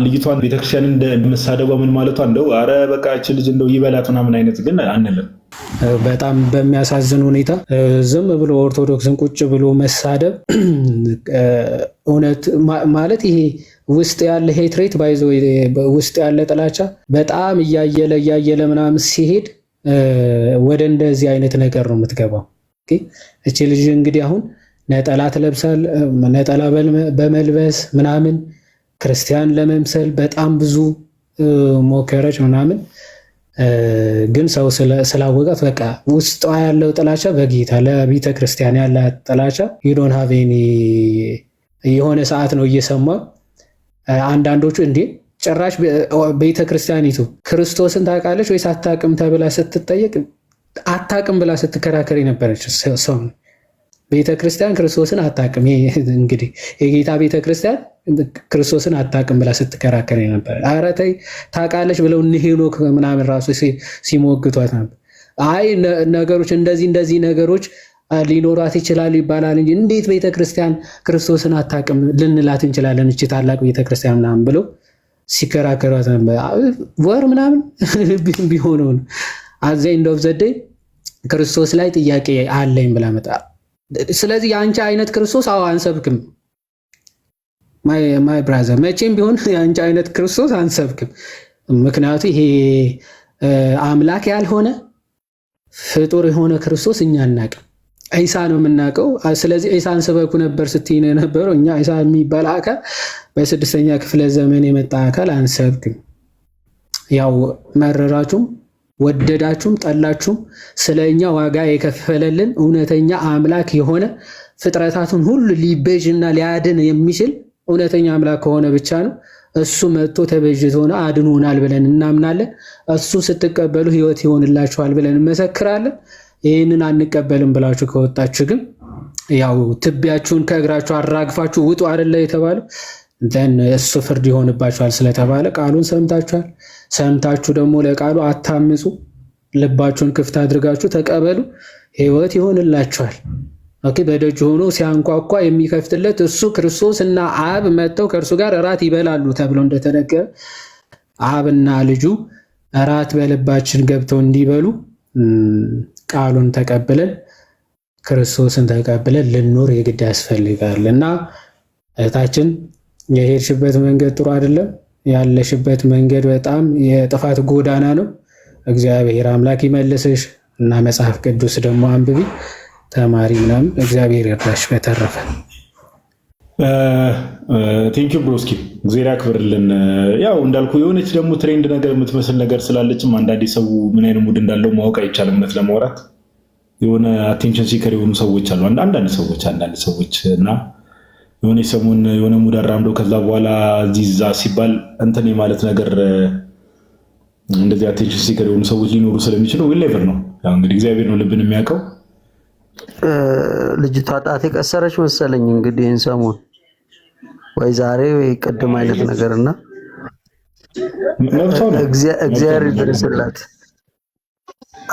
ልጅቷን ቤተክርስቲያን እንደመሳደቧ ምን ማለቷ እንደው አረ በቃ እቺ ልጅ እንደው ይበላት ምናምን አይነት ግን አንልም። በጣም በሚያሳዝን ሁኔታ ዝም ብሎ ኦርቶዶክስን ቁጭ ብሎ መሳደብ እውነት ማለት ይሄ ውስጥ ያለ ሄትሬት ባይዞ ውስጥ ያለ ጥላቻ በጣም እያየለ ምናምን ሲሄድ ወደ እንደዚህ አይነት ነገር ነው የምትገባው። እቺ ልጅ እንግዲህ አሁን ነጠላ ትለብሳል፣ ነጠላ በመልበስ ምናምን ክርስቲያን ለመምሰል በጣም ብዙ ሞከረች ምናምን። ግን ሰው ስላወቃት በቃ ውስጧ ያለው ጥላቻ በጌታ ለቤተ ክርስቲያን ያለ ጥላቻ ዩዶን ሀቬኒ የሆነ ሰዓት ነው እየሰማ አንዳንዶቹ እንዴ ጭራሽ ቤተ ክርስቲያኒቱ ክርስቶስን ታውቃለች ወይስ አታውቅም ተብላ ስትጠየቅ አታውቅም ብላ ስትከራከር የነበረች ሰው ቤተ ክርስቲያን ክርስቶስን አታውቅም። እንግዲህ የጌታ ቤተ ክርስቲያን ክርስቶስን አታውቅም ብላ ስትከራከር ነበር። ኧረ ተይ ታውቃለች ብለው እነ ሄኖክ ምናምን ራሱ ሲሞግቷት ነበር። አይ ነገሮች እንደዚህ ነገሮች ሊኖራት ይችላሉ ይባላል እንጂ እንዴት ቤተ ክርስቲያን ክርስቶስን አታውቅም ልንላት እንችላለን? እቺ ታላቅ ቤተ ክርስቲያን ምናምን ብለው ሲከራከሯት ነበር። ወር ምናምን ቢሆነው አዘ ኤንድ ኦፍ ዘ ዴይ ክርስቶስ ላይ ጥያቄ አለኝ ብላ መጣ። ስለዚህ የአንቺ አይነት ክርስቶስ አንሰብክም። ማይ ብራዘር መቼም ቢሆን የአንቺ አይነት ክርስቶስ አንሰብክም። ምክንያቱ ይሄ አምላክ ያልሆነ ፍጡር የሆነ ክርስቶስ እኛ አናውቅም። ኢሳ ነው የምናውቀው። ስለዚህ ኢሳን ስበኩ ነበር ስትይነ ነበረው። እኛ ኢሳ የሚባል አካል በስድስተኛ ክፍለ ዘመን የመጣ አካል አንሰብክም። ያው መረራችሁም ወደዳችሁም ጠላችሁም ስለኛ ዋጋ የከፈለልን እውነተኛ አምላክ የሆነ ፍጥረታቱን ሁሉ ሊቤዥና ሊያድን የሚችል እውነተኛ አምላክ ከሆነ ብቻ ነው። እሱ መጥቶ ተቤዥቶና አድኖናል ብለን እናምናለን። እሱ ስትቀበሉ ሕይወት ይሆንላችኋል ብለን እንመሰክራለን። ይህንን አንቀበልም ብላችሁ ከወጣችሁ ግን ያው ትቢያችሁን ከእግራችሁ አራግፋችሁ ውጡ አይደለ የተባለው። እሱ ፍርድ ይሆንባችኋል ስለተባለ ቃሉን ሰምታችኋል። ሰምታችሁ ደግሞ ለቃሉ አታምፁ። ልባችሁን ክፍት አድርጋችሁ ተቀበሉ፣ ሕይወት ይሆንላችኋል። ኦኬ። በደጅ ሆኖ ሲያንኳኳ የሚከፍትለት እሱ ክርስቶስ እና አብ መጥተው ከእርሱ ጋር እራት ይበላሉ ተብሎ እንደተነገረ አብና ልጁ እራት በልባችን ገብተው እንዲበሉ ቃሉን ተቀብለን ክርስቶስን ተቀብለን ልኖር የግድ ያስፈልጋል። እና እህታችን የሄድሽበት መንገድ ጥሩ አይደለም። ያለሽበት መንገድ በጣም የጥፋት ጎዳና ነው። እግዚአብሔር አምላክ ይመልስሽ እና መጽሐፍ ቅዱስ ደግሞ አንብቢ፣ ተማሪ ምናምን። እግዚአብሔር ይርዳሽ። በተረፈ ቴንክ ዩ ብሮስኪ፣ እግዚአብሔር ያክብርልን። ያው እንዳልኩ የሆነች ደግሞ ትሬንድ ነገር የምትመስል ነገር ስላለችም አንዳንዴ ሰው ምን አይነት ሙድ እንዳለው ማወቅ አይቻልም። እውነት ለማውራት የሆነ አቴንሽን ሲከር የሆኑ ሰዎች አሉ፣ አንዳንድ ሰዎች እና የሆነ ሰሞን የሆነ ሙድ አራምደው ከዛ በኋላ እዚህ እዛ ሲባል እንትን የማለት ነገር እንደዚህ አቴንሽን ሲከር የሆኑ ሰዎች ሊኖሩ ስለሚችሉ ዊሌቨር ነው። ያው እንግዲህ እግዚአብሔር ነው ልብን የሚያውቀው። ልጅቷ ጣት የቀሰረች መሰለኝ እንግዲህ ይህን ሰሞን ወይ ዛሬ ወይ ቅድም አይነት ነገርና እግዚአብሔር ይድረስላት።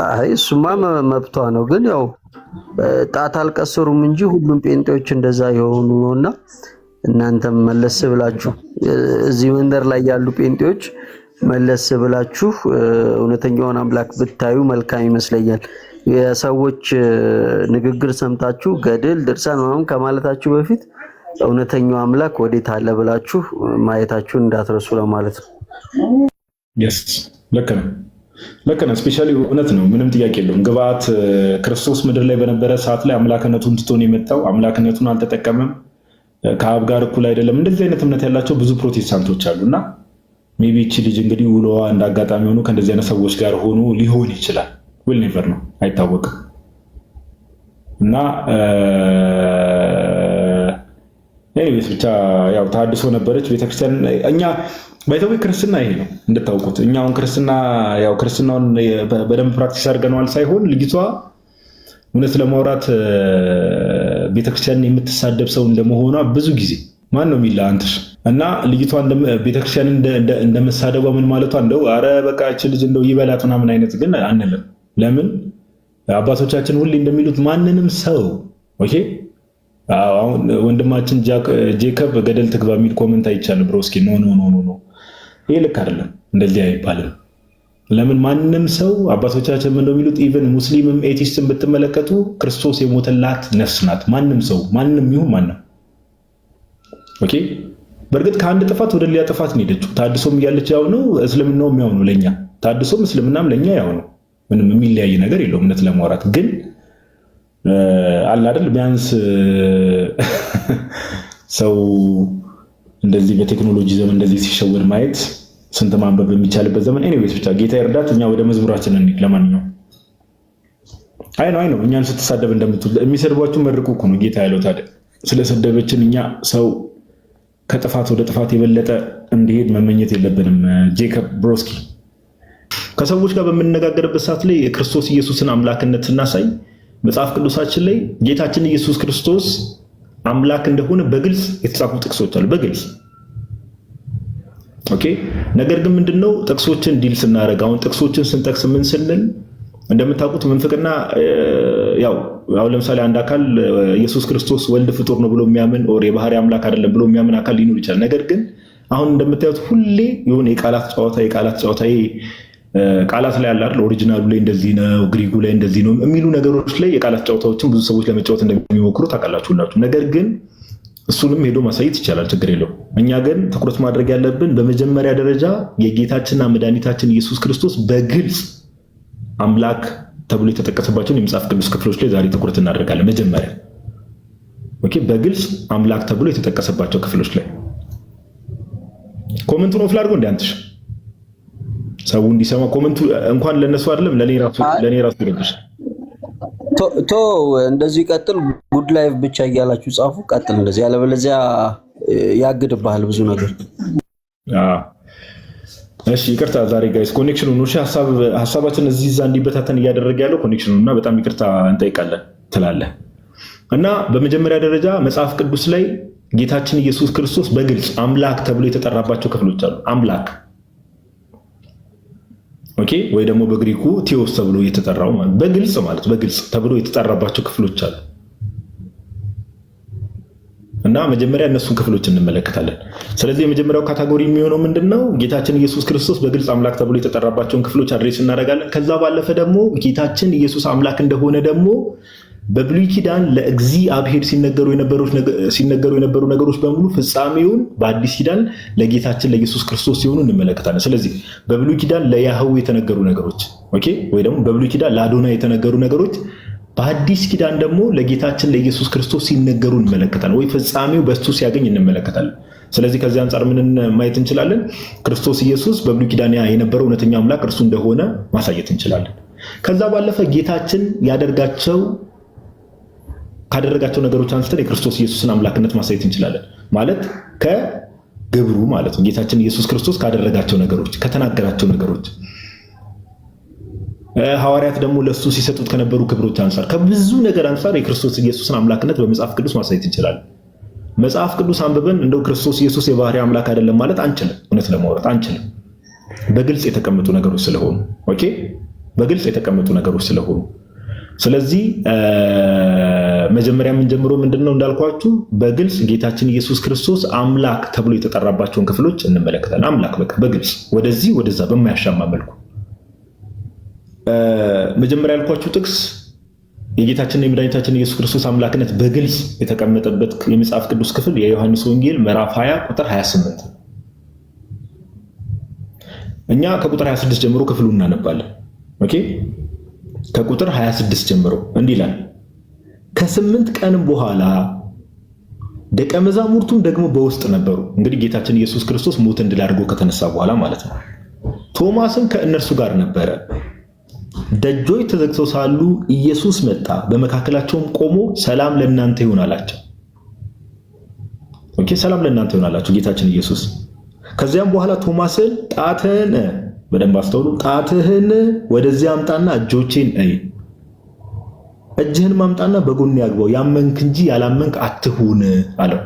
አይ እሱማ መብቷ ነው፣ ግን ያው ጣት አልቀሰሩም እንጂ ሁሉም ጴንጤዎች እንደዛ የሆኑ ነውና እናንተም መለስ ብላችሁ እዚህ መንደር ላይ ያሉ ጴንጤዎች መለስ ብላችሁ እውነተኛውን አምላክ ብታዩ መልካም ይመስለኛል። የሰዎች ንግግር ሰምታችሁ ገድል ድርሳን ምናምን ከማለታችሁ በፊት እውነተኛው አምላክ ወዴት አለ ብላችሁ ማየታችሁን እንዳትረሱ ለማለት ነው። yes ልክ ነው። ስፔሻሊ እውነት ነው፣ ምንም ጥያቄ የለውም። ግብአት ክርስቶስ ምድር ላይ በነበረ ሰዓት ላይ አምላክነቱን ትቶን የመጣው አምላክነቱን አልተጠቀመም፣ ከአብ ጋር እኩል አይደለም። እንደዚህ አይነት እምነት ያላቸው ብዙ ፕሮቴስታንቶች አሉና ሜቢ እቺ ልጅ እንግዲህ ውሎዋ እንዳጋጣሚ ሆኖ ከእንደዚህ አይነት ሰዎች ጋር ሆኖ ሊሆን ይችላል። ዊል ኔቨር ነው፣ አይታወቅም። እና ኤኒዌይስ ብቻ ያው ተሐድሶ ነበረች ቤተክርስቲያን። እኛ ባይተው ክርስትና ይሄ ነው እንድታውቁት። እኛ አሁን ክርስትናውን በደንብ ፕራክቲስ አድርገነዋል ሳይሆን ልጅቷ እውነት ለማውራት ቤተክርስቲያን የምትሳደብ ሰው እንደመሆኗ ብዙ ጊዜ ማን ነው የሚላ አንተሽ እና ልጅቷ ቤተክርስቲያን እንደመሳደቧ ምን ማለቷ እንደው አረ በቃ እቺ ልጅ እንደው ይበላት ምናምን አይነት ግን አንልም። ለምን አባቶቻችን ሁሌ እንደሚሉት ማንንም ሰው ኦኬ። አሁን ወንድማችን ጄከብ ገደል ትግባ የሚል ኮመንት አይቻልም ብሮ። እስኪ ኖ ይሄ ልክ አይደለም። እንደዚህ አይባልም። ለምን ማንም ሰው አባቶቻችን ምን እንደሚሉት ኢቭን ሙስሊምም ኤቲስትም ብትመለከቱ ክርስቶስ የሞተላት ነፍስ ናት። ማንም ሰው ማንም ይሁን ማንም ኦኬ። በእርግጥ ከአንድ ጥፋት ወደ ሌላ ጥፋት ነው ሄደችው። ታድሶም እያለች ያው ነው፣ እስልምናውም ያው ነው ለኛ። ታድሶም እስልምናም ለኛ ያው ነው። ምንም የሚለያይ ነገር የለውም። እውነት ለማውራት ግን አለ አይደል ቢያንስ ሰው እንደዚህ በቴክኖሎጂ ዘመን እንደዚህ ሲሸወድ ማየት ስንት ማንበብ የሚቻልበት ዘመን። ኤኒዌይስ ብቻ ጌታ ይርዳት። እኛ ወደ መዝሙራችን እንሂድ። ለማንኛውም አይ ነው እኛን ስትሳደብ እንደምትል የሚሰድቧችሁ መርቁ እኮ ነው ጌታ ያለው። ታዲያ ስለሰደበችን እኛ ሰው ከጥፋት ወደ ጥፋት የበለጠ እንዲሄድ መመኘት የለብንም። ጄኮብ ብሮስኪ ከሰዎች ጋር በምንነጋገርበት ሰዓት ላይ የክርስቶስ ኢየሱስን አምላክነት ስናሳይ መጽሐፍ ቅዱሳችን ላይ ጌታችን ኢየሱስ ክርስቶስ አምላክ እንደሆነ በግልጽ የተጻፉ ጥቅሶች አሉ። በግልጽ ኦኬ። ነገር ግን ምንድነው ጥቅሶችን ዲል ስናደርግ አሁን ጥቅሶችን ስንጠቅስ ምን ስንል እንደምታውቁት ምንፍቅና ያው ለምሳሌ አንድ አካል ኢየሱስ ክርስቶስ ወልድ ፍጡር ነው ብሎ የሚያምን ኦር የባህሪ አምላክ አይደለም ብሎ የሚያምን አካል ሊኖር ይችላል። ነገር ግን አሁን እንደምታዩት ሁሌ የሆነ የቃላት ጨዋታ ቃላት ላይ ያለ አይደል ኦሪጂናሉ ላይ እንደዚህ ነው፣ ግሪኩ ላይ እንደዚህ ነው የሚሉ ነገሮች ላይ የቃላት ጨዋታዎችን ብዙ ሰዎች ለመጫወት እንደሚሞክሩ ታውቃላችሁ ሁላችሁ። ነገር ግን እሱንም ሄዶ ማሳየት ይቻላል፣ ችግር የለው። እኛ ግን ትኩረት ማድረግ ያለብን በመጀመሪያ ደረጃ የጌታችንና መድኃኒታችን ኢየሱስ ክርስቶስ በግልጽ አምላክ ተብሎ የተጠቀሰባቸውን የመጽሐፍ ቅዱስ ክፍሎች ላይ ዛሬ ትኩረት እናደርጋለን። መጀመሪያ ኦኬ፣ በግልጽ አምላክ ተብሎ የተጠቀሰባቸው ክፍሎች ላይ ኮሜንቱን ኦፍ ላድርገው እንዲያንትሽ ሰው እንዲሰማ ኮሜንቱ እንኳን ለነሱ አይደለም ለኔ ራሱ ይረብሽ። ቶ እንደዚህ ቀጥል፣ ጉድ ላይፍ ብቻ እያላችሁ ጻፉ። ቀጥል እንደዚህ፣ ያለበለዚያ ያግድብሃል ብዙ ነገር። እሺ ይቅርታ ዛሬ ጋይስ ኮኔክሽኑ ነው። እሺ ሐሳባችን እዚህ እዛ እንዲበታተን እያደረገ ያለው ኮኔክሽኑ እና በጣም ይቅርታ እንጠይቃለን ትላለህ። እና በመጀመሪያ ደረጃ መጽሐፍ ቅዱስ ላይ ጌታችን ኢየሱስ ክርስቶስ በግልጽ አምላክ ተብሎ የተጠራባቸው ክፍሎች አሉ። አምላክ ኦኬ፣ ወይ ደግሞ በግሪኩ ቲዮስ ተብሎ የተጠራው በግልጽ ተብሎ የተጠራባቸው ክፍሎች አሉ። እና መጀመሪያ እነሱን ክፍሎች እንመለከታለን። ስለዚህ የመጀመሪያው ካቴጎሪ የሚሆነው ምንድነው? ጌታችን ኢየሱስ ክርስቶስ በግልጽ አምላክ ተብሎ የተጠራባቸውን ክፍሎች አድሬስ እናደርጋለን። ከዛ ባለፈ ደግሞ ጌታችን ኢየሱስ አምላክ እንደሆነ ደግሞ በብሉይ ኪዳን ለእግዚአብሔር ሲነገሩ የነበሩ ነገሮች በሙሉ ፍጻሜውን በአዲስ ኪዳን ለጌታችን ለኢየሱስ ክርስቶስ ሲሆኑ እንመለከታለን። ስለዚህ በብሉይ ኪዳን ለያህዌ የተነገሩ ነገሮች ኦኬ፣ ወይ ደግሞ በብሉይ ኪዳን ለአዶናይ የተነገሩ ነገሮች በአዲስ ኪዳን ደግሞ ለጌታችን ለኢየሱስ ክርስቶስ ሲነገሩ እንመለከታለን፣ ወይ ፍጻሜው በእሱ ሲያገኝ እንመለከታለን። ስለዚህ ከዚህ አንጻር ምን ማየት እንችላለን? ክርስቶስ ኢየሱስ በብሉይ ኪዳን የነበረው እውነተኛ አምላክ እርሱ እንደሆነ ማሳየት እንችላለን። ከዛ ባለፈ ጌታችን ካደረጋቸው ነገሮች አንስተን የክርስቶስ ኢየሱስን አምላክነት ማሳየት እንችላለን። ማለት ከግብሩ ማለት ነው። ጌታችን ኢየሱስ ክርስቶስ ካደረጋቸው ነገሮች፣ ከተናገራቸው ነገሮች፣ ሐዋርያት ደግሞ ለሱ ሲሰጡት ከነበሩ ክብሮች አንፃር፣ ከብዙ ነገር አንፃር የክርስቶስ ኢየሱስን አምላክነት በመጽሐፍ ቅዱስ ማሳየት እንችላለን። መጽሐፍ ቅዱስ አንብበን እንደው ክርስቶስ ኢየሱስ የባህሪ አምላክ አይደለም ማለት አንችልም። እውነት ለማውራት አንችልም። በግልጽ የተቀመጡ ነገሮች ስለሆኑ ኦኬ፣ በግልጽ የተቀመጡ ነገሮች ስለሆኑ ስለዚህ መጀመሪያ የምንጀምረው ምንድነው እንዳልኳችሁ በግልጽ ጌታችን ኢየሱስ ክርስቶስ አምላክ ተብሎ የተጠራባቸውን ክፍሎች እንመለከታለን። አምላክ በቃ በግልጽ ወደዚህ ወደዛ በማያሻማ መልኩ መጀመሪያ ያልኳችሁ ጥቅስ የጌታችንና የመድኃኒታችን ኢየሱስ ክርስቶስ አምላክነት በግልጽ የተቀመጠበት የመጽሐፍ ቅዱስ ክፍል የዮሐንስ ወንጌል ምዕራፍ 20 ቁጥር 28። እኛ ከቁጥር 26 ጀምሮ ክፍሉን እናነባለን። ኦኬ፣ ከቁጥር 26 ጀምሮ እንዲህ ይላል። ከ8 ቀንም በኋላ ደቀ መዛሙርቱም ደግሞ በውስጥ ነበሩ። እንግዲህ ጌታችን ኢየሱስ ክርስቶስ ሞትን ድል አድርጎ ከተነሳ በኋላ ማለት ነው። ቶማስም ከእነርሱ ጋር ነበረ። ደጆች ተዘግተው ሳሉ ኢየሱስ መጣ፣ በመካከላቸውም ቆሞ ሰላም ለእናንተ ይሁን አላቸው። ኦኬ፣ ሰላም ለእናንተ ይሁን አላቸው ጌታችን ኢየሱስ። ከዚያም በኋላ ቶማስን ጣትህን፣ በደንብ አስተውሉ፣ ጣትህን ወደዚህ አምጣና እጆቼን እይ፣ እጅህን ማምጣና በጎን ያግባው፣ ያመንክ እንጂ ያላመንክ አትሁን አለው።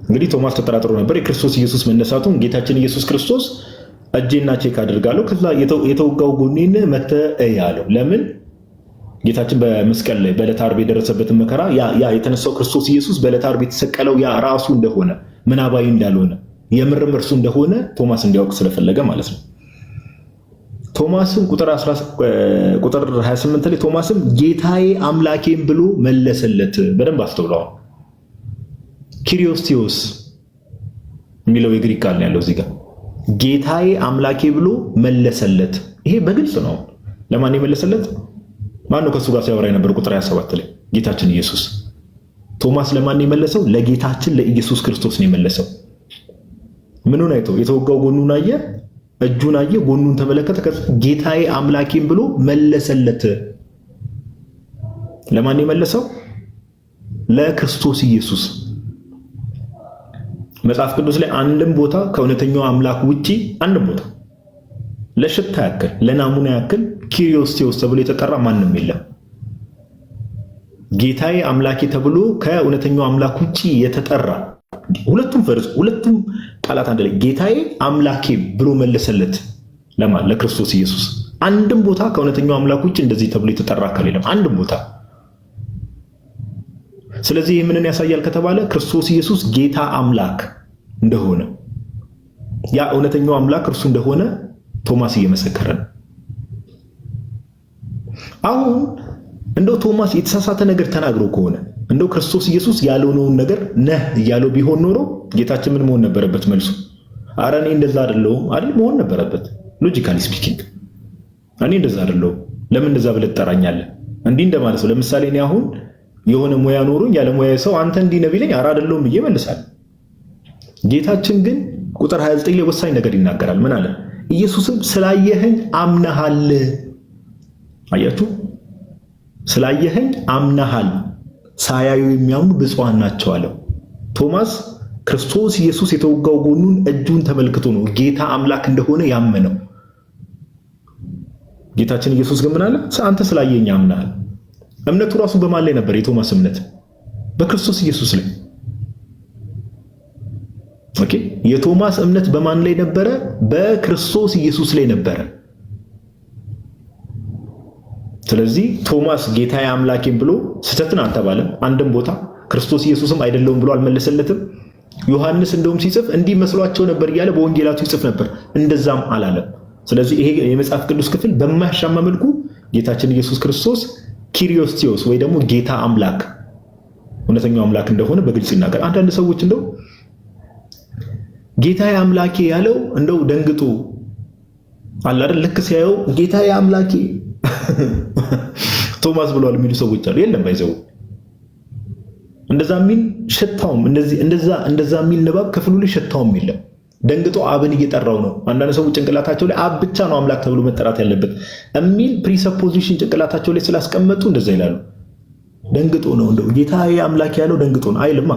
እንግዲህ ቶማስ ተጠራጥሮ ነበር የክርስቶስ ኢየሱስ መነሳቱን። ጌታችን ኢየሱስ ክርስቶስ እጄና ቼክ አድርጋለሁ፣ ከዛ የተወጋው ጎኔን መተህ እይ አለው። ለምን? ጌታችን በመስቀል ላይ በዕለተ ዓርብ የደረሰበትን መከራ ያ የተነሳው ክርስቶስ ኢየሱስ በዕለተ ዓርብ የተሰቀለው ያ ራሱ እንደሆነ ምናባዊ እንዳልሆነ የምርም እርሱ እንደሆነ ቶማስ እንዲያውቅ ስለፈለገ ማለት ነው። ቶማስም ቁጥር 28 ላይ ቶማስም ጌታዬ አምላኬም ብሎ መለሰለት። በደንብ አስተውለው። ኪሪዮስቲዮስ የሚለው የግሪክ ቃል ነው ያለው እዚህ ጋር። ጌታዬ አምላኬ ብሎ መለሰለት። ይሄ በግልጽ ነው። ለማን የመለሰለት? ማን ነው ከሱ ጋር ሲያወራ የነበር? ቁጥር 27 ላይ ጌታችን ኢየሱስ። ቶማስ ለማን የመለሰው? ለጌታችን ለኢየሱስ ክርስቶስ ነው የመለሰው። ምኑን አይቶ? የተወጋው ጎኑን አየ፣ እጁን አየ፣ ጎኑን ተመለከተ። ጌታዬ አምላኬም ብሎ መለሰለት። ለማን የመለሰው? ለክርስቶስ ኢየሱስ። መጽሐፍ ቅዱስ ላይ አንድም ቦታ ከእውነተኛው አምላክ ውጪ አንድም ቦታ ለሽታ ያክል ለናሙና ያክል ኪሪዮስቴዎስ ተብሎ የተጠራ ማንም የለም። ጌታዬ አምላኬ ተብሎ ከእውነተኛው አምላክ ውጪ የተጠራ ሁለቱም ቃላት አንድ ላይ ጌታዬ አምላኬ ብሎ መለሰለት። ለማን? ለክርስቶስ ኢየሱስ። አንድም ቦታ ከእውነተኛው አምላክ ውጪ እንደዚህ ተብሎ የተጠራ አካል የለም፣ አንድም ቦታ። ስለዚህ ምንን ያሳያል ከተባለ ክርስቶስ ኢየሱስ ጌታ አምላክ እንደሆነ፣ ያ እውነተኛው አምላክ እርሱ እንደሆነ ቶማስ እየመሰከረ ነው። አሁን እንደው ቶማስ የተሳሳተ ነገር ተናግሮ ከሆነ እንደው ክርስቶስ ኢየሱስ ያልሆነውን ነገር ነህ እያለው ቢሆን ኖሮ ጌታችን ምን መሆን ነበረበት? መልሱ ኧረ እኔ እንደዛ አይደለሁም አይደል መሆን ነበረበት። ሎጂካሊ ስፒኪንግ እኔ እንደዛ አይደለሁም፣ ለምን እንደዛ ብለህ ትጠራኛለህ? እንዲህ እንደማለት ነው። ለምሳሌ እኔ አሁን የሆነ ሙያ ኖሮኝ ያለ ሙያ ሰው አንተ እንዲህ ነህ ቢለኝ ኧረ አይደለሁም ብዬ መልሳለሁ። ጌታችን ግን ቁጥር 29 ላይ ወሳኝ ነገር ይናገራል። ምን አለ? ኢየሱስም ስላየኸኝ አምነሃል። አያችሁ፣ ስላየኸኝ አምነሃል፣ ሳያዩ የሚያምኑ ብፁዓን ናቸው አለው። ቶማስ ክርስቶስ ኢየሱስ የተወጋው ጎኑን እጁን ተመልክቶ ነው ጌታ አምላክ እንደሆነ ያመነው። ጌታችን ኢየሱስ ግን ምን አለ? አንተ ስላየኸኝ አምነሃል። እምነቱ ራሱ በማን ላይ ነበር? የቶማስ እምነት በክርስቶስ ኢየሱስ ላይ። ኦኬ፣ የቶማስ እምነት በማን ላይ ነበረ? በክርስቶስ ኢየሱስ ላይ ነበረ። ስለዚህ ቶማስ ጌታዬ አምላኬም ብሎ ስህተትን አልተባለም። አንድም ቦታ ክርስቶስ ኢየሱስም አይደለውም ብሎ አልመለሰለትም። ዮሐንስ እንደውም ሲጽፍ እንዲህ መስሏቸው ነበር እያለ በወንጌላቱ ይጽፍ ነበር፣ እንደዛም አላለም። ስለዚህ ይሄ የመጽሐፍ ቅዱስ ክፍል በማያሻማ መልኩ ጌታችን ኢየሱስ ክርስቶስ ኪሪዮስቲዮስ ወይ ደግሞ ጌታ አምላክ እውነተኛው አምላክ እንደሆነ በግልጽ ይናገር። አንዳንድ ሰዎች እንደው ጌታዬ አምላኬ ያለው እንደው ደንግጦ አለ አይደል፣ ልክ ሲያየው ጌታዬ አምላኬ ቶማስ ብሏል የሚሉ ሰዎች አሉ። የለም ባይዘው እንደዛ የሚል ሽታውም እንደዛ የሚል ንባብ ክፍሉ ላይ ሽታውም የለም። ደንግጦ አብን እየጠራው ነው። አንዳንድ ሰዎች ጭንቅላታቸው ላይ አብ ብቻ ነው አምላክ ተብሎ መጠራት ያለበት የሚል ፕሪሰፖዚሽን ጭንቅላታቸው ላይ ስላስቀመጡ እንደዛ ይላሉ። ደንግጦ ነው እንደው ጌታዬ አምላክ ያለው ደንግጦ ነው አይልማ።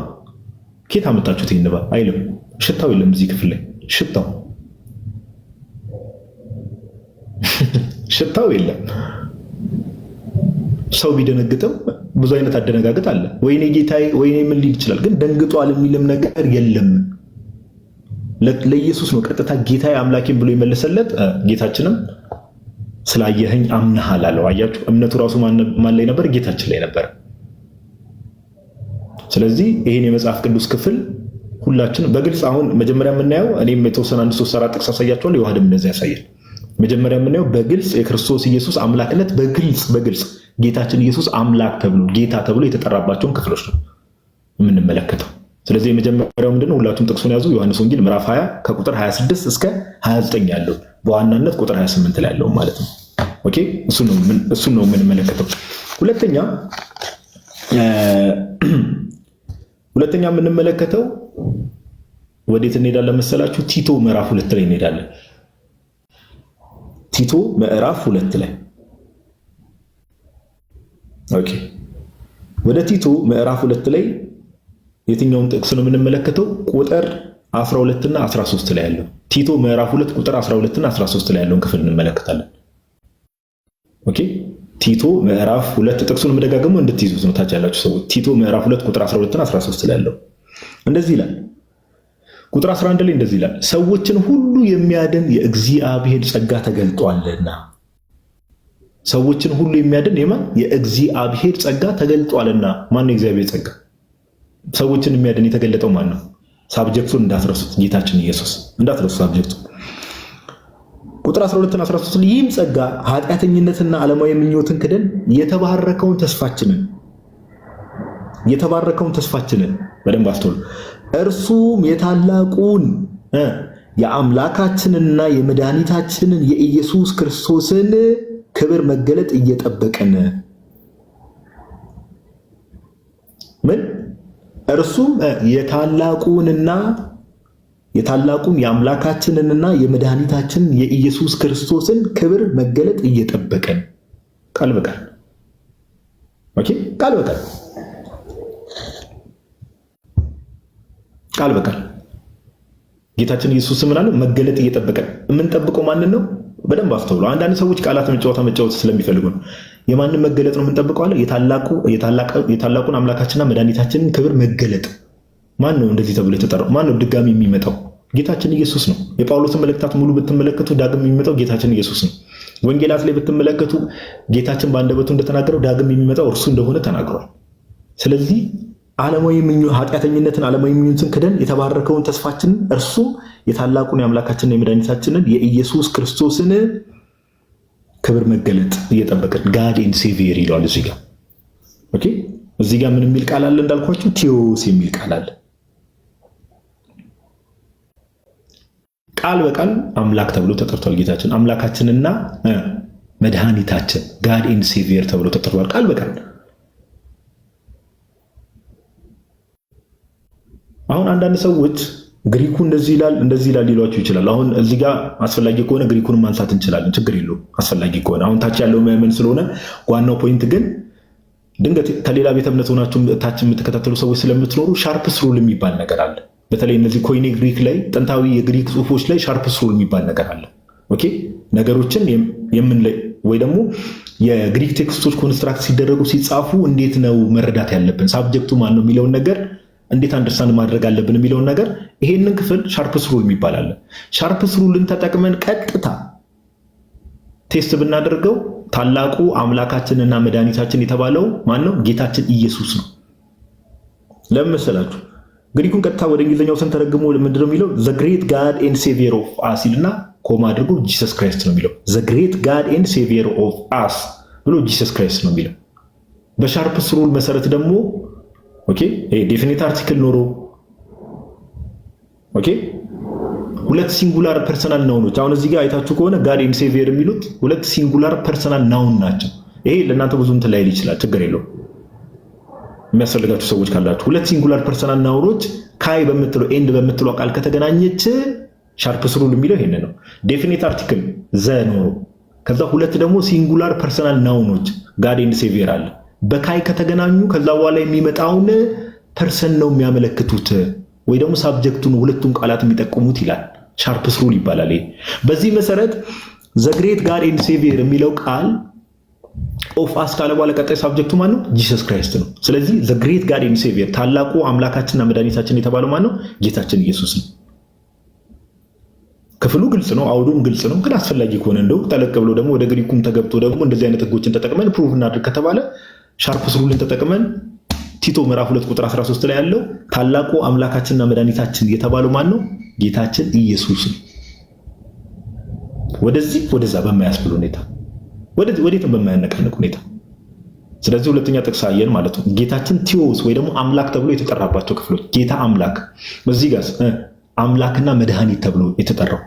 ኬት አመጣችሁት ይሄን ንባብ? አይልም። ሽታው የለም እዚህ ክፍል ላይ ሽታው የለም። ሰው ቢደነግጥም ብዙ አይነት አደነጋገጥ አለ። ወይኔ ጌታዬ ወይኔ ምን ሊል ይችላል፣ ግን ደንግጧል የሚልም ነገር የለም። ለኢየሱስ ነው ቀጥታ ጌታዬ አምላኬም ብሎ የመለሰለት። ጌታችንም ስላየኸኝ አምነሃል አለው። አያችሁ፣ እምነቱ ራሱ ማን ላይ ነበር? ጌታችን ላይ ነበር። ስለዚህ ይሄን የመጽሐፍ ቅዱስ ክፍል ሁላችንም በግልጽ አሁን መጀመሪያ የምናየው እኔም የተወሰነ 1 3 4 ጥቅስ አሳያችኋለሁ። ዮሐድም እንደዚህ ያሳያል። መጀመሪያ የምናየው በግልጽ የክርስቶስ ኢየሱስ አምላክነት በግልጽ ጌታችን ኢየሱስ አምላክ ተብሎ ጌታ ተብሎ የተጠራባቸውን ክፍሎች ነው የምንመለከተው። ስለዚህ የመጀመሪያው ምንድነው? ሁላችሁም ጥቅሱን ያዙ። ዮሐንስ ወንጌል ምዕራፍ 20 ከቁጥር 26 እስከ 29 ያለው በዋናነት ቁጥር 28 ላይ ያለው ማለት ነው። ኦኬ፣ እሱን ነው የምንመለከተው። ሁለተኛ የምንመለከተው ወዴት እንሄዳለን መሰላችሁ? ቲቶ ምዕራፍ 2 ላይ እንሄዳለን። ቲቶ ምዕራፍ 2 ላይ ኦኬ፣ ወደ ቲቶ ምዕራፍ 2 ላይ የትኛውን ጥቅስ ነው የምንመለከተው? ቁጥር 12 እና 13 ላይ ያለው ቲቶ ምዕራፍ 2 ቁጥር 12 እና 13 ላይ ያለውን ክፍል እንመለከታለን። ኦኬ፣ ቲቶ ምዕራፍ 2 ጥቅሱን መደጋገመው እንድትይዙት ነው ታች ያላችሁ ሰዎች። ቲቶ ምዕራፍ 2 ቁጥር 12 እና 13 ላይ ያለው እንደዚህ ይላል። ቁጥር 11 ላይ እንደዚህ ይላል፣ ሰዎችን ሁሉ የሚያድን የእግዚአብሔር ጸጋ ተገልጧልና። ሰዎችን ሁሉ የሚያድን የእግዚአብሔር ጸጋ ተገልጧልና። ማን ነው የእግዚአብሔር ጸጋ? ሰዎችን የሚያድን የተገለጠው ማን ነው? ሳብጀክቱን እንዳትረሱት፣ ጌታችን ኢየሱስ እንዳትረሱ ሳብጀክቱ። ቁጥር 12 እና 13 ይህም ጸጋ ኃጢአተኝነትና ዓለማዊ ምኞትን ክደን የተባረከውን ተስፋችንን በደንብ አስተውሉ። እርሱም የታላቁን የአምላካችንና የመድኃኒታችንን የኢየሱስ ክርስቶስን ክብር መገለጥ እየጠበቅን ምን እርሱም የታላቁን የአምላካችንንና የመድኃኒታችንን የኢየሱስ ክርስቶስን ክብር መገለጥ እየጠበቅን ቃል በቃል ኦኬ፣ ቃል በቃል ጌታችን ኢየሱስ ምን አለ? መገለጥ እየጠበቀን። የምንጠብቀው ማንን ነው? በደንብ አስተውሉ። አንዳንድ ሰዎች ቃላት መጫወት ስለሚፈልጉ ነው። የማንን መገለጥ ነው የምንጠብቀው አለ? የታላቁን አምላካችንና መድኃኒታችንን ክብር መገለጥ። ማን ነው እንደዚህ ተብሎ የተጠራው? ማን ነው ድጋሚ የሚመጣው? ጌታችን ኢየሱስ ነው። የጳውሎስን መልእክታት ሙሉ ብትመለከቱ ዳግም የሚመጣው ጌታችን ኢየሱስ ነው። ወንጌላት ላይ ብትመለከቱ ጌታችን በአንደበቱ እንደተናገረው ዳግም የሚመጣው እርሱ እንደሆነ ተናግሯል። ስለዚህ ኃጢአተኝነትን ዓለማዊ ምኞትን ክደን የተባረከውን ተስፋችንን እርሱ የታላቁን የአምላካችንን የመድኃኒታችንን የኢየሱስ ክርስቶስን ክብር መገለጥ እየጠበቅን ጋድ ኤንድ ሴቪየር ይለዋል እዚህ ጋር። ኦኬ፣ እዚህ ጋር ምን የሚል ቃል አለ እንዳልኳችሁ? ቲዮስ የሚል ቃል አለ። ቃል በቃል አምላክ ተብሎ ተጠርቷል። ጌታችን አምላካችንና መድኃኒታችን ጋድ ኤንድ ሴቪየር ተብሎ ተጠርቷል ቃል በቃል። አሁን አንዳንድ ሰዎች ግሪኩ እንደዚህ ይላል ሊሏችሁ ይችላል። አሁን እዚህ ጋር አስፈላጊ ከሆነ ግሪኩን ማንሳት እንችላለን፣ ችግር የለውም አስፈላጊ ከሆነ። አሁን ታች ያለው ምዕመን ስለሆነ ዋናው ፖይንት ግን ድንገት ከሌላ ቤተ እምነት ሆናችሁ ታች የምትከታተሉ ሰዎች ስለምትኖሩ ሻርፕስ ሩል የሚባል ነገር አለ። በተለይ እነዚህ ኮይኔ ግሪክ ላይ ጥንታዊ የግሪክ ጽሁፎች ላይ ሻርፕስ ሩል የሚባል ነገር አለ። ኦኬ፣ ነገሮችን ወይ ደግሞ የግሪክ ቴክስቶች ኮንስትራክት ሲደረጉ ሲጻፉ እንዴት ነው መረዳት ያለብን፣ ሳብጀክቱ ማን ነው የሚለውን ነገር እንዴት አንደርስታንድ ማድረግ አለብን የሚለውን ነገር ይሄንን ክፍል ሻርፕስ ሩል የሚባል አለ። ሻርፕስ ሩልን ተጠቅመን ቀጥታ ቴስት ብናደርገው ታላቁ አምላካችንና መድኃኒታችን የተባለው ማን ነው? ጌታችን ኢየሱስ ነው። ለምን መሰላችሁ? ግሪኩን ቀጥታ ወደ እንግሊዝኛው ስንተረጉሞ ምንድነው የሚለው? ዘ ግሬት ጋድ ኤንድ ሴቪየር ኦፍ አስ ይልና ኮማ አድርጎ ጂሰስ ክራይስት ነው የሚለው። ዘ ግሬት ጋድ ኤንድ ሴቪየር ኦፍ አስ ብሎ ጂሰስ ክራይስት ነው የሚለው። በሻርፕስ ሩል መሰረት ደግሞ ኦኬ፣ ዴፊኒት አርቲክል ኖሮ ኦኬ፣ ሁለት ሲንጉላር ፐርሰናል ናውኖች። አሁን እዚህ ጋር አይታችሁ ከሆነ ጋድ ኤንድ ሴቪየር የሚሉት ሁለት ሲንጉላር ፐርሰናል ናውን ናቸው። ይሄ ለእናንተ ብዙ እንትን ላይል ይችላል፣ ችግር የለውም። የሚያስፈልጋችሁ ሰዎች ካላችሁ ሁለት ሲንጉላር ፐርሰናል ናውኖች ካይ በምትለው ኤንድ በምትለው ቃል ከተገናኘች ሻርፕስ ሩል የሚለው ይሄን ነው። ዴፊኒት አርቲክል ዘ ኖሮ ከዛ ሁለት ደግሞ ሲንጉላር ፐርሰናል ናውኖች ጋድ ኤንድ ሴቪየር አለ በካይ ከተገናኙ ከዛ በኋላ የሚመጣውን ፐርሰን ነው የሚያመለክቱት ወይ ደግሞ ሳብጀክቱን ሁለቱም ቃላት የሚጠቁሙት ይላል። ሻርፕስ ሩል ይባላል። በዚህ መሰረት ዘ ግሬት ጋድ ኤንድ ሴቪየር የሚለው ቃል ኦፍ አስ ካለ በኋላ ቀጣይ ሳብጀክቱ ማን ነው? ጂሰስ ክራይስት ነው። ስለዚህ ዘ ግሬት ጋድ ኤንድ ሴቪየር ታላቁ አምላካችንና መድኃኒታችን የተባለው ማን ነው? ጌታችን ኢየሱስ ነው። ክፍሉ ግልጽ ነው፣ አውዱም ግልጽ ነው። ግን አስፈላጊ ከሆነ እንደው ጠለቅ ብሎ ደግሞ ወደ ግሪኩም ተገብቶ ደግሞ እንደዚህ አይነት ህጎችን ተጠቅመን ፕሩቭ እናድርግ ከተባለ ሻርፕስ ሩልን ተጠቅመን ቲቶ ምዕራፍ 2 ቁጥር 13 ላይ ያለው ታላቁ አምላካችንና መድኃኒታችን የተባለው ማን ነው? ጌታችን ኢየሱስ ነው። ወደዚህ ወደዛ በማያስብል ሁኔታ ወዴትም በማያነቃንቅ ሁኔታ። ስለዚህ ሁለተኛ ጥቅስ አየን ማለት ነው። ጌታችን ቲዮስ ወይ ደግሞ አምላክ ተብሎ የተጠራባቸው ክፍሎች ጌታ አምላክ፣ በዚህ ጋር አምላክና መድኃኒት ተብሎ የተጠራው።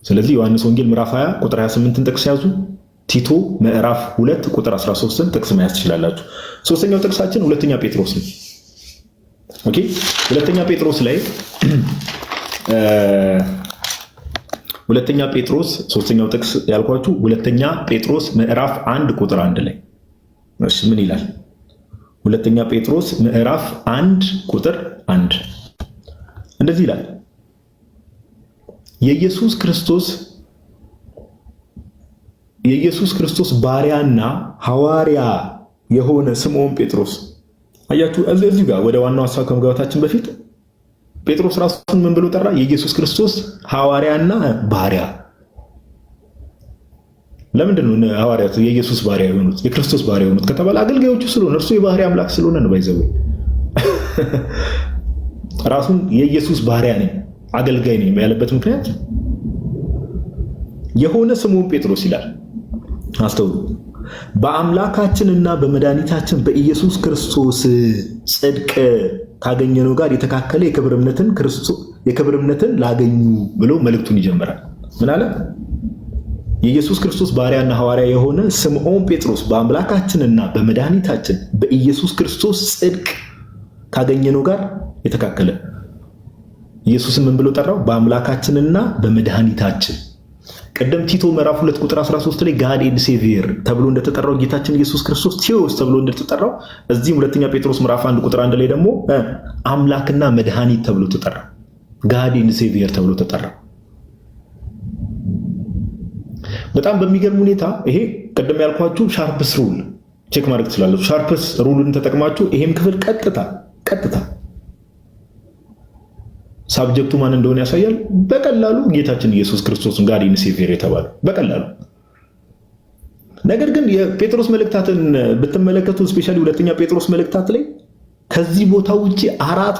ስለዚህ ዮሐንስ ወንጌል ምዕራፍ 20 ቁጥር 28ን ጥቅስ ያዙ። ቲቶ ምዕራፍ 2 ቁጥር 13ን ጥቅስ መያዝ ትችላላችሁ። ሶስተኛው ጥቅሳችን ሁለተኛ ጴጥሮስ ነው። ኦኬ፣ ሁለተኛ ጴጥሮስ ላይ ሁለተኛ ጴጥሮስ ሶስተኛው ጥቅስ ያልኳችሁ ሁለተኛ ጴጥሮስ ምዕራፍ 1 ቁጥር 1 ላይ እሺ፣ ምን ይላል? ሁለተኛ ጴጥሮስ ምዕራፍ 1 ቁጥር 1 እንደዚህ ይላል። የኢየሱስ ክርስቶስ ባሪያና ሐዋርያ የሆነ ስምዖን ጴጥሮስ። አያችሁ፣ እዚህ ጋር ወደ ዋናው ሐሳብ ከመግባታችን በፊት ጴጥሮስ ራሱን ምን ብሎ ጠራ? የኢየሱስ ክርስቶስ ሐዋርያና ባሪያ። ለምንድን ነው ሐዋርያት የኢየሱስ ባሪያ የሆኑት የክርስቶስ ባሪያ የሆኑት ከተባለ አገልጋዮቹ ስለሆነ እርሱ የባህሪ አምላክ ስለሆነ ነው። ባይዘው ራሱን የኢየሱስ ባሪያ ነኝ አገልጋይ ነኝ ያለበት ምክንያት የሆነ ስምዖን ጴጥሮስ ይላል። አስተውሉ። በአምላካችንና በመድኃኒታችን በኢየሱስ ክርስቶስ ጽድቅ ካገኘነው ጋር የተካከለ የክብር እምነትን ላገኙ ብሎ መልእክቱን ይጀምራል። ምን አለ? የኢየሱስ ክርስቶስ ባሪያና ሐዋርያ የሆነ ስምዖን ጴጥሮስ በአምላካችንና በመድኃኒታችን በኢየሱስ ክርስቶስ ጽድቅ ካገኘነው ጋር የተካከለ። ኢየሱስን ምን ብሎ ጠራው? በአምላካችንና በመድኃኒታችን። ቀደም ቲቶ ምዕራፍ 2 ቁጥር 13 ላይ ጋድ ኤንድ ሴቪየር ተብሎ እንደተጠራው ጌታችን ኢየሱስ ክርስቶስ ቴዎስ ተብሎ እንደተጠራው እዚህም ሁለተኛ ጴጥሮስ ምዕራፍ 1 ቁጥር 1 ላይ ደግሞ አምላክና መድኃኒት ተብሎ ተጠራ። ጋድ ኤንድ ሴቪየር ተብሎ ተጠራ። በጣም በሚገርም ሁኔታ ይሄ ቀደም ያልኳችሁ ሻርፕስ ሩል ቼክ ማድረግ ትችላላችሁ። ሻርፕስ ሩልን ተጠቅማችሁ ይሄም ክፍል ቀጥታ ሳብጀክቱ ማን እንደሆነ ያሳያል። በቀላሉ ጌታችን ኢየሱስ ክርስቶስን ጋድ ኤንድ ሴቪየር የተባለው በቀላሉ። ነገር ግን የጴጥሮስ መልእክታትን ብትመለከቱ ስፔሻሊ ሁለተኛ ጴጥሮስ መልእክታት ላይ ከዚህ ቦታ ውጪ አራት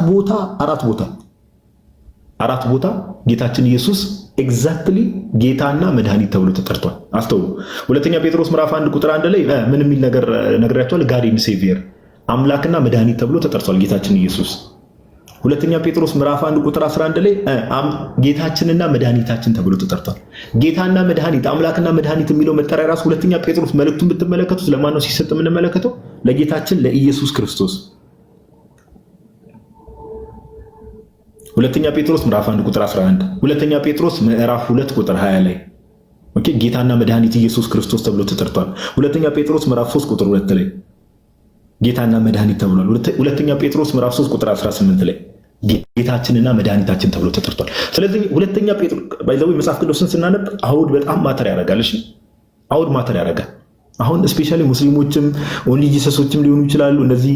ቦታ ጌታችን ኢየሱስ ኤግዛክትሊ ጌታና መድኃኒት ተብሎ ተጠርቷል። አስተውሉ። ሁለተኛ ጴጥሮስ ምዕራፍ 1 ቁጥር 1 ላይ ምን የሚል ነገር ነግሬያቸዋል? ጋድ ኤንድ ሴቪየር አምላክና መድኃኒት ተብሎ ተጠርቷል ጌታችን ኢየሱስ። ሁለተኛ ጴጥሮስ ምዕራፍ 1 ቁጥር 11 ላይ ጌታችንና መድኃኒታችን ተብሎ ተጠርቷል። ጌታና መድኃኒት አምላክና መድኃኒት የሚለው መጠሪያ ራሱ ሁለተኛ ጴጥሮስ መልእክቱን ብትመለከቱት ለማን ነው ሲሰጥ የምንመለከተው? ለጌታችን ለኢየሱስ ክርስቶስ። ሁለተኛ ጴጥሮስ ምዕራፍ 1 ቁጥር 11፣ ሁለተኛ ጴጥሮስ ምዕራፍ 2 ቁጥር 20 ላይ ኦኬ ጌታና መድኃኒት ኢየሱስ ክርስቶስ ተብሎ ተጠርቷል። ሁለተኛ ጴጥሮስ ምዕራፍ 3 ቁጥር 2 ላይ ጌታና መድኃኒት ተብሏል። ሁለተኛ ጴጥሮስ ምዕራፍ 3 ቁጥር 18 ላይ ጌታችንና መድኃኒታችን ተብሎ ተጠርቷል። ስለዚህ ሁለተኛ ጴጥሮስ ባይዘው መጽሐፍ ቅዱስን ስናነብ አውድ በጣም ማተር ያደርጋል። እሺ አውድ ማተር ያደርጋል። አሁን ስፔሻሊ ሙስሊሞችም ኦንሊ ጂሰሶችም ሊሆኑ ይችላሉ። እነዚህ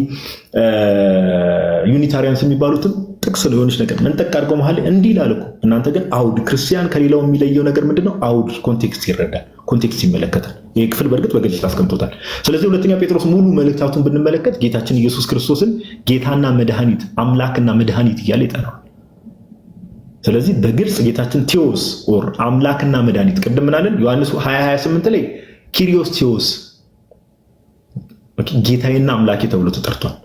ዩኒታሪያንስ የሚባሉትም ጥቅስ ሊሆንሽ ነገር መንጠቅ አድርገው መሀል እንዲህ ይላል እኮ። እናንተ ግን አውድ ክርስቲያን ከሌላው የሚለየው ነገር ምንድነው? አውድ ኮንቴክስት ይረዳል፣ ኮንቴክስት ይመለከታል። ይህ ክፍል በእርግጥ በግልጽ አስቀምጦታል። ስለዚህ ሁለተኛ ጴጥሮስ ሙሉ መልእክታቱን ብንመለከት ጌታችን ኢየሱስ ክርስቶስን ጌታና መድኃኒት አምላክና መድኃኒት እያለ ይጠራል። ስለዚህ በግልጽ ጌታችን ቴዎስ ኦር አምላክና መድኃኒት ቅድም ምናለን ዮሐንስ 20:28 ላይ ኪሪዮስ ቴዎስ ጌታዬና አምላኬ ተብሎ ተጠርቷል።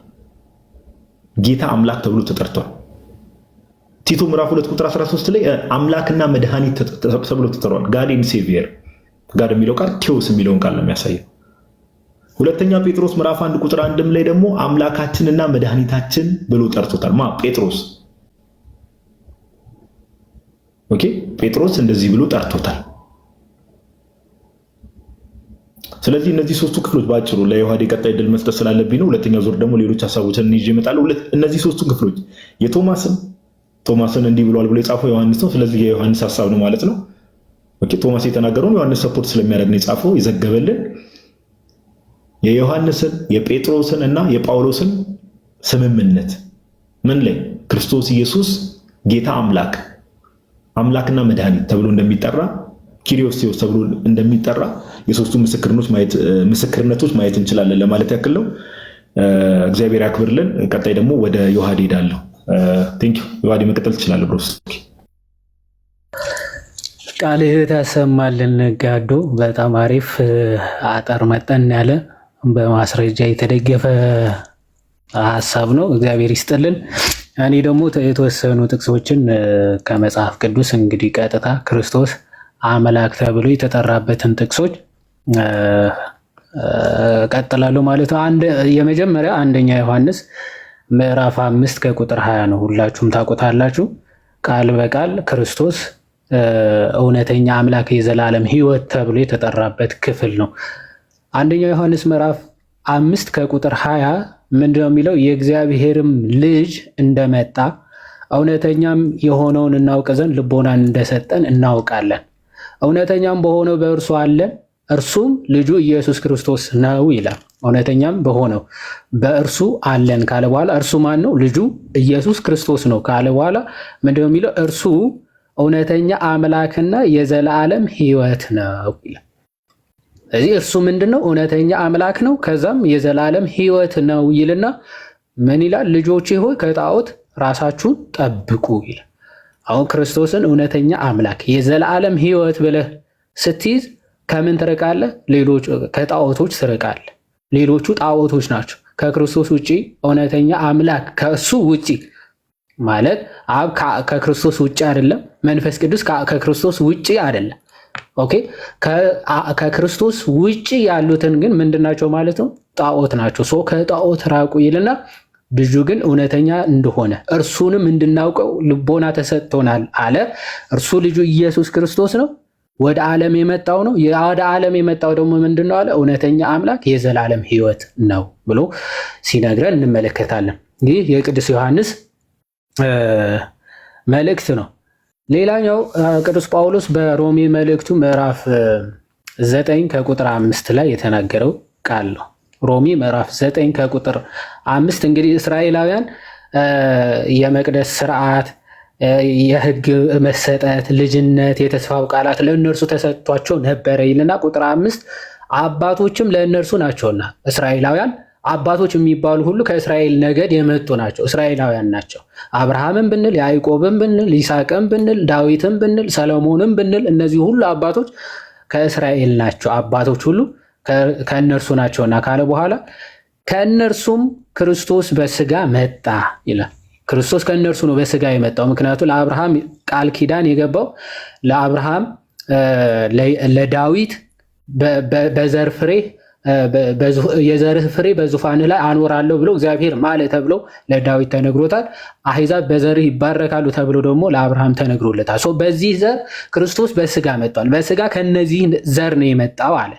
ጌታ አምላክ ተብሎ ተጠርቷል። ቲቶ ምዕራፍ 2 ቁጥር 13 ላይ አምላክና መድኃኒት ተብሎ ተጠርቷል። ጋድ ኤንድ ሴቪየር ጋድ የሚለው ቃል ቴዎስ የሚለውን ቃል ነው የሚያሳየው። ሁለተኛ ጴጥሮስ ምዕራፍ 1 ቁጥር 1 ላይ ደግሞ አምላካችንና መድኃኒታችን ብሎ ጠርቶታል። ጴጥሮስ ኦኬ ጴጥሮስ እንደዚህ ብሎ ጠርቶታል። ስለዚህ እነዚህ ሶስቱ ክፍሎች ባጭሩ ለዮሐዴ ቀጣይ ድል መስጠት ስላለብኝ ነው። ሁለተኛው ዙር ደግሞ ሌሎች ሐሳቦችን ይዤ እመጣለሁ። እነዚህ ሶስቱ ክፍሎች ቶማስን እንዲህ ብሏል ብሎ የጻፈው ዮሐንስ ነው። ስለዚህ የዮሐንስ ሐሳብ ነው ማለት ነው። ኦኬ ቶማስ የተናገረውን ዮሐንስ ሰፖርት ስለሚያደርግ ነው የጻፈው የዘገበልን። የዮሐንስን የጴጥሮስን እና የጳውሎስን ስምምነት ምን ላይ ክርስቶስ ኢየሱስ ጌታ አምላክና መድኃኒት ተብሎ እንደሚጠራ ኪሪዮስ ቴዎስ ተብሎ እንደሚጠራ የሶስቱ ምስክርነቶች ማየት እንችላለን ለማለት ያክል ነው። እግዚአብሔር ያክብርልን። ቀጣይ ደግሞ ወደ ዮሐዴ ሄዳለሁ። ቴንክ ዩ ዮሐዴ መቀጠል ትችላለህ ብሮስ። ቃልህ ታሰማልን ጋዶ። በጣም አሪፍ አጠር መጠን ያለ በማስረጃ የተደገፈ ሀሳብ ነው። እግዚአብሔር ይስጥልን። እኔ ደግሞ የተወሰኑ ጥቅሶችን ከመጽሐፍ ቅዱስ እንግዲህ ቀጥታ ክርስቶስ አምላክ ተብሎ የተጠራበትን ጥቅሶች ቀጥላለሁ ማለት ነው። የመጀመሪያ አንደኛ ዮሐንስ ምዕራፍ 5 ከቁጥር 20 ነው። ሁላችሁም ታውቁታላችሁ። ቃል በቃል ክርስቶስ እውነተኛ አምላክ የዘላለም ሕይወት ተብሎ የተጠራበት ክፍል ነው። አንደኛ ዮሐንስ ምዕራፍ 5 ከቁጥር 20 ምንድነው የሚለው? የእግዚአብሔርም ልጅ እንደመጣ እውነተኛም የሆነውን እናውቅ ዘንድ ልቦናን እንደሰጠን እናውቃለን። እውነተኛም በሆነው በእርሱ አለን፣ እርሱም ልጁ ኢየሱስ ክርስቶስ ነው ይላል። እውነተኛም በሆነው በእርሱ አለን ካለ በኋላ እርሱ ማን ነው? ልጁ ኢየሱስ ክርስቶስ ነው ካለ በኋላ ምንድነው የሚለው? እርሱ እውነተኛ አምላክና የዘላለም ሕይወት ነው ይላል። ስለዚህ እርሱ ምንድነው? እውነተኛ አምላክ ነው፣ ከዛም የዘላለም ሕይወት ነው ይልና ምን ይላል? ልጆቼ ሆይ ከጣዖት ራሳችሁን ጠብቁ ይላል። አሁን ክርስቶስን እውነተኛ አምላክ የዘላለም ሕይወት ብለህ ስትይዝ ከምን ትርቃለህ? ከጣዖቶች ትርቃለህ። ሌሎቹ ጣዖቶች ናቸው። ከክርስቶስ ውጪ እውነተኛ አምላክ ከእሱ ውጪ ማለት አብ ከክርስቶስ ውጪ አይደለም፣ መንፈስ ቅዱስ ከክርስቶስ ውጪ አይደለም። ኦኬ ከክርስቶስ ውጪ ያሉትን ግን ምንድናቸው ማለት ነው? ጣዖት ናቸው። ሶ ከጣዖት ራቁ ይልና ልጁ ግን እውነተኛ እንደሆነ እርሱንም እንድናውቀው ልቦና ተሰጥቶናል አለ። እርሱ ልጁ ኢየሱስ ክርስቶስ ነው። ወደ ዓለም የመጣው ነው። ወደ ዓለም የመጣው ደግሞ ምንድነው አለ? እውነተኛ አምላክ የዘላለም ሕይወት ነው ብሎ ሲነግረን እንመለከታለን። ይህ የቅዱስ ዮሐንስ መልእክት ነው። ሌላኛው ቅዱስ ጳውሎስ በሮሜ መልእክቱ ምዕራፍ 9 ከቁጥር 5 ላይ የተናገረው ቃል ነው። ሮሜ ምዕራፍ 9 ከቁጥር 5 እንግዲህ እስራኤላውያን የመቅደስ ስርዓት፣ የሕግ መሰጠት፣ ልጅነት፣ የተስፋው ቃላት ለእነርሱ ተሰጥቷቸው ነበረ ይልና ቁጥር 5 አባቶችም ለእነርሱ ናቸውና እስራኤላውያን አባቶች የሚባሉ ሁሉ ከእስራኤል ነገድ የመጡ ናቸው፣ እስራኤላውያን ናቸው። አብርሃምን ብንል፣ ያዕቆብን ብንል፣ ይስሐቅን ብንል፣ ዳዊትን ብንል፣ ሰሎሞንን ብንል እነዚህ ሁሉ አባቶች ከእስራኤል ናቸው። አባቶች ሁሉ ከእነርሱ ናቸውና ካለ በኋላ ከእነርሱም ክርስቶስ በስጋ መጣ ይላል። ክርስቶስ ከእነርሱ ነው በስጋ የመጣው። ምክንያቱ ለአብርሃም ቃል ኪዳን የገባው ለአብርሃም ለዳዊት በዘር ፍሬ የዘርህ ፍሬ በዙፋንህ ላይ አኖራለሁ ብሎ እግዚአብሔር ማለ ተብሎ ለዳዊት ተነግሮታል። አሕዛብ በዘርህ ይባረካሉ ተብሎ ደግሞ ለአብርሃም ተነግሮለታል። በዚህ ዘር ክርስቶስ በስጋ መጥቷል። በስጋ ከነዚህ ዘር ነው የመጣው አለ።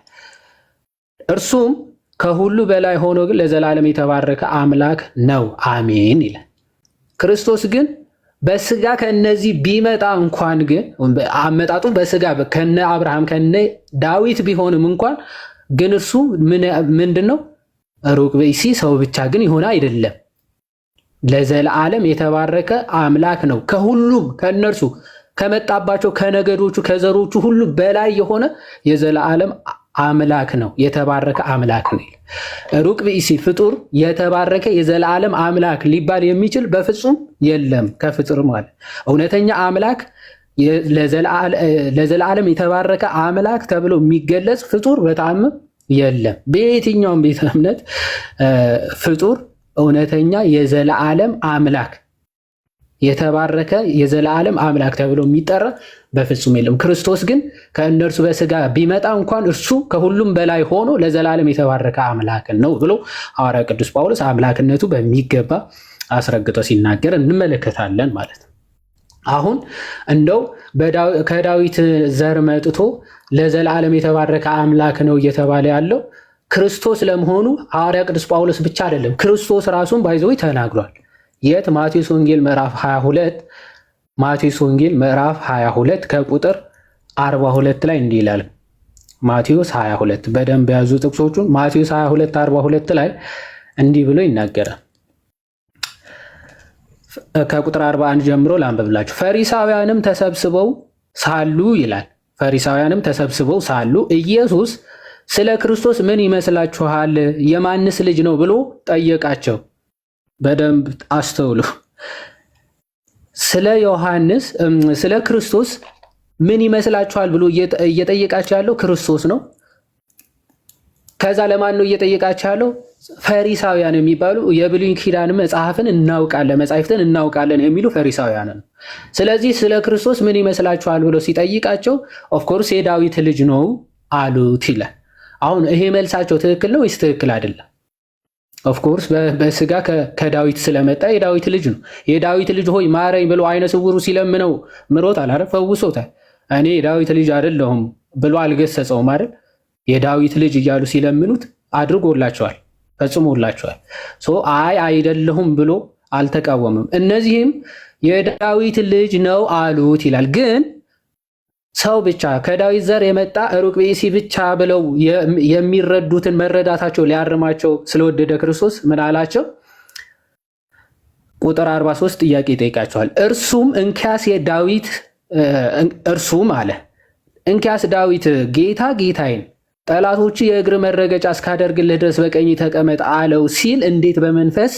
እርሱም ከሁሉ በላይ ሆኖ ግን ለዘላለም የተባረከ አምላክ ነው፣ አሜን ይላል። ክርስቶስ ግን በስጋ ከነዚህ ቢመጣ እንኳን ግን አመጣጡ በስጋ ከነ አብርሃም ከነ ዳዊት ቢሆንም እንኳን ግን እርሱ ምንድን ነው? ሩቅ ብእሲ ሰው ብቻ ግን ይሆን አይደለም። ለዘላለም የተባረከ አምላክ ነው። ከሁሉም ከነርሱ ከመጣባቸው ከነገዶቹ ከዘሮቹ ሁሉ በላይ የሆነ የዘላለም አምላክ ነው፣ የተባረከ አምላክ ነው። ሩቅ ብእሲ ፍጡር የተባረከ የዘላለም አምላክ ሊባል የሚችል በፍጹም የለም። ከፍጡር ማለት እውነተኛ አምላክ ለዘላለም የተባረከ አምላክ ተብሎ የሚገለጽ ፍጡር በጣም የለም። በየትኛውም ቤተ እምነት ፍጡር እውነተኛ የዘላለም አምላክ የተባረከ የዘላለም አምላክ ተብሎ የሚጠራ በፍጹም የለም። ክርስቶስ ግን ከእነርሱ በስጋ ቢመጣ እንኳን እርሱ ከሁሉም በላይ ሆኖ ለዘላለም የተባረከ አምላክ ነው ብሎ ሐዋርያ ቅዱስ ጳውሎስ አምላክነቱ በሚገባ አስረግጦ ሲናገር እንመለከታለን ማለት ነው። አሁን እንደው ከዳዊት ዘር መጥቶ ለዘላለም የተባረከ አምላክ ነው እየተባለ ያለው ክርስቶስ ለመሆኑ ሐዋርያ ቅዱስ ጳውሎስ ብቻ አይደለም፣ ክርስቶስ ራሱን ባይዘው ተናግሯል። የት? ማቴዎስ ወንጌል ምዕራፍ 22 ማቴዎስ ወንጌል ምዕራፍ 22 ከቁጥር 42 ላይ እንዲህ ይላል። ማቴዎስ 22 በደንብ ያዙ ጥቅሶቹን። ማቴዎስ 22 42 ላይ እንዲህ ብሎ ይናገራል። ከቁጥር 41 ጀምሮ ላንብብላችሁ። ፈሪሳውያንም ተሰብስበው ሳሉ ይላል። ፈሪሳውያንም ተሰብስበው ሳሉ ኢየሱስ ስለ ክርስቶስ ምን ይመስላችኋል? የማንስ ልጅ ነው ብሎ ጠየቃቸው። በደንብ አስተውሉ። ስለ ክርስቶስ ምን ይመስላችኋል ብሎ እየጠየቃቸው ያለው ክርስቶስ ነው። ከዛ ለማን ነው እየጠየቃቸው ያለው? ፈሪሳውያን የሚባሉ የብሉይ ኪዳን መጽሐፍትን እናውቃለን የሚሉ ፈሪሳውያን ነው። ስለዚህ ስለ ክርስቶስ ምን ይመስላችኋል ብሎ ሲጠይቃቸው ኦፍኮርስ የዳዊት ልጅ ነው አሉት ይላል። አሁን ይሄ መልሳቸው ትክክል ነው ወይስ ትክክል አይደለም? ኦፍኮርስ በስጋ ከዳዊት ስለመጣ የዳዊት ልጅ ነው። የዳዊት ልጅ ሆይ ማረኝ ብሎ አይነ ስውሩ ሲለምነው ምሮታል አይደል? ፈውሶታል። እኔ የዳዊት ልጅ አይደለሁም ብሎ አልገሰጸውም አይደል? የዳዊት ልጅ እያሉ ሲለምኑት አድርጎላቸዋል፣ ፈጽሞላቸዋል። አይደለሁም ብሎ አልተቃወምም። እነዚህም የዳዊት ልጅ ነው አሉት ይላል። ግን ሰው ብቻ ከዳዊት ዘር የመጣ ሩቅ ብእሲ ብቻ ብለው የሚረዱትን መረዳታቸው ሊያርማቸው ስለወደደ ክርስቶስ ምን አላቸው? ቁጥር 43 ጥያቄ ይጠይቃቸዋል። እንኪያስ ዳዊት ጌታ ጌታዬን ጠላቶች የእግር መረገጫ እስካደርግልህ ድረስ በቀኝ ተቀመጥ አለው ሲል እንዴት በመንፈስ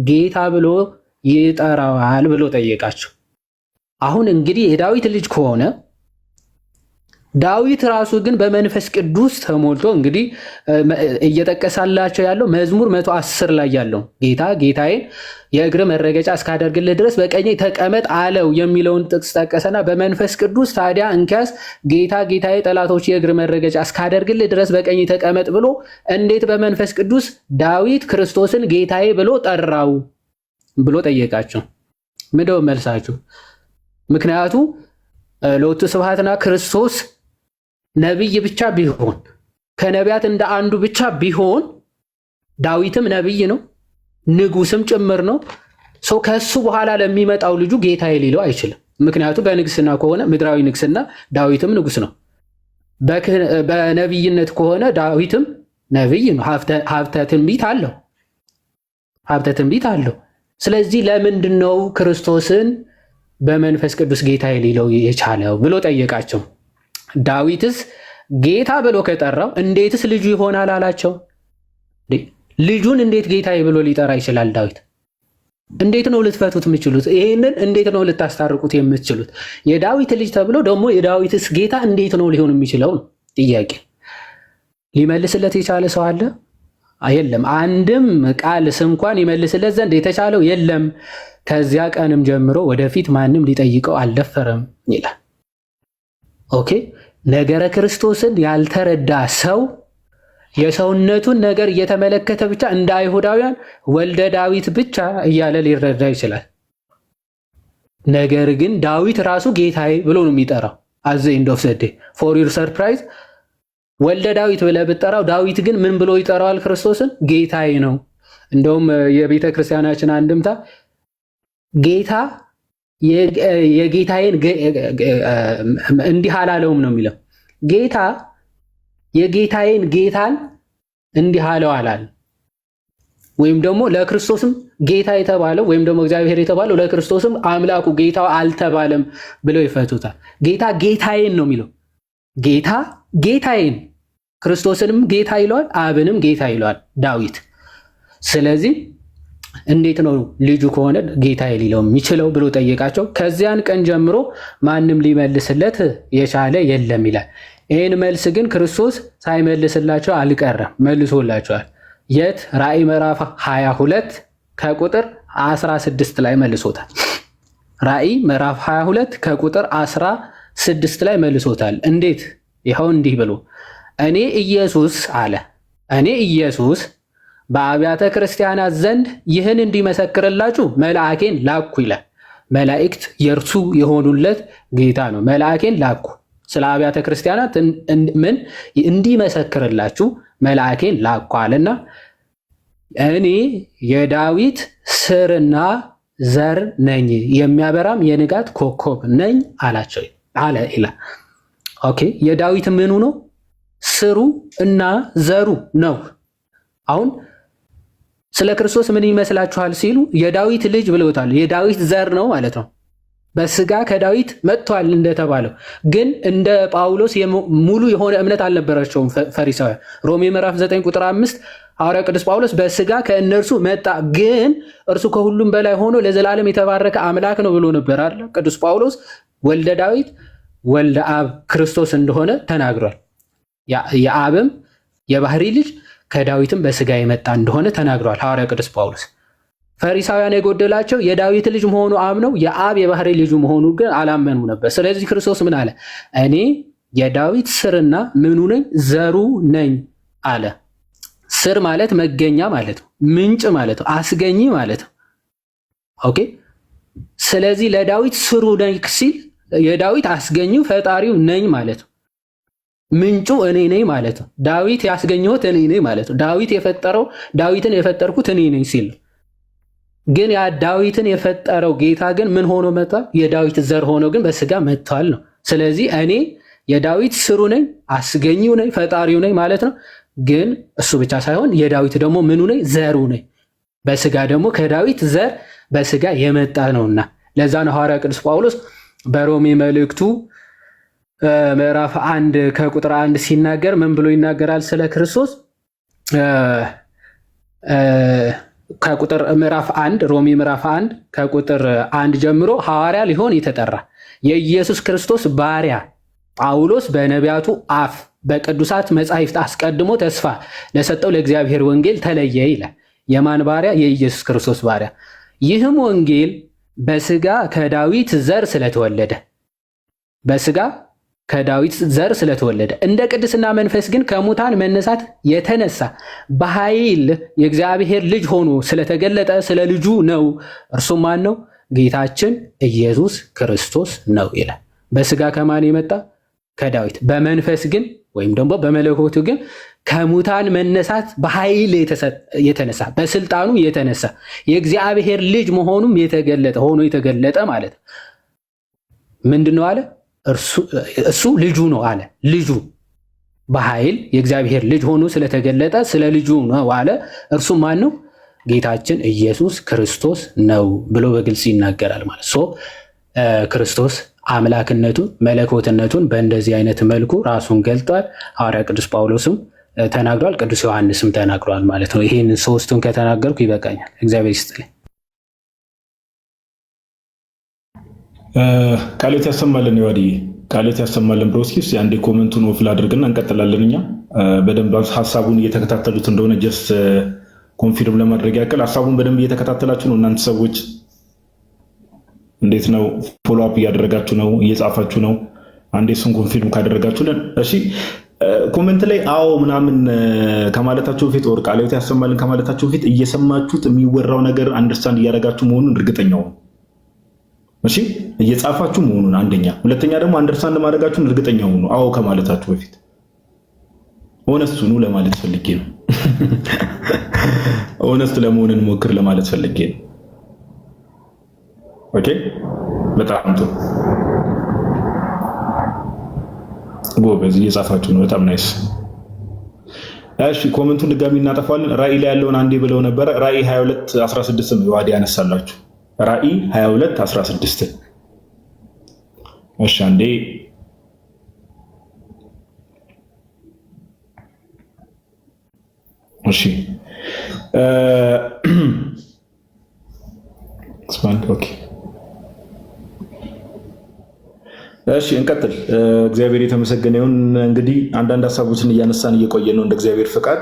ጌታ ብሎ ይጠራዋል ብሎ ጠየቃቸው። አሁን እንግዲህ የዳዊት ልጅ ከሆነ ዳዊት ራሱ ግን በመንፈስ ቅዱስ ተሞልቶ እንግዲህ እየጠቀሳላቸው ያለው መዝሙር 110 ላይ ያለው ጌታ ጌታዬን የእግር መረገጫ እስካደርግልህ ድረስ በቀኜ ተቀመጥ አለው የሚለውን ጥቅስ ጠቀሰና በመንፈስ ቅዱስ ታዲያ እንኪያስ ጌታ ጌታዬ ጠላቶች የእግር መረገጫ እስካደርግልህ ድረስ በቀኜ ተቀመጥ ብሎ እንዴት በመንፈስ ቅዱስ ዳዊት ክርስቶስን ጌታዬ ብሎ ጠራው ብሎ ጠየቃቸው። ምንድነው መልሳችሁ? ምክንያቱ ሎቱ ስብሐትና ክርስቶስ ነቢይ ብቻ ቢሆን ከነቢያት እንደ አንዱ ብቻ ቢሆን ዳዊትም ነቢይ ነው፣ ንጉስም ጭምር ነው። ሰው ከሱ በኋላ ለሚመጣው ልጁ ጌታዬ ሊለው አይችልም። ምክንያቱ በንግስና ከሆነ ምድራዊ ንግስና ዳዊትም ንጉስ ነው። በነቢይነት ከሆነ ዳዊትም ነቢይ ነው፣ ሀብተ ትንቢት አለው። ስለዚህ ለምንድን ነው ክርስቶስን በመንፈስ ቅዱስ ጌታዬ ሊለው የቻለው ብሎ ጠየቃቸው። ዳዊትስ ጌታ ብሎ ከጠራው እንዴትስ ልጁ ይሆናል አላቸው። ልጁን እንዴት ጌታዬ ብሎ ሊጠራ ይችላል? ዳዊት እንዴት ነው ልትፈቱት የምትችሉት? ይህንን እንዴት ነው ልታስታርቁት የምትችሉት? የዳዊት ልጅ ተብሎ ደግሞ የዳዊትስ ጌታ እንዴት ነው ሊሆን የሚችለው ነው ጥያቄ። ሊመልስለት የቻለ ሰው አለ? የለም። አንድም ቃል እንኳን ይመልስለት ዘንድ የተቻለው የለም። ከዚያ ቀንም ጀምሮ ወደፊት ማንም ሊጠይቀው አልደፈረም ይላል። ኦኬ። ነገረ ክርስቶስን ያልተረዳ ሰው የሰውነቱን ነገር እየተመለከተ ብቻ እንደ አይሁዳውያን ወልደ ዳዊት ብቻ እያለ ሊረዳ ይችላል። ነገር ግን ዳዊት ራሱ ጌታዬ ብሎ ነው የሚጠራው። አዘ ኤንድ ኦፍ ዘ ዴይ ፎር ዩር ሰርፕራይዝ ወልደ ዳዊት ብለህ ብትጠራው ዳዊት ግን ምን ብሎ ይጠራዋል? ክርስቶስን ጌታዬ ነው። እንደውም የቤተ ክርስቲያናችን አንድምታ ጌታ የጌታዬን እንዲህ አላለውም ነው የሚለው። ጌታ የጌታዬን ጌታን እንዲህ አለው አላል። ወይም ደግሞ ለክርስቶስም ጌታ የተባለው ወይም ደግሞ እግዚአብሔር የተባለው ለክርስቶስም አምላኩ ጌታው አልተባለም ብለው ይፈቱታል። ጌታ ጌታዬን ነው የሚለው። ጌታ ጌታዬን፣ ክርስቶስንም ጌታ ይለዋል፣ አብንም ጌታ ይለዋል ዳዊት። ስለዚህ እንዴት ነው ልጁ ከሆነ ጌታዬ ሊለው የሚችለው ብሎ ጠየቃቸው። ከዚያን ቀን ጀምሮ ማንም ሊመልስለት የቻለ የለም ይላል። ይህን መልስ ግን ክርስቶስ ሳይመልስላቸው አልቀረም፣ መልሶላቸዋል። የት? ራእይ ምዕራፍ 22 ከቁጥር 16 ላይ መልሶታል። ራእይ ምዕራፍ 22 ከቁጥር 16 ላይ መልሶታል። እንዴት? ይኸው እንዲህ ብሎ እኔ ኢየሱስ አለ፣ እኔ ኢየሱስ በአብያተ ክርስቲያናት ዘንድ ይህን እንዲመሰክርላችሁ መልአኬን ላኩ ይላል። መላእክት የእርሱ የሆኑለት ጌታ ነው። መልአኬን ላኩ ስለ አብያተ ክርስቲያናት ምን እንዲመሰክርላችሁ መልአኬን ላኩ አለና እኔ የዳዊት ስርና ዘር ነኝ፣ የሚያበራም የንጋት ኮከብ ነኝ አላቸው አለ ይላል። ኦኬ፣ የዳዊት ምኑ ነው? ስሩ እና ዘሩ ነው። አሁን ስለ ክርስቶስ ምን ይመስላችኋል ሲሉ የዳዊት ልጅ ብለውታል። የዳዊት ዘር ነው ማለት ነው። በስጋ ከዳዊት መጥቷል እንደተባለው። ግን እንደ ጳውሎስ ሙሉ የሆነ እምነት አልነበራቸውም ፈሪሳውያን። ሮሜ ምዕራፍ 9 ቁጥር 5 ሐዋርያ ቅዱስ ጳውሎስ በስጋ ከእነርሱ መጣ፣ ግን እርሱ ከሁሉም በላይ ሆኖ ለዘላለም የተባረከ አምላክ ነው ብሎ ነበር አይደል? ቅዱስ ጳውሎስ ወልደ ዳዊት ወልደ አብ ክርስቶስ እንደሆነ ተናግሯል። የአብም የባህሪ ልጅ ከዳዊትም በስጋ የመጣ እንደሆነ ተናግሯል ሐዋርያ ቅዱስ ጳውሎስ። ፈሪሳውያን የጎደላቸው የዳዊት ልጅ መሆኑ አምነው የአብ የባህሪ ልጁ መሆኑ ግን አላመኑ ነበር። ስለዚህ ክርስቶስ ምን አለ? እኔ የዳዊት ስርና ምኑ ነኝ? ዘሩ ነኝ አለ። ስር ማለት መገኛ ማለት ነው፣ ምንጭ ማለት ነው፣ አስገኝ ማለት ነው። ኦኬ። ስለዚህ ለዳዊት ስሩ ነኝ ሲል የዳዊት አስገኙ ፈጣሪው ነኝ ማለት ነው። ምንጩ እኔ ነኝ ማለት ነው። ዳዊት ያስገኘሁት እኔ ነኝ ማለት ነው። ዳዊት የፈጠረው ዳዊትን የፈጠርኩት እኔ ነኝ ሲል ግን ያ ዳዊትን የፈጠረው ጌታ ግን ምን ሆኖ መጥቷል? የዳዊት ዘር ሆኖ ግን በስጋ መጥቷል ነው። ስለዚህ እኔ የዳዊት ስሩ ነኝ፣ አስገኙ ነኝ፣ ፈጣሪው ነኝ ማለት ነው። ግን እሱ ብቻ ሳይሆን የዳዊት ደግሞ ምኑ ነኝ? ዘሩ ነኝ። በስጋ ደግሞ ከዳዊት ዘር በስጋ የመጣ ነውና ለዛ ነው ሐዋርያ ቅዱስ ጳውሎስ በሮሜ መልእክቱ ምዕራፍ 1 ከቁጥር 1 ሲናገር ምን ብሎ ይናገራል? ስለ ክርስቶስ ከቁጥር ምዕራፍ 1 ሮሜ ምዕራፍ 1 ከቁጥር 1 ጀምሮ ሐዋርያ ሊሆን የተጠራ የኢየሱስ ክርስቶስ ባሪያ ጳውሎስ በነቢያቱ አፍ በቅዱሳት መጻሕፍት አስቀድሞ ተስፋ ለሰጠው ለእግዚአብሔር ወንጌል ተለየ ይላል። የማን ባሪያ? የኢየሱስ ክርስቶስ ባሪያ። ይህም ወንጌል በስጋ ከዳዊት ዘር ስለተወለደ እንደ ቅድስና መንፈስ ግን ከሙታን መነሳት የተነሳ በኃይል የእግዚአብሔር ልጅ ሆኖ ስለተገለጠ ስለ ልጁ ነው። እርሱም ማን ነው? ጌታችን ኢየሱስ ክርስቶስ ነው ይላል። በስጋ ከማን የመጣ? ከዳዊት። በመንፈስ ግን ወይም ደግሞ በመለኮቱ ግን ከሙታን መነሳት በኃይል የተነሳ በስልጣኑ የተነሳ የእግዚአብሔር ልጅ መሆኑም የተገለጠ ማለት ነው። ምንድን ነው አለ? እሱ ልጁ ነው አለ። ልጁ በኃይል የእግዚአብሔር ልጅ ሆኖ ስለተገለጠ ስለ ልጁ ነው አለ። እርሱ ማን ነው? ጌታችን ኢየሱስ ክርስቶስ ነው ብሎ በግልጽ ይናገራል ማለት ሶ ክርስቶስ አምላክነቱን መለኮትነቱን በእንደዚህ አይነት መልኩ ራሱን ገልጧል። ሐዋርያ ቅዱስ ጳውሎስም ተናግሯል፣ ቅዱስ ዮሐንስም ተናግሯል ማለት ነው። ይህን ሶስቱን ከተናገርኩ ይበቃኛል። እግዚአብሔር ይስጥልኝ። ቃሌት ያሰማልን። ይዋዲ ቃሌት ያሰማልን። ብሮስኪስ አንዴ ኮመንቱን ወፍል አድርግና እንቀጥላለን። እኛ በደንብ ሀሳቡን እየተከታተሉት እንደሆነ ጀስት ኮንፊርም ለማድረግ ያክል ሀሳቡን በደንብ እየተከታተላችሁ ነው እናንተ ሰዎች? እንዴት ነው? ፎሎ አፕ እያደረጋችሁ ነው? እየጻፋችሁ ነው? አንዴ እሱን ኮንፊርም ካደረጋችሁልን እሺ። ኮሜንት ላይ አዎ ምናምን ከማለታችሁ በፊት ወር ቃልዮት ያሰማልን ከማለታችሁ በፊት እየሰማችሁት የሚወራው ነገር አንደርስታንድ እያደረጋችሁ መሆኑን እርግጠኛው እሺ፣ እየጻፋችሁ መሆኑን አንደኛ፣ ሁለተኛ ደግሞ አንደርስታንድ ማድረጋችሁን እርግጠኛው ነው። አዎ ከማለታችሁ በፊት ሆነስቱ ነው ለማለት ፈልጌ ነው። ሆነስት ለመሆን እንሞክር ለማለት ፈልጌ ነው። ኦኬ፣ በጣም ጥሩ ጎበዝ፣ እየጻፋችሁ ነው። በጣም ናይስ። እሺ ኮሜንቱን ድጋሚ እናጠፋለን። ራእይ ላይ ያለውን አንዴ ብለው ነበረ። ራእይ 22:16 ነው ዋዲ ያነሳላችሁ። ራእይ 22:16 እሺ፣ አንዴ እሺ ኦኬ እሺ እንቀጥል። እግዚአብሔር የተመሰገነ ይሁን። እንግዲህ አንዳንድ ሀሳቦችን እያነሳን እየቆየ ነው እንደ እግዚአብሔር ፍቃድ።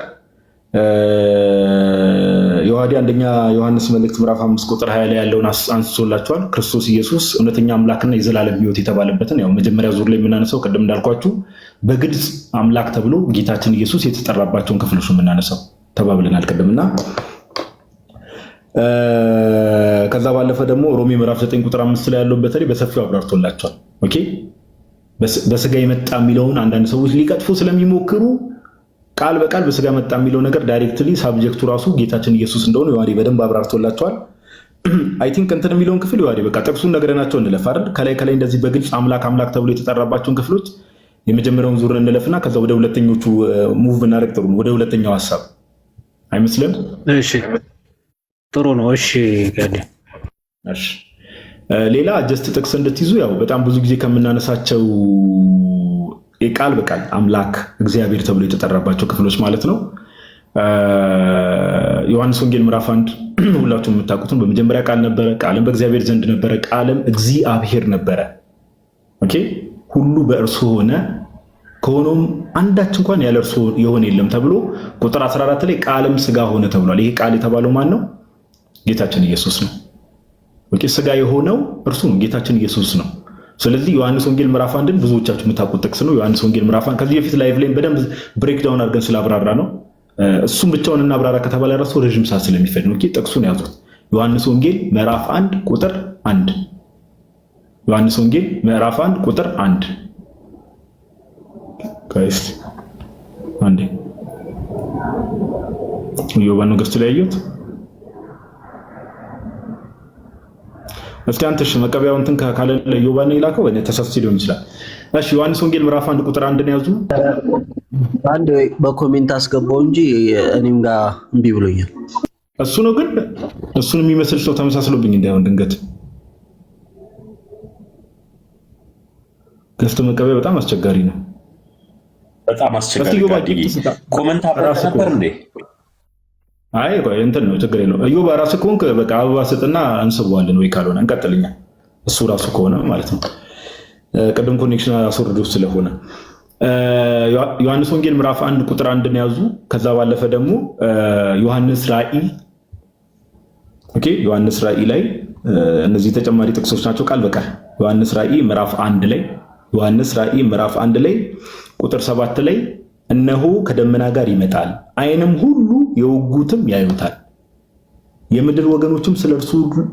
ዮሐዲ አንደኛ ዮሐንስ መልእክት ምዕራፍ 5 ቁጥር 20 ላይ ያለውን አንስቶላችኋል። ክርስቶስ ኢየሱስ እውነተኛ አምላክና የዘላለም ሕይወት የተባለበትን ያው መጀመሪያ ዙር ላይ የምናነሳው ቅድም እንዳልኳችሁ በግልጽ አምላክ ተብሎ ጌታችን ኢየሱስ የተጠራባቸውን ክፍሎች የምናነሳው ተባብለናል ቅድምና ከዛ ባለፈ ደግሞ ሮሜ ምዕራፍ 9 ቁጥር 5 ላይ ያለው በተለይ በሰፊው አብራርቶላቸዋል። ኦኬ በስጋ የመጣ የሚለውን አንዳንድ ሰዎች ሊቀጥፉ ስለሚሞክሩ ቃል በቃል በስጋ መጣ የሚለው ነገር ዳይሬክትሊ ሳብጀክቱ ራሱ ጌታችን ኢየሱስ እንደሆነ ዮሐዲ በደንብ አብራርቶላቸዋል። አይ ቲንክ እንትን የሚለውን ክፍል ዮሐዲ በቃ ጥቅሱን ነገረናቸው እንለፍ አይደል? ከላይ እንደዚህ በግልጽ አምላክ ተብሎ የተጠራባቸውን ክፍሎች የመጀመሪያውን ዙር እንለፍና ከዛ ወደ ሁለተኞቹ ሙቭ ብናደርግ ጥሩ ነው። ወደ ሁለተኛው ሐሳብ አይመስልም? እሺ ጥሩ ነው። እሺ ጋዲ እሺ ሌላ ጀስት ጥቅስ እንድትይዙ ያው በጣም ብዙ ጊዜ ከምናነሳቸው ቃል በቃል አምላክ እግዚአብሔር ተብሎ የተጠራባቸው ክፍሎች ማለት ነው። ዮሐንስ ወንጌል ምዕራፍ 1 ሁላችሁም የምታውቁትን በመጀመሪያ ቃል ነበረ፣ ቃልም በእግዚአብሔር ዘንድ ነበረ፣ ቃልም እግዚአብሔር ነበረ። ኦኬ ሁሉ በእርሱ ሆነ፣ ከሆነም አንዳች እንኳን ያለ እርሱ የሆነ የለም ተብሎ ቁጥር 14 ላይ ቃልም ስጋ ሆነ ተብሏል። ይሄ ቃል የተባለው ማን ነው? ጌታችን ኢየሱስ ነው። ኦኬ ስጋ የሆነው እርሱ ነው፣ ጌታችን ኢየሱስ ነው። ስለዚህ ዮሐንስ ወንጌል ምዕራፍ 1ን ብዙዎቻችሁ የምታውቁት ጥቅስ ነው። ዮሐንስ ወንጌል ምዕራፍ 1 ከዚህ በፊት ላይቭ ላይ በደንብ ብሬክ ዳውን አድርገን ስላብራራ ነው። እሱም ብቻውን እናብራራ ከተባለ ራሱ ረጅም ሰዓት ስለሚፈጅ ነው። ኦኬ ጥቅሱን ያዙት። ዮሐንስ ወንጌል ምዕራፍ 1 ቁጥር 1 ዮሐንስ ወንጌል ምዕራፍ 1 ቁጥር 1 ጋይስ አንዴ ዮሐንስ ነገስት ላይ ያዩት እስኪ አንተሽ መቀበያውን እንትን ካለ ዮባን ይላከው ወይ ተሳስቶ ሊሆን ይችላል። እሺ ዮሐንስ ወንጌል ምዕራፍ 1 ቁጥር 1 ነው ያዙ። አንድ በኮሜንት አስገባው እንጂ እኔም ጋር እምቢ ብሎኛል። እሱ ነው ግን እሱን የሚመስል ሰው ተመሳስሎብኝ እንዳይሆን ድንገት ገስት መቀበያ በጣም አስቸጋሪ ነው። በጣም አስቸጋሪ ኮሜንት አብራራ ነበር እንዴ? አይ ቆይ እንትን ነው ችግር የለውም። እዮብ ራስህ ከሆንክ በቃ አበባ ስጥና እንስበዋለን ወይ ካልሆነ እንቀጥልኛ። እሱ ራሱ ከሆነ ማለት ነው። ቅድም ኮኔክሽን አስወርዶ ስለሆነ ዮሐንስ ወንጌል ምዕራፍ 1 ቁጥር 1 ነው ያዙ። ከዛ ባለፈ ደግሞ ዮሐንስ ራእይ ኦኬ፣ ዮሐንስ ራእይ ላይ እነዚህ ተጨማሪ ጥቅሶች ናቸው ቃል በቃል ዮሐንስ ራእይ ምዕራፍ 1 ላይ ዮሐንስ ራእይ ምዕራፍ 1 ላይ ቁጥር 7 ላይ እነሆ ከደመና ጋር ይመጣል፣ ዓይንም ሁሉ የወጉትም ያዩታል፣ የምድር ወገኖችም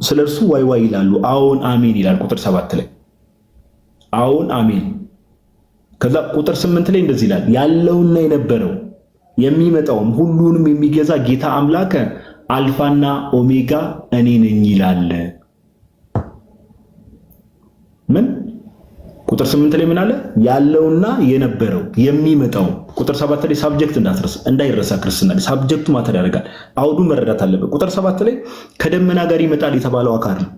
ስለርሱ ዋይ ዋይ ይላሉ፣ አዎን አሜን ይላል። ቁጥር 7 ላይ አዎን አሜን። ከዛ ቁጥር 8 ላይ እንደዚህ ይላል፣ ያለውና የነበረው የሚመጣውም ሁሉንም የሚገዛ ጌታ አምላክ አልፋና ኦሜጋ እኔ ነኝ ይላል። ምን ቁጥር 8 ላይ ምን አለ? ያለውና የነበረው የሚመጣው። ቁጥር 7 ላይ ሳብጀክት እንዳይረሳ ክርስትና ላይ ሳብጀክቱ ማተር ያደርጋል። አውዱ መረዳት አለበት። ቁጥር 7 ላይ ከደመና ጋር ይመጣል የተባለው አካል ነው።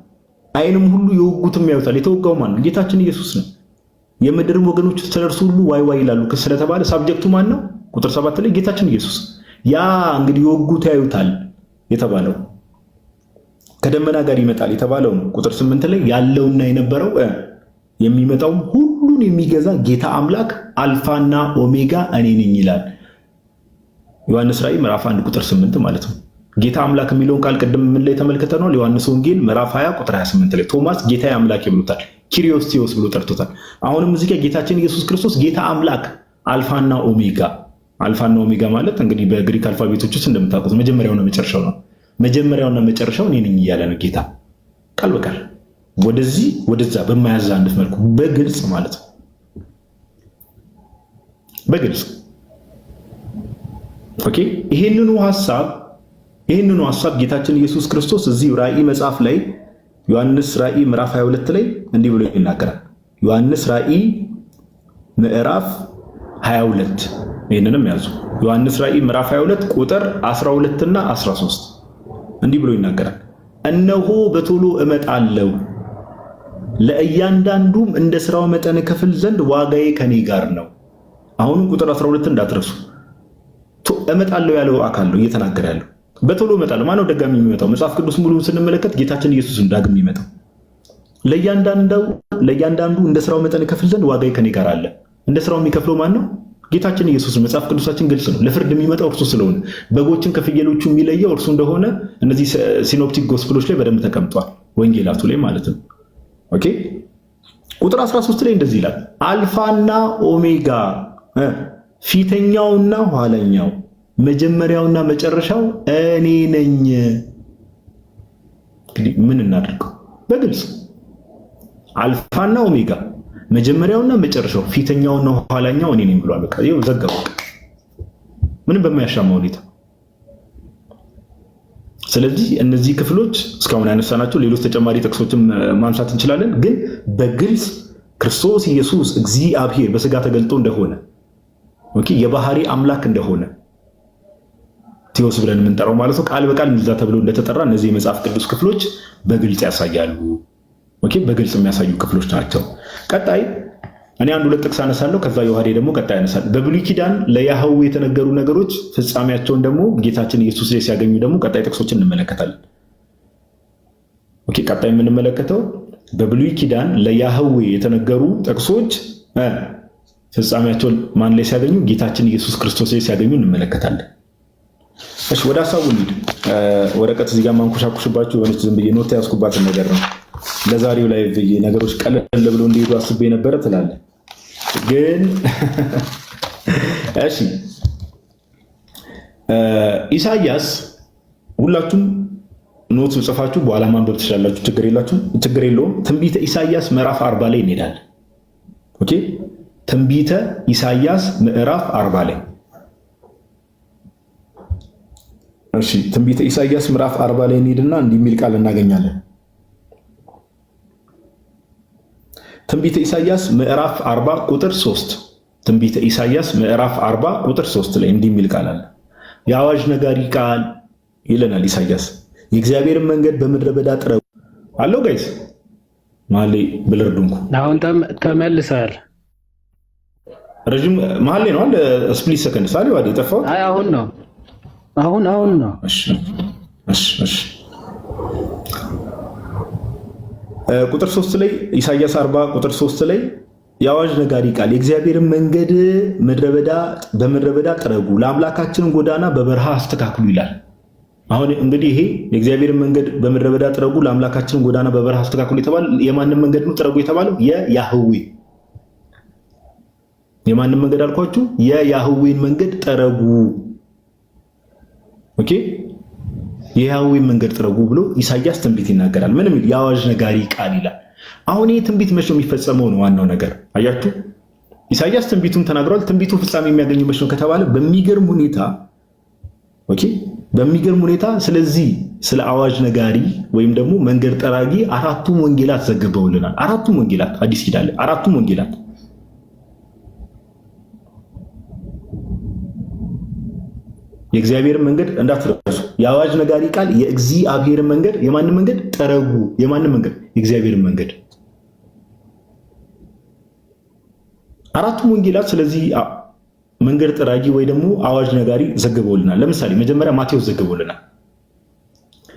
ዓይንም ሁሉ የወጉትም ያዩታል። የተወጋው ማን ነው? ጌታችን ኢየሱስ ነው። የምድርም ወገኖች ስለርሱ ሁሉ ዋይ ዋይ ይላሉ ስለተባለ ሳብጀክቱ ማን ነው? ቁጥር 7 ላይ ጌታችን ኢየሱስ። ያ እንግዲህ የወጉት ያዩታል የተባለው ከደመና ጋር ይመጣል የተባለው ነው። ቁጥር 8 ላይ ያለውና የነበረው የሚመጣውም ሁሉን የሚገዛ ጌታ አምላክ አልፋና ኦሜጋ እኔ ነኝ ይላል። ዮሐንስ ራእይ ምዕራፍ 1 ቁጥር 8 ማለት ነው። ጌታ አምላክ የሚለውን ቃል ቅድም ምን ላይ ተመልክተናል? ዮሐንስ ወንጌል ምዕራፍ 20 ቁጥር 28 ላይ ቶማስ ጌታ አምላክ ብሎታል፣ ኪሪዮስ ቴዎስ ብሎ ጠርቶታል። አሁንም እዚህ ጋር ጌታችን ኢየሱስ ክርስቶስ ጌታ አምላክ አልፋና ኦሜጋ። አልፋና ኦሜጋ ማለት እንግዲህ በግሪክ አልፋቤቶች ውስጥ እንደምታውቁት መጀመሪያውና መጨረሻው ነው። መጀመሪያውና መጨረሻው እኔ ነኝ እያለ ነው ጌታ ቃል በቃል ወደዚህ ወደዛ በማያዛንፍ መልኩ በግልጽ ማለት ነው። በግልጽ ኦኬ። ይሄንኑ ሐሳብ ጌታችን ኢየሱስ ክርስቶስ እዚህ ራእይ መጽሐፍ ላይ ዮሐንስ ራእይ ምዕራፍ 22 ላይ እንዲህ ብሎ ይናገራል። ዮሐንስ ራእይ ምዕራፍ 22 ይሄንንም ያዙ። ዮሐንስ ራእይ ምዕራፍ 22 ቁጥር 12 እና 13 እንዲህ ብሎ ይናገራል። እነሆ በቶሎ እመጣለሁ፣ ለእያንዳንዱም እንደ ስራው መጠን ክፍል ዘንድ ዋጋዬ ከኔ ጋር ነው። አሁንም ቁጥር 12 እንዳትረሱ። እመጣለሁ ያለው አካል ነው እየተናገረ ያለው። በቶሎ እመጣለሁ። ማነው ደጋሚ የሚመጣው? መጽሐፍ ቅዱስ ሙሉውን ስንመለከት ጌታችን ኢየሱስን ዳግም የሚመጣው። ለእያንዳንዱ እንደ ስራው መጠን ክፍል ዘንድ ዋጋዬ ከኔ ጋር አለ። እንደ ስራው የሚከፍለው ማን ነው? ጌታችን ኢየሱስ። መጽሐፍ ቅዱሳችን ግልጽ ነው። ለፍርድ የሚመጣው እርሱ ስለሆነ በጎችን ከፍየሎቹ የሚለየው እርሱ እንደሆነ እነዚህ ሲኖፕቲክ ጎስፕሎች ላይ በደንብ ተቀምጧል፣ ወንጌላቱ ላይ ማለት ነው። ኦኬ ቁጥር 13 ላይ እንደዚህ ይላል፣ አልፋና ኦሜጋ ፊተኛውና ኋለኛው መጀመሪያውና መጨረሻው እኔ ነኝ። እንግዲህ ምን እናድርገው? በግልጽ አልፋና ኦሜጋ መጀመሪያውና መጨረሻው ፊተኛውና ኋላኛው እኔ ነኝ ብሏል። በቃ ይኸው ዘገበው፣ ምንም በማያሻማ ሁኔታ። ስለዚህ እነዚህ ክፍሎች እስካሁን ያነሳናቸው ሌሎች ተጨማሪ ጥቅሶችም ማንሳት እንችላለን፣ ግን በግልጽ ክርስቶስ ኢየሱስ እግዚአብሔር በስጋ ተገልጦ እንደሆነ ኦኬ፣ የባህሪ አምላክ እንደሆነ ቴዎስ ብለን የምንጠራው ማለት ነው፣ ቃል በቃል እንደዛ ተብሎ እንደተጠራ እነዚህ የመጽሐፍ ቅዱስ ክፍሎች በግልጽ ያሳያሉ። ኦኬ፣ በግልጽ የሚያሳዩ ክፍሎች ናቸው። ቀጣይ እኔ አንድ ሁለት ጥቅስ አነሳለሁ፣ ከዛ ዮሐዴ ደግሞ ቀጣይ ያነሳል። በብሉይ ኪዳን ለያህዌ የተነገሩ ነገሮች ፍጻሜያቸውን ደግሞ ጌታችን ኢየሱስ ላይ ሲያገኙ ደግሞ ቀጣይ ጥቅሶችን እንመለከታለን። ኦኬ፣ ቀጣይ የምንመለከተው በብሉይ ኪዳን ለያህዌ የተነገሩ ጥቅሶች ፍጻሜያቸውን ማን ላይ ሲያገኙ? ጌታችን ኢየሱስ ክርስቶስ ላይ ሲያገኙ እንመለከታለን። እሺ፣ ወደ ሐሳቡ እንሂድ። ወረቀት እዚህ ጋር ማንኮሻኩሽባችሁ የሆነች ዝም ብዬ ኖት ያዝኩባትን ነገር ነው ለዛሬው ላይ ብዬ ነገሮች ቀለል ብሎ እንዲሄዱ አስቤ ነበረ ትላለህ ግን እሺ፣ ኢሳይያስ ሁላችሁም ኖት ጽፋችሁ በኋላ ማንበብ ትችላላችሁ፣ ችግር የለውም። ትንቢተ ኢሳይያስ ምዕራፍ 40 ላይ እንሄዳለን። ኦኬ፣ ትንቢተ ኢሳይያስ ምዕራፍ 40 ላይ እሺ፣ ትንቢተ ኢሳይያስ ምዕራፍ 40 ላይ እንሄድና እንዲህ የሚል ቃል እናገኛለን። ትንቢተ ኢሳይያስ ምዕራፍ 40 ቁጥር 3 ትንቢተ ኢሳይያስ ምዕራፍ 40 ቁጥር 3 ላይ እንዲህ የሚል ቃል አለ። የአዋጅ ነጋሪ ቃል ይለናል ኢሳይያስ። የእግዚአብሔርን መንገድ በምድረ በዳ ጥረጉ አለው። ጋይስ ማሌ ብለርዱንኩ አሁን ተመልሰሃል። ረጅም ማሌ ነው አለ ስፕሊት ሰከንድ ሳሊ ዋዲ ጠፋው። አይ አሁን ነው አሁን ነው። እሺ ቁጥር 3 ላይ ኢሳይያስ 40 ቁጥር 3 ላይ የአዋጅ ነጋሪ ቃል የእግዚአብሔርን መንገድ በምድረ በዳ ጥረጉ፣ ለአምላካችን ጎዳና በበረሃ አስተካክሉ ይላል። አሁን እንግዲህ ይሄ የእግዚአብሔርን መንገድ በምድረ በዳ ጥረጉ፣ ለአምላካችን ጎዳና በበረሃ አስተካክሉ የተባለው የማንን መንገድ ነው? ጥረጉ የተባለው የያህዌ የማንን መንገድ አልኳችሁ? የያህዌን መንገድ ጥረጉ። ኦኬ የያህዌን መንገድ ጥረጉ ብሎ ኢሳይያስ ትንቢት ይናገራል። ምንም የአዋጅ ነጋሪ ቃል ይላል። አሁን ይህ ትንቢት መቼ ነው የሚፈጸመው ነው ዋናው ነገር። አያችሁ ኢሳይያስ ትንቢቱን ተናግሯል። ትንቢቱ ፍጻሜ የሚያገኘው መቼ ነው ከተባለ በሚገርም ሁኔታ በሚገርም ሁኔታ ስለዚህ ስለ አዋጅ ነጋሪ ወይም ደግሞ መንገድ ጠራጊ አራቱም ወንጌላት ዘግበውልናል። አራቱም ወንጌላት አዲስ ኪዳን ላይ አራቱም ወንጌላት የእግዚአብሔር መንገድ እንዳትረሱ። የአዋጅ ነጋሪ ቃል የእግዚአብሔር መንገድ የማንን መንገድ ጠረጉ? የማንን መንገድ? የእግዚአብሔር መንገድ። አራቱም ወንጌላት ስለዚህ መንገድ ጠራጊ ወይ ደግሞ አዋጅ ነጋሪ ዘግበውልናል። ለምሳሌ መጀመሪያ ማቴዎስ ዘግበውልናል።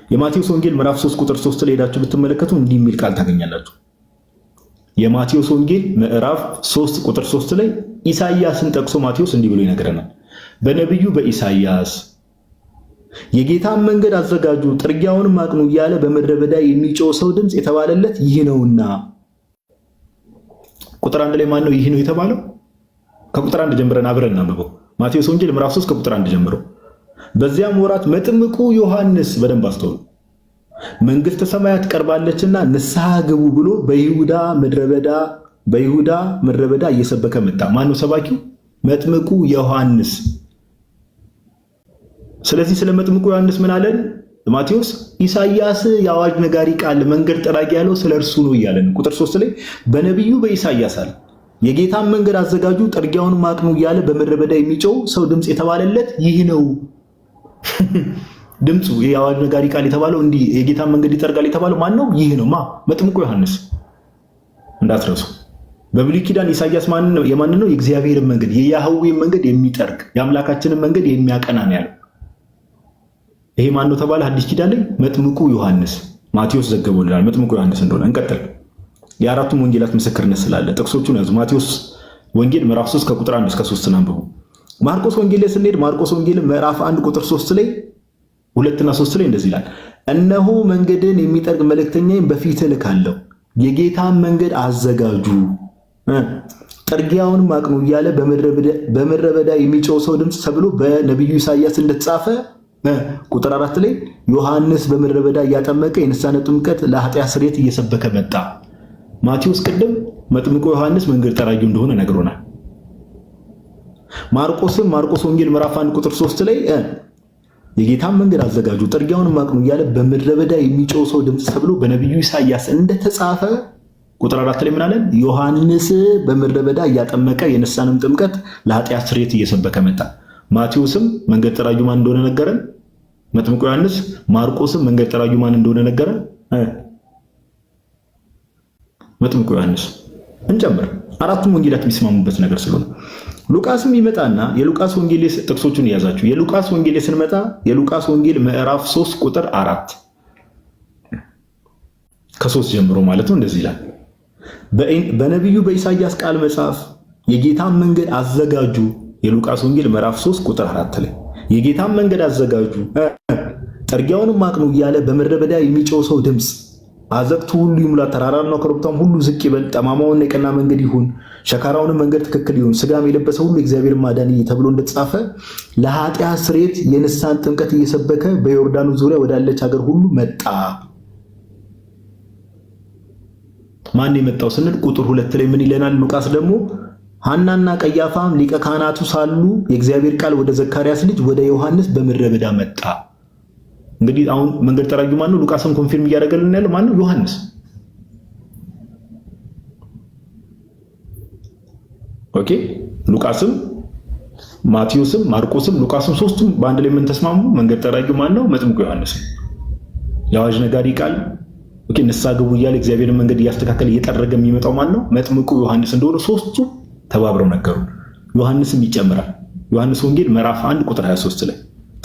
የማቴዎስ ወንጌል ምዕራፍ 3 ቁጥር 3 ላይ ሄዳችሁ ብትመለከቱ እንዲህ የሚል ቃል ታገኛላችሁ። የማቴዎስ ወንጌል ምዕራፍ 3 ቁጥር 3 ላይ ኢሳይያስን ጠቅሶ ማቴዎስ እንዲህ ብሎ ይነግረናል። በነቢዩ በኢሳይያስ የጌታን መንገድ አዘጋጁ፣ ጥርጊያውንም አቅኑ እያለ በምድረ በዳ የሚጮህ ሰው ድምፅ የተባለለት ይህ ነውና። ቁጥር 1 ላይ ማን ነው ይህ ነው የተባለው? ከቁጥር 1 ጀምረን አብረን እናንብበው። ማቴዎስ ወንጌል ምዕራፍ 3 ከቁጥር 1 ጀምሮ። በዚያም ወራት መጥምቁ ዮሐንስ በደንብ አስተውሉ፣ መንግሥተ ሰማያት ቀርባለችና ንስሐ ግቡ ብሎ በይሁዳ ምድረ በዳ እየሰበከ መጣ። ማን ነው ሰባኪው? መጥምቁ ዮሐንስ። ስለዚህ ስለ መጥምቁ ዮሐንስ ምን አለን ማቴዎስ? ኢሳይያስ የአዋጅ ነጋሪ ቃል መንገድ ጠራጊ ያለው ስለ እርሱ ነው እያለን ቁጥር 3 ላይ በነቢዩ በኢሳይያስ አለ የጌታን መንገድ አዘጋጁ፣ ጥርጊያውንም አቅኑ እያለ በምድረ በዳ የሚጮህ ሰው ድምፅ የተባለለት ይህ ነው። ድምፁ የአዋጅ ነጋሪ ቃል የተባለው እንዲህ የጌታን መንገድ ይጠርጋል የተባለው ማን ነው? ይህ ነው። መጥምቁ ዮሐንስ። እንዳትረሱ። በብሉይ ኪዳን ኢሳይያስ የማን ነው? የእግዚአብሔርን መንገድ የያህዌን መንገድ የሚጠርግ የአምላካችንን መንገድ የሚያቀና ነው ያለው። ይሄ ማን ነው ተባለ? አዲስ ኪዳን ላይ መጥምቁ ዮሐንስ። ማቴዎስ ዘገበውልናል መጥምቁ ዮሐንስ እንደሆነ። እንቀጥል። የአራቱም ወንጌላት ምስክርነት ስላለ ጥቅሶቹን ያዙ። ማቴዎስ ወንጌል ምዕራፍ 3 ከቁጥር 1 እስከ 3 አንብቡ። ማርቆስ ወንጌል ላይ ስንሄድ ማርቆስ ወንጌል ምዕራፍ 1 ቁጥር 3 ላይ 2 እና 3 ላይ እንደዚህ ይላል፣ እነሆ መንገድን የሚጠርግ መልእክተኛዬን በፊትህ እልካለሁ፣ የጌታን መንገድ አዘጋጁ፣ ጥርጊያውንም አቅኑ እያለ በምድረ በዳ የሚጮህ ሰው ድምፅ ተብሎ በነቢዩ ኢሳይያስ እንደተጻፈ ቁጥር 4 ላይ ዮሐንስ በምድረ በዳ እያጠመቀ የንስሐን ጥምቀት ለኃጢአት ስርየት እየሰበከ መጣ። ማቴዎስ ቅድም መጥምቁ ዮሐንስ መንገድ ጠራጊው እንደሆነ ነግሮናል። ማርቆስ ወንጌል ምዕራፍ 1 ቁጥር 3 ላይ የጌታን መንገድ አዘጋጁ፣ ጥርጊያውንም አቅኑ እያለ በምድረ በዳ የሚጮህ ሰው ድምፅ ተብሎ በነቢዩ ኢሳይያስ እንደተጻፈ ቁጥር 4 ላይ ምን አለን? ዮሐንስ በምድረ በዳ እያጠመቀ የንስሐንም ጥምቀት ለኃጢአት ስርየት እየሰበከ መጣ። ማቴዎስም መንገድ ጠራጊው ማን እንደሆነ ነገረን፣ መጥምቁ ዮሐንስ። ማርቆስም መንገድ ጠራጊው ማን እንደሆነ ነገረን፣ መጥምቁ ዮሐንስ። እንጨምር፣ አራቱም ወንጌላት የሚስማሙበት ነገር ስለሆነ። ሉቃስም ይመጣና የሉቃስ ወንጌል ጥቅሶቹን ያዛችሁ። የሉቃስ ወንጌል ስንመጣ የሉቃስ ወንጌል ምዕራፍ 3 ቁጥር 4 ከ3 ጀምሮ ማለት ነው እንደዚህ ይላል፣ በነቢዩ በኢሳይያስ ቃል መጽሐፍ የጌታን መንገድ አዘጋጁ። የሉቃስ ወንጌል ምዕራፍ 3 ቁጥር 4 ላይ የጌታን መንገድ አዘጋጁ፣ ጥርጊያውንም አቅኑ እያለ በምድረ በዳ የሚጮህ ሰው ድምፅ፣ አዘቅቱ ሁሉ ይሙላ፣ ተራራና ኮረብታም ሁሉ ዝቅ ይበል፣ ጠማማውና የቀና መንገድ ይሁን፣ ሸካራውንም መንገድ ትክክል ይሁን፣ ስጋም የለበሰ ሁሉ እግዚአብሔርን ማዳን ተብሎ እንደተጻፈ ለኃጢአት ስርየት የንስሐን ጥምቀት እየሰበከ በዮርዳኖስ ዙሪያ ወዳለች ሀገር ሁሉ መጣ። ማን የመጣው ስንል ቁጥር 2 ላይ ምን ይለናል? ሉቃስ ደግሞ ሐናና ቀያፋም ሊቀ ካህናቱ ሳሉ የእግዚአብሔር ቃል ወደ ዘካርያስ ልጅ ወደ ዮሐንስ በምድረ በዳ መጣ። እንግዲህ አሁን መንገድ ጠራጊው ማን ነው? ሉቃስን ኮንፊርም እያደረገልን ያለው ማን ነው? ዮሐንስ። ኦኬ። ሉቃስም ማቴዎስም ማርቆስም ሉቃስም ሶስቱም በአንድ ላይ ምን ተስማሙ? መንገድ ጠራጊው ማን ነው? መጥምቁ ዮሐንስ። የአዋጅ ነጋሪ ቃል ኦኬ፣ ንስሐ ግቡ እያለ እግዚአብሔርን መንገድ እያስተካከለ እየጠረገ የሚመጣው ማን ነው? መጥምቁ ዮሐንስ እንደሆነ ሶስቱ ተባብረው ነገሩ። ዮሐንስም ይጨምራል። ዮሐንስ ወንጌል ምዕራፍ 1 ቁጥር 23 ላይ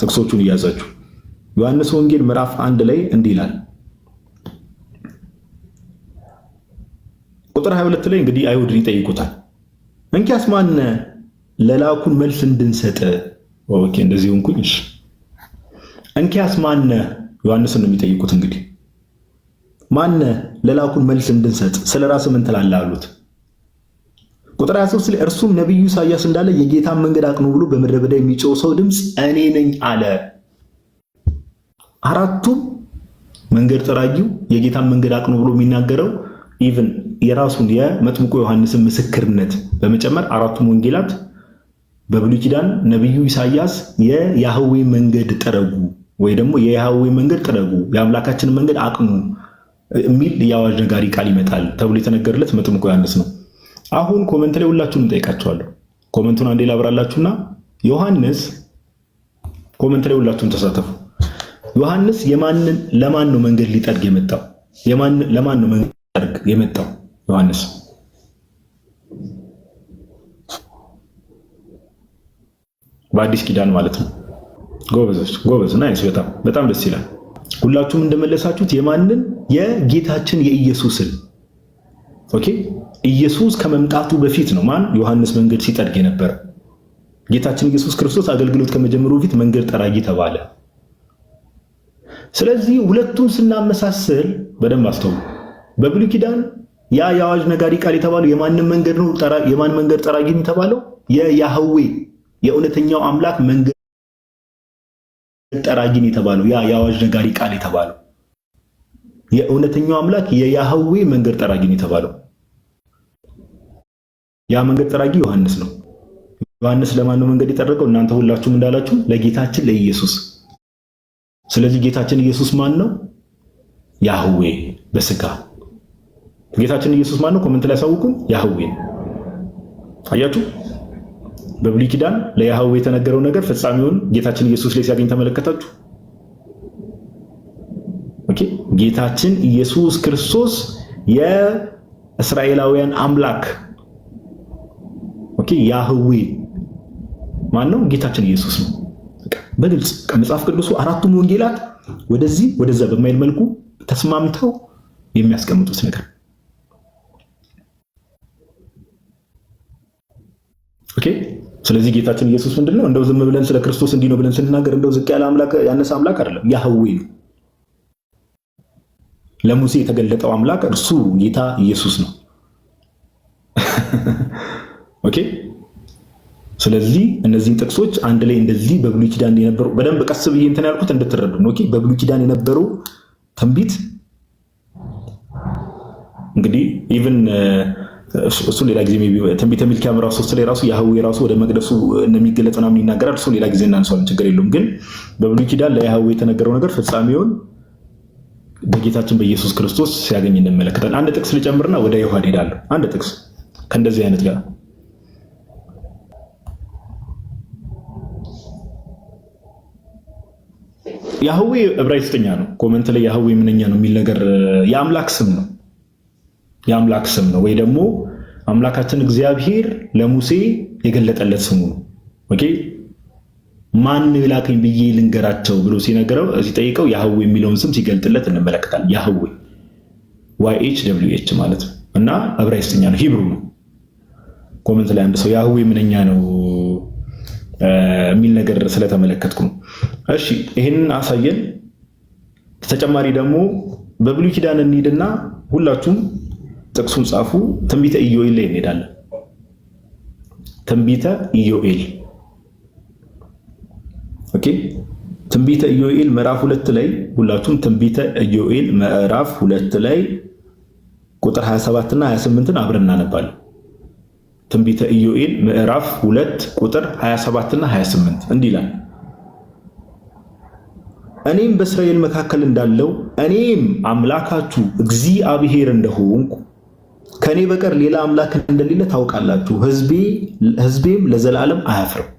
ጥቅሶቹን እያዛችሁ ዮሐንስ ወንጌል ምዕራፍ 1 ላይ እንዲህ ይላል። ቁጥር 22 ላይ እንግዲህ አይሁድን ይጠይቁታል። እንኪያስ ማነ ለላኩን መልስ እንድንሰጥ። ኦኬ እንደዚህ ሆንኩኝ። እሺ እንኪያስ ማነ ዮሐንስን ነው የሚጠይቁት። እንግዲህ ማነ ለላኩን መልስ እንድንሰጥ ስለራስህ ምን ትላለህ አሉት። ቁጥር 23 ላይ እርሱም ነቢዩ ኢሳያስ እንዳለ የጌታን መንገድ አቅኑ ብሎ በምድረ በዳ የሚጮህ ሰው ድምፅ እኔ ነኝ አለ። አራቱም መንገድ ጠራጊው የጌታን መንገድ አቅኑ ብሎ የሚናገረው ኢቭን የራሱን የመጥምቁ ዮሐንስን ምስክርነት በመጨመር አራቱም ወንጌላት በብሉይ ኪዳን ነቢዩ ኢሳያስ የያህዌ መንገድ ጥረጉ ወይ ደግሞ የያህዌ መንገድ ጥረጉ የአምላካችንን መንገድ አቅኑ የሚል የአዋጅ ነጋሪ ቃል ይመጣል ተብሎ የተነገረለት መጥምቁ ዮሐንስ ነው። አሁን ኮሜንት ላይ ሁላችሁንም እንጠይቃችኋለሁ። ኮሜንቱን አንዴ ላብራላችሁና ዮሐንስ ኮሜንት ላይ ሁላችሁም ተሳተፉ። ዮሐንስ ለማን ነው መንገድ ሊጠርግ የመጣው? ለማን ነው መንገድ ሊጠርግ የመጣው? ዮሐንስ በአዲስ ኪዳን ማለት ነው። ጎበዝ ናይስ። በጣም ደስ ይላል። ሁላችሁም እንደመለሳችሁት የማንን? የጌታችን የኢየሱስን። ኦኬ ኢየሱስ ከመምጣቱ በፊት ነው ማን ዮሐንስ መንገድ ሲጠርግ የነበረ። ጌታችን ኢየሱስ ክርስቶስ አገልግሎት ከመጀመሩ በፊት መንገድ ጠራጊ ተባለ። ስለዚህ ሁለቱን ስናመሳስል በደንብ አስተውሉ። በብሉይ ኪዳን ያ የአዋጅ ነጋሪ ቃል የተባለው የማንን መንገድ ነው? የማን መንገድ ጠራጊ ነው የተባለው? የያህዌ የእውነተኛው አምላክ መንገድ ጠራጊ ነው የተባለው። ያ የአዋጅ ነጋሪ ቃል የተባለው የእውነተኛው አምላክ የያህዌ መንገድ ጠራጊ ነው የተባለው። ያ መንገድ ጠራጊ ዮሐንስ ነው። ዮሐንስ ለማን ነው መንገድ የጠረገው? እናንተ ሁላችሁም እንዳላችሁ ለጌታችን ለኢየሱስ። ስለዚህ ጌታችን ኢየሱስ ማን ነው? ያህዌ በስጋ። ጌታችን ኢየሱስ ማን ነው? ኮሜንት ላይ ያሳውቁን። ያህዌ። አያችሁ፣ በብሉይ ኪዳን ለያህዌ የተነገረው ነገር ፍጻሜውን ጌታችን ኢየሱስ ላይ ሲያገኝ ተመለከታችሁ። ኦኬ፣ ጌታችን ኢየሱስ ክርስቶስ የእስራኤላውያን አምላክ ኦኬ፣ ያህዌ ማን ነው? ጌታችን ኢየሱስ ነው። በግልጽ ከመጽሐፍ ቅዱሱ አራቱም ወንጌላት ወደዚህ ወደዛ በማይል መልኩ ተስማምተው የሚያስቀምጡት ነገር። ኦኬ ስለዚህ ጌታችን ኢየሱስ ምንድነው? እንደው ዝም ብለን ስለ ክርስቶስ እንዲህ ነው ብለን ስንናገር እንደው ዝቅ ያለ አምላክ ያነሰ አምላክ አይደለም። ያህዌ ነው። ለሙሴ የተገለጠው አምላክ እርሱ ጌታ ኢየሱስ ነው። ኦኬ ስለዚህ እነዚህን ጥቅሶች አንድ ላይ እንደዚህ በብሉይ ኪዳን የነበሩ በደንብ ቀስ ብዬ እንትን ያልኩት እንድትረዱ ነው። ኦኬ በብሉይ ኪዳን የነበረው ትንቢት እንግዲህ ኢቭን እሱ ሌላ ጊዜ ትንቢተ ሚልክያ ምዕራፍ 3 ላይ ራሱ ያህዌ ራሱ ወደ መቅደሱ እንደሚገለጥ ምናምን ይናገራል። እሱ ሌላ ጊዜ እናንሳለን፣ ችግር የለውም። ግን በብሉይ ኪዳን ለያህዌ የተነገረው ነገር ፍጻሜውን በጌታችን በኢየሱስ ክርስቶስ ሲያገኝ እንመለከታለን። አንድ ጥቅስ ልጨምርና ወደ ዮሐድ ሄዳለሁ። አንድ ጥቅስ ከእንደዚህ አይነት ጋር ያህዌ ዕብራይስጥኛ ነው። ኮሜንት ላይ ያህዌ ምንኛ ነው የሚል ነገር የአምላክ ስም ነው። የአምላክ ስም ነው ወይ ደግሞ አምላካችን እግዚአብሔር ለሙሴ የገለጠለት ስሙ ነው። ኦኬ ማን ላከኝ ብዬ ልንገራቸው ብሎ ሲነገረው ሲጠይቀው ያህዌ የሚለውን ስም ሲገልጥለት እንመለከታለን። ያህዌ YHWH ማለት ነው እና ዕብራይስጥኛ ነው፣ ሂብሩ ነው። ኮሜንት ላይ አንድ ሰው ያህዌ ምንኛ ነው የሚል ነገር ስለተመለከትኩ ነው። እሺ ይሄንን አሳየን። ተጨማሪ ደግሞ በብሉይ ኪዳን እንሂድና ሁላችሁም ጥቅሱን ጻፉ። ትንቢተ ኢዮኤል ላይ እንሄዳለን። ትንቢተ ኢዮኤል ኦኬ። ትንቢተ ኢዮኤል ምዕራፍ 2 ላይ ሁላችሁም ትንቢተ ኢዮኤል ምዕራፍ 2 ላይ ቁጥር 27 እና 28ን አብረን እናነባለን። ትንቢተ ኢዮኤል ምዕራፍ 2 ቁጥር 27 እና 28 እንዲህ ይላል። እኔም በእስራኤል መካከል እንዳለው እኔም አምላካችሁ እግዚአብሔር እንደሆንኩ ከኔ በቀር ሌላ አምላክ እንደሌለ ታውቃላችሁ፣ ሕዝቤም ለዘላለም አያፍርም።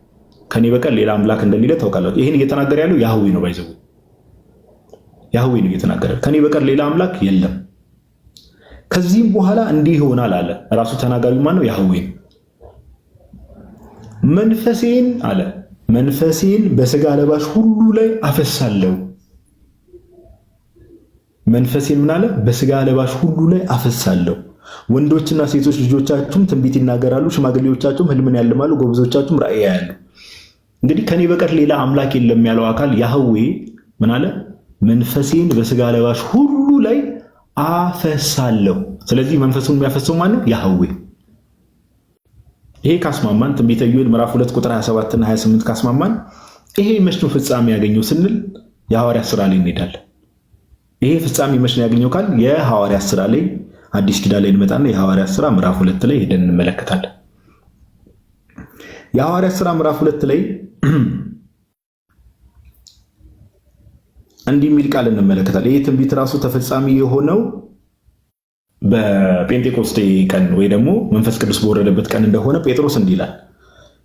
ከኔ በቀር ሌላ አምላክ እንደሌለ ታውቃላችሁ። ይሄን እየተናገረ ያለው ያህዌ ነው። ባይዘው ያህዌ ነው እየተናገረ፣ ከኔ በቀር ሌላ አምላክ የለም። ከዚህም በኋላ እንዲህ ይሆናል አለ። ራሱ ተናጋሪው ማን ነው? ያህዌ። መንፈሴን አለ መንፈሴን በስጋ ለባሽ ሁሉ ላይ አፈሳለሁ። መንፈሴን ምን አለ? በስጋ ለባሽ ሁሉ ላይ አፈሳለሁ። ወንዶችና ሴቶች ልጆቻችሁም ትንቢት ይናገራሉ፣ ሽማግሌዎቻችሁም ህልምን ያልማሉ፣ ጎበዞቻችሁም ራእይ ያያሉ። እንግዲህ ከኔ በቀር ሌላ አምላክ የለም ያለው አካል ያህዌ ምን አለ? መንፈሴን በስጋ ለባሽ ሁሉ ላይ አፈሳለሁ። ስለዚህ መንፈሱን የሚያፈሰው ማን ነው? ያህዌ። ይሄ ካስማማን ትንቢተ ኢዩኤል ምዕራፍ 2 ቁጥር 27 እና 28 ካስማማን ይሄ መች ነው ፍጻሜ ያገኘው ስንል የሐዋርያት ሥራ ላይ እንሄዳለን። ይሄ ፍጻሜ መች ነው ያገኘው ካል የሐዋርያት ሥራ ላይ አዲስ ኪዳን ላይ እንመጣና የሐዋርያት ሥራ ምዕራፍ 2 ላይ ሄደን እንመለከታለን። የሐዋርያት ሥራ ምዕራፍ 2 ላይ እንዲህ የሚል ቃል እንመለከታለን። ይሄ ትንቢት ራሱ ተፈጻሚ የሆነው በጴንጤቆስጤ ቀን ወይ ደግሞ መንፈስ ቅዱስ በወረደበት ቀን እንደሆነ ጴጥሮስ እንዲህ ይላል።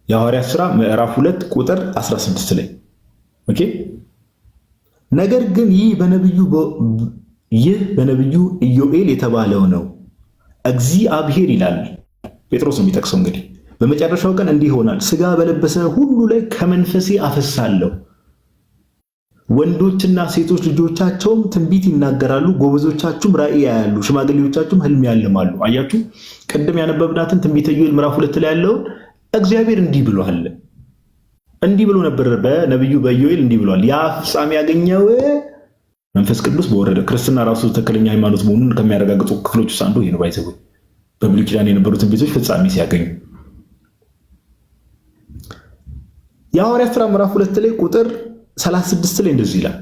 የሐዋርያት ሥራ ምዕራፍ 2 ቁጥር 16 ላይ ኦኬ። ነገር ግን ይህ በነብዩ ኢዮኤል የተባለው ነው። እግዚአብሔር ይላል ጴጥሮስ የሚጠቅሰው እንግዲህ በመጨረሻው ቀን እንዲህ ይሆናል፣ ሥጋ በለበሰ ሁሉ ላይ ከመንፈሴ አፈሳለሁ። ወንዶችና ሴቶች ልጆቻቸውም ትንቢት ይናገራሉ፣ ጎበዞቻችሁም ራእይ ያያሉ፣ ሽማግሌዎቻችሁም ህልም ያልማሉ። አያችሁ፣ ቅድም ያነበብናትን ትንቢተ ኢዩኤል ምዕራፍ 2 ላይ ያለውን እግዚአብሔር እንዲህ ብሏል። እንዲህ ብሎ ነበር በነብዩ በኢዩኤል እንዲህ ብሏል። ያ ፍጻሜ ያገኘው መንፈስ ቅዱስ በወረደ ክርስትና ራሱ ትክክለኛ ሃይማኖት መሆኑን ከሚያረጋግጡ ክፍሎች ውስጥ አንዱ ይሄ ነው። ባይዘው በብሉይ ኪዳን የነበሩት ትንቢቶች ፍጻሜ ሲያገኙ የሐዋርያት ሥራ ምዕራፍ 2 ላይ ቁጥር 36 ላይ እንደዚህ ይላል።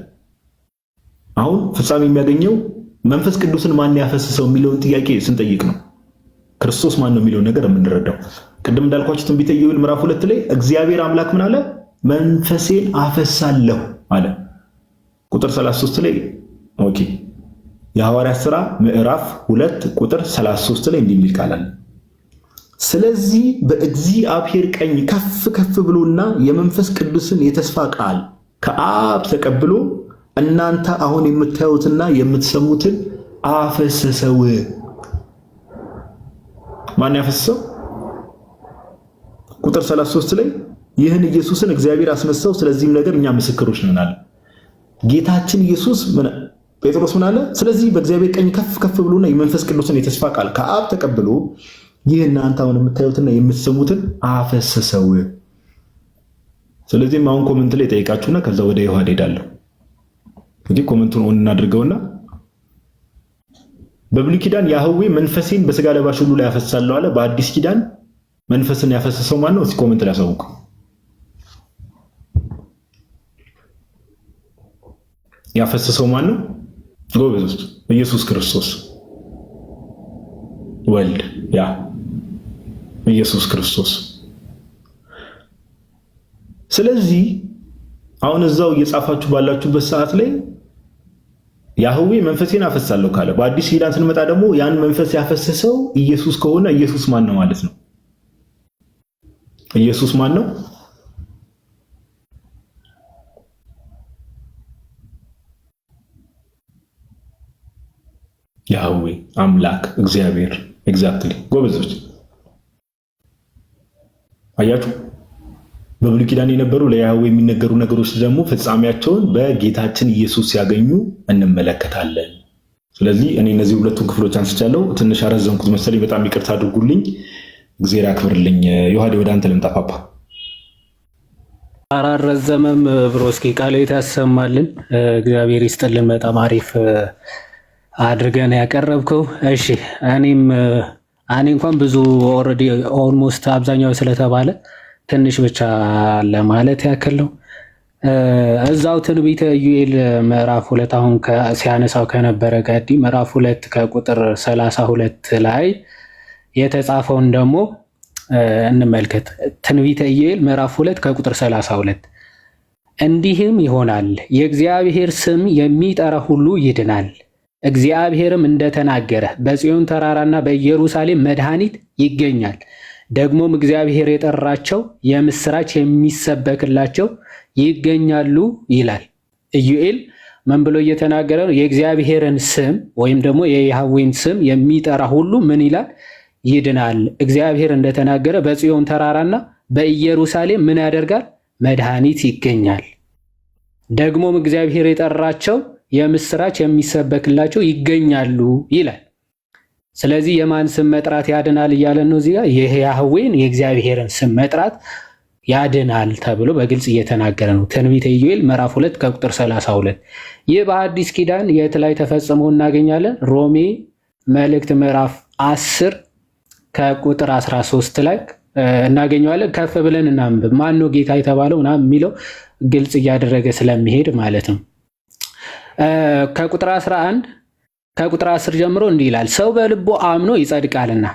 አሁን ፍጻሜ የሚያገኘው መንፈስ ቅዱስን ማን ያፈሰሰው የሚለውን ጥያቄ ስንጠይቅ ነው። ክርስቶስ ማን ነው የሚለውን ነገር የምንረዳው። ቅድም እንዳልኳችሁ ትንቢተ ኢዩኤል ምዕራፍ 2 ላይ እግዚአብሔር አምላክ ምን አለ? መንፈሴን አፈሳለሁ አለ። ቁጥር 33 ላይ ኦኬ፣ የሐዋርያት ሥራ ምዕራፍ 2 ቁጥር 33 ላይ እንዲህ የሚል ቃል አለ። ስለዚህ በእግዚአብሔር ቀኝ ከፍ ከፍ ብሎና የመንፈስ ቅዱስን የተስፋ ቃል ከአብ ተቀብሎ እናንተ አሁን የምታዩትና የምትሰሙትን አፈሰሰው። ማን ያፈሰሰው? ቁጥር 33 ላይ ይህን ኢየሱስን እግዚአብሔር አስነሳው፣ ስለዚህም ነገር እኛ ምስክሮች ነን አለ። ጌታችን ኢየሱስ ጴጥሮስ ምን አለ? ስለዚህ በእግዚአብሔር ቀኝ ከፍ ከፍ ብሎና የመንፈስ ቅዱስን የተስፋ ቃል ከአብ ተቀብሎ ይህ እናንተ አሁን የምታዩትና የምትሰሙትን አፈሰሰው። ስለዚህ አሁን ኮሜንት ላይ ጠይቃችሁና ከዛ ወደ ዮሐድ ሄዳለሁ። እንግዲህ ኮሜንቱን ኦን እናድርገውና በብሉይ ኪዳን ያህዌ መንፈሴን በስጋ ለባሽ ሁሉ ላይ ያፈሳለሁ አለ። በአዲስ ኪዳን መንፈስን ያፈሰሰው ማን ነው? እስኪ ኮሜንት ላይ አሳውቁ። ያፈሰሰው ማን ነው? ጎበዝ፣ ኢየሱስ ክርስቶስ ወልድ፣ ያ ኢየሱስ ክርስቶስ። ስለዚህ አሁን እዛው እየጻፋችሁ ባላችሁበት ሰዓት ላይ ያህዌ መንፈሴን አፈሳለሁ ካለ በአዲስ ኪዳን ስንመጣ ደግሞ ያን መንፈስ ያፈሰሰው ኢየሱስ ከሆነ ኢየሱስ ማን ነው ማለት ነው? ኢየሱስ ማን ነው? ያህዌ አምላክ እግዚአብሔር። ኤግዛክትሊ ጎበዞች፣ አያችሁ። በብሉይ ኪዳን የነበሩ ለያህዌ የሚነገሩ ነገሮች ደግሞ ፍጻሜያቸውን በጌታችን ኢየሱስ ሲያገኙ እንመለከታለን። ስለዚህ እኔ እነዚህ ሁለቱን ክፍሎች አንስቻለሁ። ትንሽ አረዘምኩት መሰለኝ፣ በጣም ይቅርታ አድርጉልኝ። እግዚአብሔር ያክብርልኝ። ዮሐድ ወደ አንተ ልምጣ። ፓፓ አራረዘመም ብሮ እስኪ ቃሌት ያሰማልን። እግዚአብሔር ይስጥልን። በጣም አሪፍ አድርገን ያቀረብከው። እሺ እኔ እንኳን ብዙ ኦልሬዲ ኦልሞስት አብዛኛው ስለተባለ ትንሽ ብቻ ለማለት ያክል ነው። እዛው ትንቢተ ኢዩኤል ምዕራፍ 2 አሁን ሲያነሳው ከነበረ ጋዲ ምዕራፍ 2 ከቁጥር 32 ላይ የተጻፈውን ደግሞ እንመልከት። ትንቢተ ኢዩኤል ምዕራፍ 2 ከቁጥር 32 እንዲህም ይሆናል፣ የእግዚአብሔር ስም የሚጠራ ሁሉ ይድናል። እግዚአብሔርም እንደተናገረ በጽዮን ተራራና በኢየሩሳሌም መድኃኒት ይገኛል። ደግሞም እግዚአብሔር የጠራቸው የምስራች የሚሰበክላቸው ይገኛሉ ይላል። ኢዩኤል ምን ብሎ እየተናገረ ነው? የእግዚአብሔርን ስም ወይም ደግሞ የያህዌን ስም የሚጠራ ሁሉ ምን ይላል? ይድናል። እግዚአብሔር እንደተናገረ በጽዮን ተራራና በኢየሩሳሌም ምን ያደርጋል? መድኃኒት ይገኛል። ደግሞም እግዚአብሔር የጠራቸው የምስራች የሚሰበክላቸው ይገኛሉ ይላል። ስለዚህ የማን ስም መጥራት ያድናል እያለን ነው እዚህ ጋር የያህዌን የእግዚአብሔርን ስም መጥራት ያድናል ተብሎ በግልጽ እየተናገረ ነው። ትንቢተ ኢዩኤል ምዕራፍ 2 ከቁጥር 32። ይህ በአዲስ ኪዳን የት ላይ ተፈጽሞ እናገኛለን? ሮሜ መልእክት ምዕራፍ 10 ከቁጥር 13 ላይ እናገኘዋለን። ከፍ ብለን እናንብብ። ማን ነው ጌታ የተባለው ምናምን የሚለው ግልጽ እያደረገ ስለሚሄድ ማለት ነው። ከቁጥር 11 ከቁጥር 10 ጀምሮ እንዲህ ይላል፣ ሰው በልቡ አምኖ ይጸድቃልና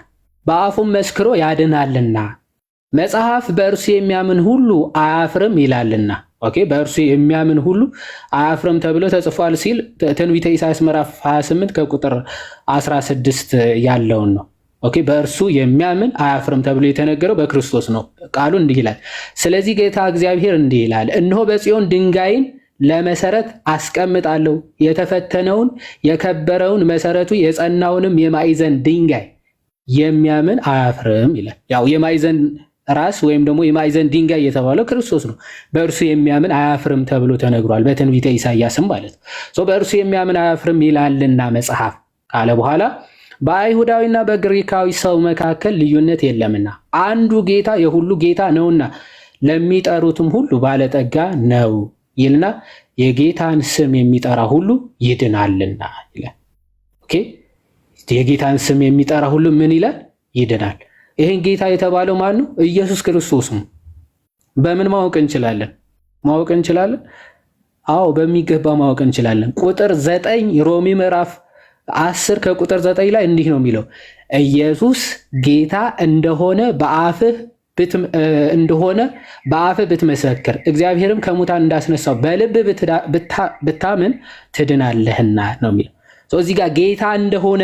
በአፉም መስክሮ ያድናልና መጽሐፍ በእርሱ የሚያምን ሁሉ አያፍርም ይላልና። ኦኬ፣ በእርሱ የሚያምን ሁሉ አያፍርም ተብሎ ተጽፏል ሲል ትንቢተ ኢሳይያስ ምዕራፍ 28 ከቁጥር 16 ያለውን ነው። ኦኬ፣ በእርሱ የሚያምን አያፍርም ተብሎ የተነገረው በክርስቶስ ነው። ቃሉ እንዲህ ይላል፣ ስለዚህ ጌታ እግዚአብሔር እንዲህ ይላል፣ እነሆ በጽዮን ድንጋይን ለመሰረት አስቀምጣለሁ፣ የተፈተነውን የከበረውን መሰረቱ የጸናውንም የማዕዘን ድንጋይ የሚያምን አያፍርም ይላል። ያው የማዕዘን ራስ ወይም ደግሞ የማዕዘን ድንጋይ የተባለው ክርስቶስ ነው። በእርሱ የሚያምን አያፍርም ተብሎ ተነግሯል በትንቢተ ኢሳይያስም ማለት ነው። በእርሱ የሚያምን አያፍርም ይላልና መጽሐፍ ካለ በኋላ በአይሁዳዊና በግሪካዊ ሰው መካከል ልዩነት የለምና አንዱ ጌታ የሁሉ ጌታ ነውና ለሚጠሩትም ሁሉ ባለጠጋ ነው ይልና የጌታን ስም የሚጠራ ሁሉ ይድናልና ይላል። ኦኬ፣ የጌታን ስም የሚጠራ ሁሉ ምን ይላል? ይድናል። ይህን ጌታ የተባለው ማን ነው? ኢየሱስ ክርስቶስ ነው። በምን ማወቅ እንችላለን? ማወቅ እንችላለን? አዎ በሚገባ ማወቅ እንችላለን። ቁጥር 9 ሮሜ ምዕራፍ 10 ከቁጥር 9 ላይ እንዲህ ነው የሚለው፣ ኢየሱስ ጌታ እንደሆነ በአፍህ ብትመሰክር እግዚአብሔርም ከሙታን እንዳስነሳው በልብ ብታምን ትድናለህና ነው የሚለው። እዚህ ጋር ጌታ እንደሆነ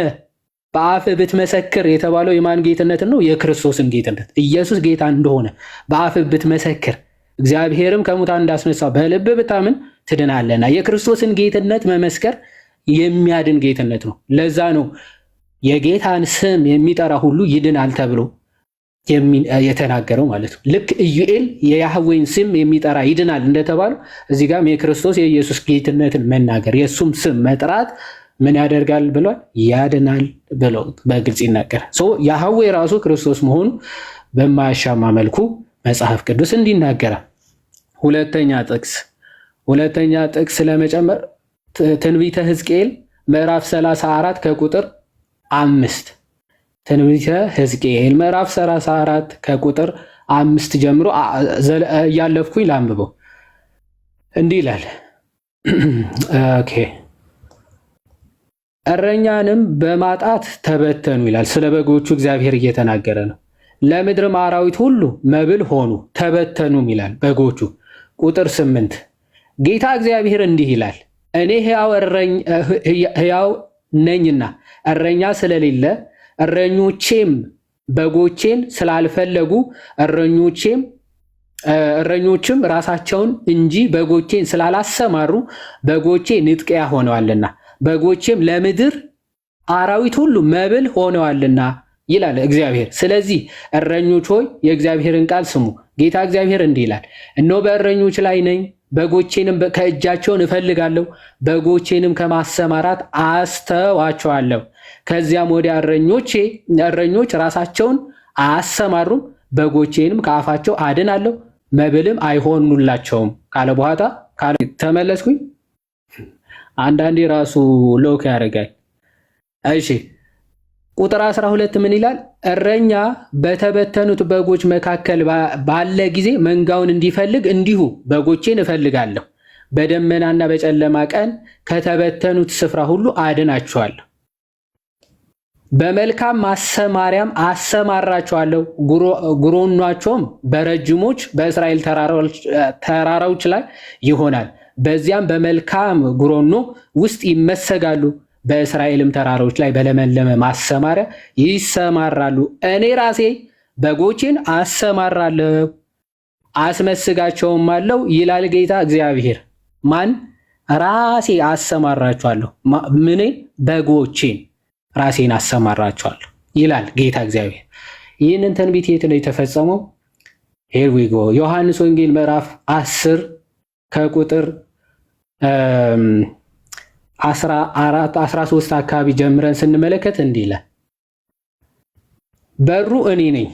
በአፍህ ብትመሰክር የተባለው የማን ጌትነት ነው? የክርስቶስን ጌትነት። ኢየሱስ ጌታ እንደሆነ በአፍህ ብትመሰክር እግዚአብሔርም ከሙታን እንዳስነሳው በልብ ብታምን ትድናለህና። የክርስቶስን ጌትነት መመስከር የሚያድን ጌትነት ነው። ለዛ ነው የጌታን ስም የሚጠራ ሁሉ ይድናል ተብሎ የተናገረው ማለት ነው። ልክ ኢዩኤል የያህዌን ስም የሚጠራ ይድናል እንደተባለው እዚህ ጋርም የክርስቶስ የኢየሱስ ጌትነትን መናገር የእሱም ስም መጥራት ምን ያደርጋል ብሏል? ያድናል ብለው በግልጽ ይናገራል። ያህዌ ራሱ ክርስቶስ መሆኑ በማያሻማ መልኩ መጽሐፍ ቅዱስ እንዲናገራል። ሁለተኛ ጥቅስ ለመጨመር ትንቢተ ሕዝቅኤል ምዕራፍ 34 ከቁጥር 5 ትንቢተ ሕዝቅኤል ምዕራፍ 34 ከቁጥር 5 ጀምሮ እያለፍኩኝ ላንብበው። እንዲህ ይላል። ኦኬ፣ እረኛንም በማጣት ተበተኑ ይላል። ስለ በጎቹ እግዚአብሔር እየተናገረ ነው። ለምድርም አራዊት ሁሉ መብል ሆኑ ተበተኑም ይላል በጎቹ። ቁጥር 8 ጌታ እግዚአብሔር እንዲህ ይላል፣ እኔ ሕያው ነኝና እረኛ ስለሌለ እረኞቼም በጎቼን ስላልፈለጉ እረኞችም ራሳቸውን እንጂ በጎቼን ስላላሰማሩ በጎቼ ንጥቂያ ሆነዋልና በጎቼም ለምድር አራዊት ሁሉ መብል ሆነዋልና ይላል እግዚአብሔር። ስለዚህ እረኞች ሆይ የእግዚአብሔርን ቃል ስሙ። ጌታ እግዚአብሔር እንዲህ ይላል፣ እነሆ በእረኞች ላይ ነኝ፣ በጎቼንም ከእጃቸውን እፈልጋለሁ፣ በጎቼንም ከማሰማራት አስተዋቸዋለሁ። ከዚያም ወዲያ እረኞች ራሳቸውን አያሰማሩም፣ በጎቼንም ከአፋቸው አድናለሁ፣ መብልም አይሆኑላቸውም ካለ በኋላ ተመለስኩኝ። አንዳንዴ ራሱ ሎክ ያደርጋል። እሺ ቁጥር 12 ምን ይላል? እረኛ በተበተኑት በጎች መካከል ባለ ጊዜ መንጋውን እንዲፈልግ እንዲሁ በጎቼን እፈልጋለሁ። በደመናና በጨለማ ቀን ከተበተኑት ስፍራ ሁሉ አድናቸዋለሁ። በመልካም ማሰማሪያም አሰማራቸዋለሁ። ጉሮኗቸውም በረጅሞች በእስራኤል ተራራዎች ላይ ይሆናል። በዚያም በመልካም ጉሮኖ ውስጥ ይመሰጋሉ። በእስራኤልም ተራሮች ላይ በለመለመ ማሰማሪያ ይሰማራሉ። እኔ ራሴ በጎቼን አሰማራለሁ አስመስጋቸውም አለው ይላል ጌታ እግዚአብሔር። ማን? ራሴ አሰማራቸዋለሁ። ምን? በጎቼን ራሴን አሰማራቸዋለሁ ይላል ጌታ እግዚአብሔር። ይህንን ትንቢት የት ነው የተፈጸመው? ሄር ዊ ጎ ዮሐንስ ወንጌል ምዕራፍ 10 ከቁጥር 14 13 አካባቢ ጀምረን ስንመለከት እንዲህ ይላል፣ በሩ እኔ ነኝ፣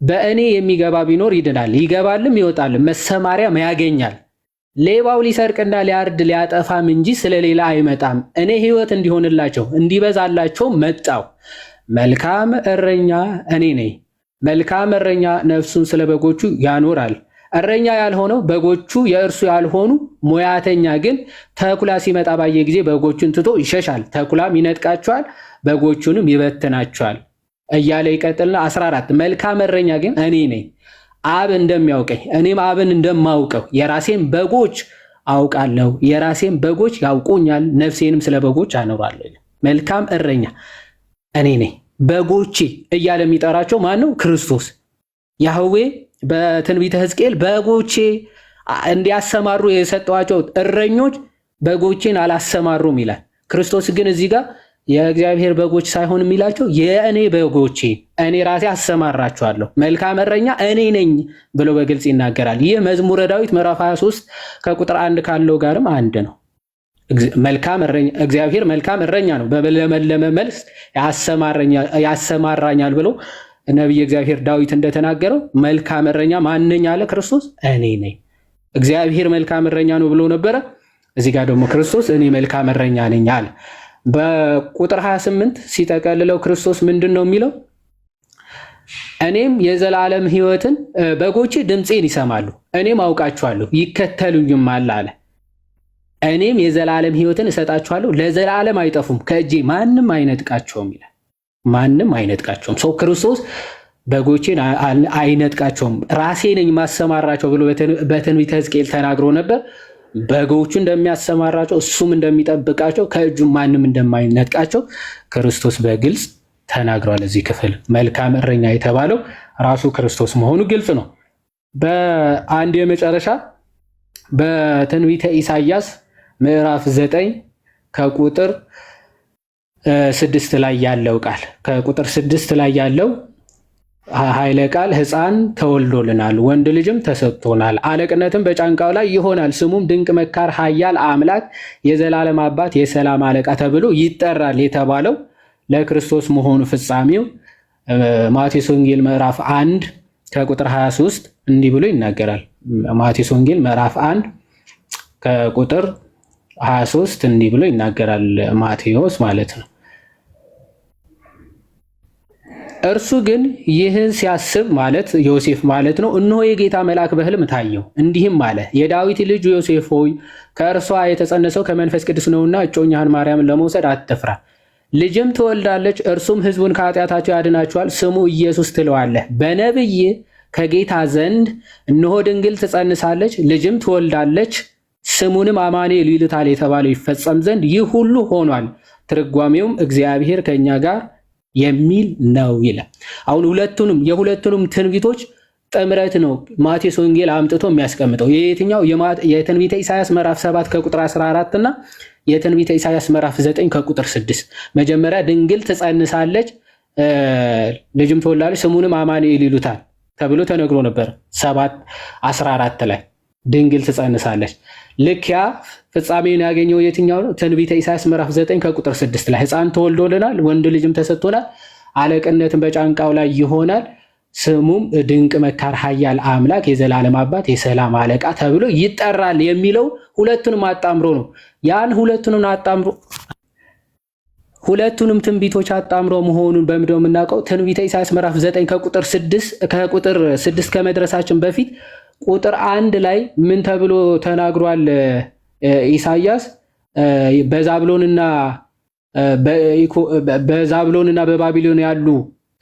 በእኔ የሚገባ ቢኖር ይድናል፣ ይገባልም ይወጣልም፣ መሰማሪያም ያገኛል። ሌባው ሊሰርቅና ሊያርድ ሊያጠፋም እንጂ ስለሌላ አይመጣም። እኔ ሕይወት እንዲሆንላቸው እንዲበዛላቸው መጣው። መልካም እረኛ እኔ ነኝ። መልካም እረኛ ነፍሱን ስለ በጎቹ ያኖራል። እረኛ ያልሆነው በጎቹ የእርሱ ያልሆኑ ሙያተኛ ግን ተኩላ ሲመጣ ባየ ጊዜ በጎቹን ትቶ ይሸሻል፣ ተኩላም ይነጥቃቸዋል፣ በጎቹንም ይበትናቸዋል እያለ ይቀጥልና 14 መልካም እረኛ ግን እኔ ነኝ፣ አብ እንደሚያውቀኝ እኔም አብን እንደማውቀው የራሴን በጎች አውቃለሁ፣ የራሴን በጎች ያውቁኛል፣ ነፍሴንም ስለ በጎች አኖራለሁ። መልካም እረኛ እኔ ነኝ። በጎቼ እያለ የሚጠራቸው ማን ነው? ክርስቶስ ያህዌ በትንቢተ ሕዝቅኤል በጎቼ እንዲያሰማሩ የሰጠዋቸው እረኞች በጎቼን አላሰማሩም ይላል። ክርስቶስ ግን እዚህ ጋር የእግዚአብሔር በጎች ሳይሆን የሚላቸው የእኔ በጎቼ እኔ ራሴ አሰማራቸዋለሁ፣ መልካም እረኛ እኔ ነኝ ብሎ በግልጽ ይናገራል። ይህ መዝሙረ ዳዊት ምዕራፍ 23 ከቁጥር 1 ካለው ጋርም አንድ ነው። እግዚአብሔር መልካም እረኛ ነው፣ በለመለመ መልስ ያሰማራኛል ብሎ ነቢየ እግዚአብሔር ዳዊት እንደተናገረው መልካም እረኛ ማንኛ አለ? ክርስቶስ እኔ ነኝ። እግዚአብሔር መልካም እረኛ ነው ብሎ ነበረ። እዚህ ጋር ደግሞ ክርስቶስ እኔ መልካም እረኛ ነኝ አለ። በቁጥር 28 ሲጠቀልለው ክርስቶስ ምንድን ነው የሚለው? እኔም የዘላለም ሕይወትን በጎቼ ድምፄን ይሰማሉ፣ እኔም አውቃቸዋለሁ ይከተሉኝማል አለ። እኔም የዘላለም ሕይወትን እሰጣቸዋለሁ፣ ለዘላለም አይጠፉም፣ ከእጄ ማንም አይነጥቃቸውም ይላል። ማንም አይነጥቃቸውም። ሰው ክርስቶስ በጎቼን አይነጥቃቸውም፣ ራሴ ነኝ ማሰማራቸው ብሎ በትንቢተ ሕዝቅኤል ተናግሮ ነበር። በጎቹ እንደሚያሰማራቸው እሱም እንደሚጠብቃቸው ከእጁ ማንም እንደማይነጥቃቸው ክርስቶስ በግልጽ ተናግሯል። እዚህ ክፍል መልካም እረኛ የተባለው ራሱ ክርስቶስ መሆኑ ግልጽ ነው። በአንድ የመጨረሻ በትንቢተ ኢሳይያስ ምዕራፍ 9 ከቁጥር 6 ላይ ያለው ቃል ከቁጥር 6 ላይ ያለው ኃይለ ቃል ሕፃን ተወልዶልናል፣ ወንድ ልጅም ተሰጥቶናል፣ አለቅነትም በጫንቃው ላይ ይሆናል፣ ስሙም ድንቅ መካር፣ ኃያል አምላክ፣ የዘላለም አባት፣ የሰላም አለቃ ተብሎ ይጠራል የተባለው ለክርስቶስ መሆኑ ፍጻሜው ማቴዎስ ወንጌል ምዕራፍ 1 ከቁጥር 23 እንዲህ ብሎ ይናገራል። ማቴዎስ ወንጌል ምዕራፍ 1 ከቁጥር 23 እንዲህ ብሎ ይናገራል። ማቴዎስ ማለት ነው። እርሱ ግን ይህን ሲያስብ ማለት ዮሴፍ ማለት ነው፣ እነሆ የጌታ መልአክ በሕልም ታየው፣ እንዲህም አለ፣ የዳዊት ልጅ ዮሴፍ ሆይ ከእርሷ የተጸነሰው ከመንፈስ ቅዱስ ነውና እጮኛህን ማርያምን ለመውሰድ አትፍራ። ልጅም ትወልዳለች፣ እርሱም ሕዝቡን ከኃጢአታቸው ያድናቸዋል፣ ስሙ ኢየሱስ ትለዋለህ። በነቢይ ከጌታ ዘንድ እነሆ ድንግል ትጸንሳለች፣ ልጅም ትወልዳለች፣ ስሙንም አማኑኤል ይሉታል የተባለው ይፈጸም ዘንድ ይህ ሁሉ ሆኗል። ትርጓሜውም እግዚአብሔር ከእኛ ጋር የሚል ነው ይላል። አሁን የሁለቱንም ትንቢቶች ጥምረት ነው ማቴዎስ ወንጌል አምጥቶ የሚያስቀምጠው። የየትኛው የትንቢተ ኢሳያስ ምዕራፍ 7 ከቁጥር 14 እና የትንቢተ ኢሳያስ ምዕራፍ 9 ከቁጥር 6 መጀመሪያ ድንግል ትጸንሳለች፣ ልጅም ትወልዳለች፣ ስሙንም አማኑኤል ይሉታል ተብሎ ተነግሮ ነበር። 7:14 ላይ ድንግል ትጸንሳለች። ልክ ያ ፍጻሜውን ያገኘው የትኛው ነው? ትንቢተ ኢሳያስ ምዕራፍ 9 ከቁጥር 6 ላይ ሕፃን ተወልዶልናል፣ ወንድ ልጅም ተሰጥቶናል፣ አለቅነትን በጫንቃው ላይ ይሆናል፣ ስሙም ድንቅ መካር፣ ኃያል አምላክ፣ የዘላለም አባት፣ የሰላም አለቃ ተብሎ ይጠራል የሚለው ሁለቱንም አጣምሮ ነው። ያን ሁለቱንም ትንቢቶች አጣምሮ መሆኑን በምንድን ነው የምናውቀው? ትንቢተ ኢሳያስ ምዕራፍ 9 ከቁጥር 6 ከመድረሳችን በፊት ቁጥር 1 ላይ ምን ተብሎ ተናግሯል? ኢሳያስ በዛብሎንና በባቢሎን ያሉ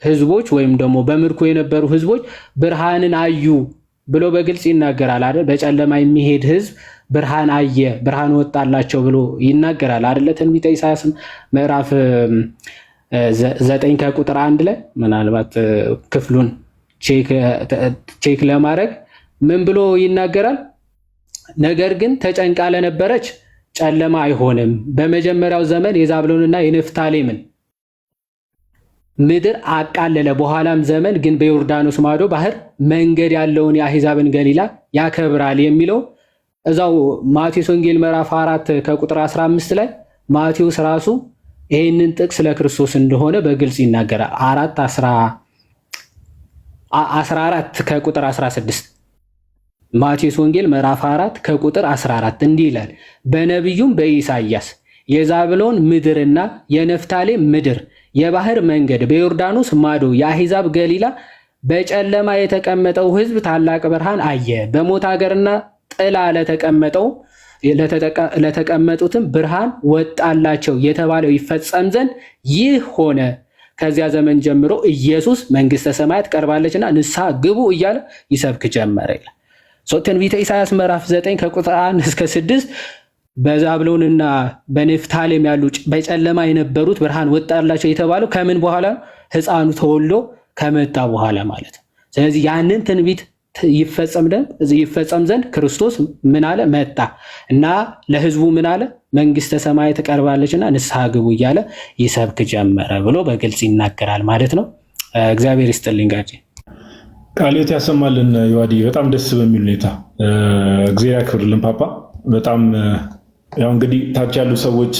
ህዝቦች ወይም ደግሞ በምርኮ የነበሩ ህዝቦች ብርሃንን አዩ ብሎ በግልጽ ይናገራል አይደል? በጨለማ የሚሄድ ህዝብ ብርሃን አየ፣ ብርሃን ወጣላቸው ብሎ ይናገራል አይደለ? ትንቢተ ኢሳያስ ምዕራፍ 9 ከቁጥር 1 ላይ ምናልባት ክፍሉን ቼክ ለማድረግ ምን ብሎ ይናገራል? ነገር ግን ተጨንቃ ለነበረች ጨለማ አይሆንም፣ በመጀመሪያው ዘመን የዛብሎንና የንፍታሌምን ምድር አቃለለ። በኋላም ዘመን ግን በዮርዳኖስ ማዶ ባህር መንገድ ያለውን የአሕዛብን ገሊላ ያከብራል የሚለው እዛው ማቴዎስ ወንጌል ምዕራፍ 4 ከቁጥር 15 ላይ ማቴዎስ ራሱ ይህንን ጥቅስ ለክርስቶስ እንደሆነ በግልጽ ይናገራል። 14 ከቁጥር 16 ማቴዎስ ወንጌል ምዕራፍ 4 ከቁጥር 14 እንዲህ ይላል፣ በነቢዩም በኢሳይያስ የዛብሎን ምድርና የነፍታሌም ምድር የባህር መንገድ በዮርዳኖስ ማዶ የአሕዛብ ገሊላ በጨለማ የተቀመጠው ሕዝብ ታላቅ ብርሃን አየ። በሞት ሀገርና ጥላ ለተቀመጡትም ብርሃን ወጣላቸው የተባለው ይፈጸም ዘንድ ይህ ሆነ። ከዚያ ዘመን ጀምሮ ኢየሱስ መንግሥተ ሰማያት ቀርባለችና ንስሐ ግቡ እያለ ይሰብክ ጀመረ ይላል። ትንቢተ ኢሳይያስ ምዕራፍ 9 ከቁጥር 1 እስከ 6 በዛብሎንና በኔፍታሌም ያሉ በጨለማ የነበሩት ብርሃን ወጣላቸው የተባለው ከምን በኋላ? ሕፃኑ ተወልዶ ከመጣ በኋላ ማለት ነው። ስለዚህ ያንን ትንቢት ይፈጸም ዘንድ ክርስቶስ ምን አለ? መጣ እና ለሕዝቡ ምን አለ? መንግሥተ ሰማይ ትቀርባለችና ንስሐ ግቡ እያለ ይሰብክ ጀመረ ብሎ በግልጽ ይናገራል ማለት ነው። እግዚአብሔር ይስጥልኝ ጋር ቃልዮት ያሰማልን። ዮሐዲ በጣም ደስ በሚል ሁኔታ እግዚአብሔር ያክብርልን። ፓፓ በጣም ያው እንግዲህ ታች ያሉ ሰዎች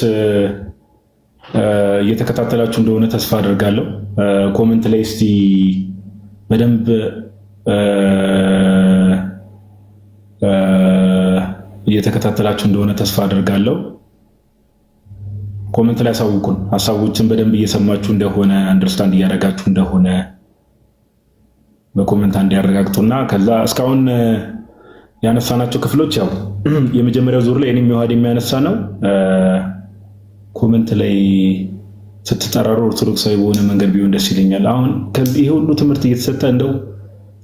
እየተከታተላችሁ እንደሆነ ተስፋ አደርጋለሁ። ኮመንት ላይ እስቲ በደንብ እየተከታተላችሁ እንደሆነ ተስፋ አደርጋለሁ። ኮመንት ላይ አሳውቁን። ሀሳቦችን በደንብ እየሰማችሁ እንደሆነ አንደርስታንድ እያደረጋችሁ እንደሆነ በኮመንት እንዲያረጋግጡና ከዛ እስካሁን ያነሳናቸው ክፍሎች ያው የመጀመሪያው ዙር ላይ እኔም ዮሐድ የሚያነሳ ነው። ኮመንት ላይ ስትጠራሩ ኦርቶዶክሳዊ በሆነ መንገድ ቢሆን ደስ ይለኛል። አሁን ከዚህ ይሄ ሁሉ ትምህርት እየተሰጠ እንደው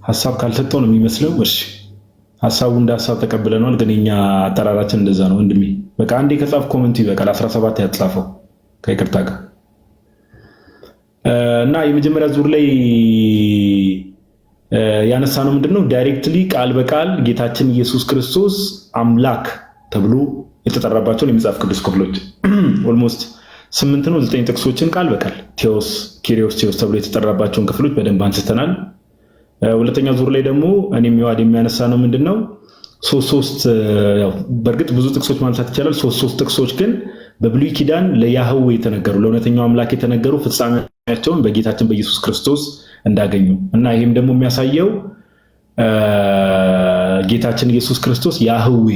ሀሳብ ካልሰጠው ነው የሚመስለው። እሺ ሀሳቡ እንደ ሀሳብ ተቀብለናል፣ ግን የኛ አጠራራችን እንደዛ ነው ወንድሜ። በቃ አንዴ ከጻፍ ኮመንቱ ይበቃል። 17 ያጻፈው ከይቅርታ ጋር እና የመጀመሪያ ዙር ላይ ያነሳ ነው ምንድነው? ዳይሬክትሊ ቃል በቃል ጌታችን ኢየሱስ ክርስቶስ አምላክ ተብሎ የተጠራባቸውን የመጽሐፍ ቅዱስ ክፍሎች ኦልሞስት 8 ነው 9 ጥቅሶችን ቃል በቃል ቴዎስ፣ ኪሪዮስ፣ ቴዎስ ተብሎ የተጠራባቸውን ክፍሎች በደንብ አንስተናል። ሁለተኛ ዙር ላይ ደግሞ እኔም ዮሐድ የሚያነሳ ነው ምንድነው? ሶስት ያው በእርግጥ ብዙ ጥቅሶች ማንሳት ይቻላል። ሶስት ጥቅሶች ግን በብሉይ ኪዳን ለያህዌ የተነገሩ ለእውነተኛው አምላክ የተነገሩ ፍጻሜያቸውን በጌታችን በኢየሱስ ክርስቶስ እንዳገኙ እና ይሄም ደግሞ የሚያሳየው ጌታችን ኢየሱስ ክርስቶስ ያህዌ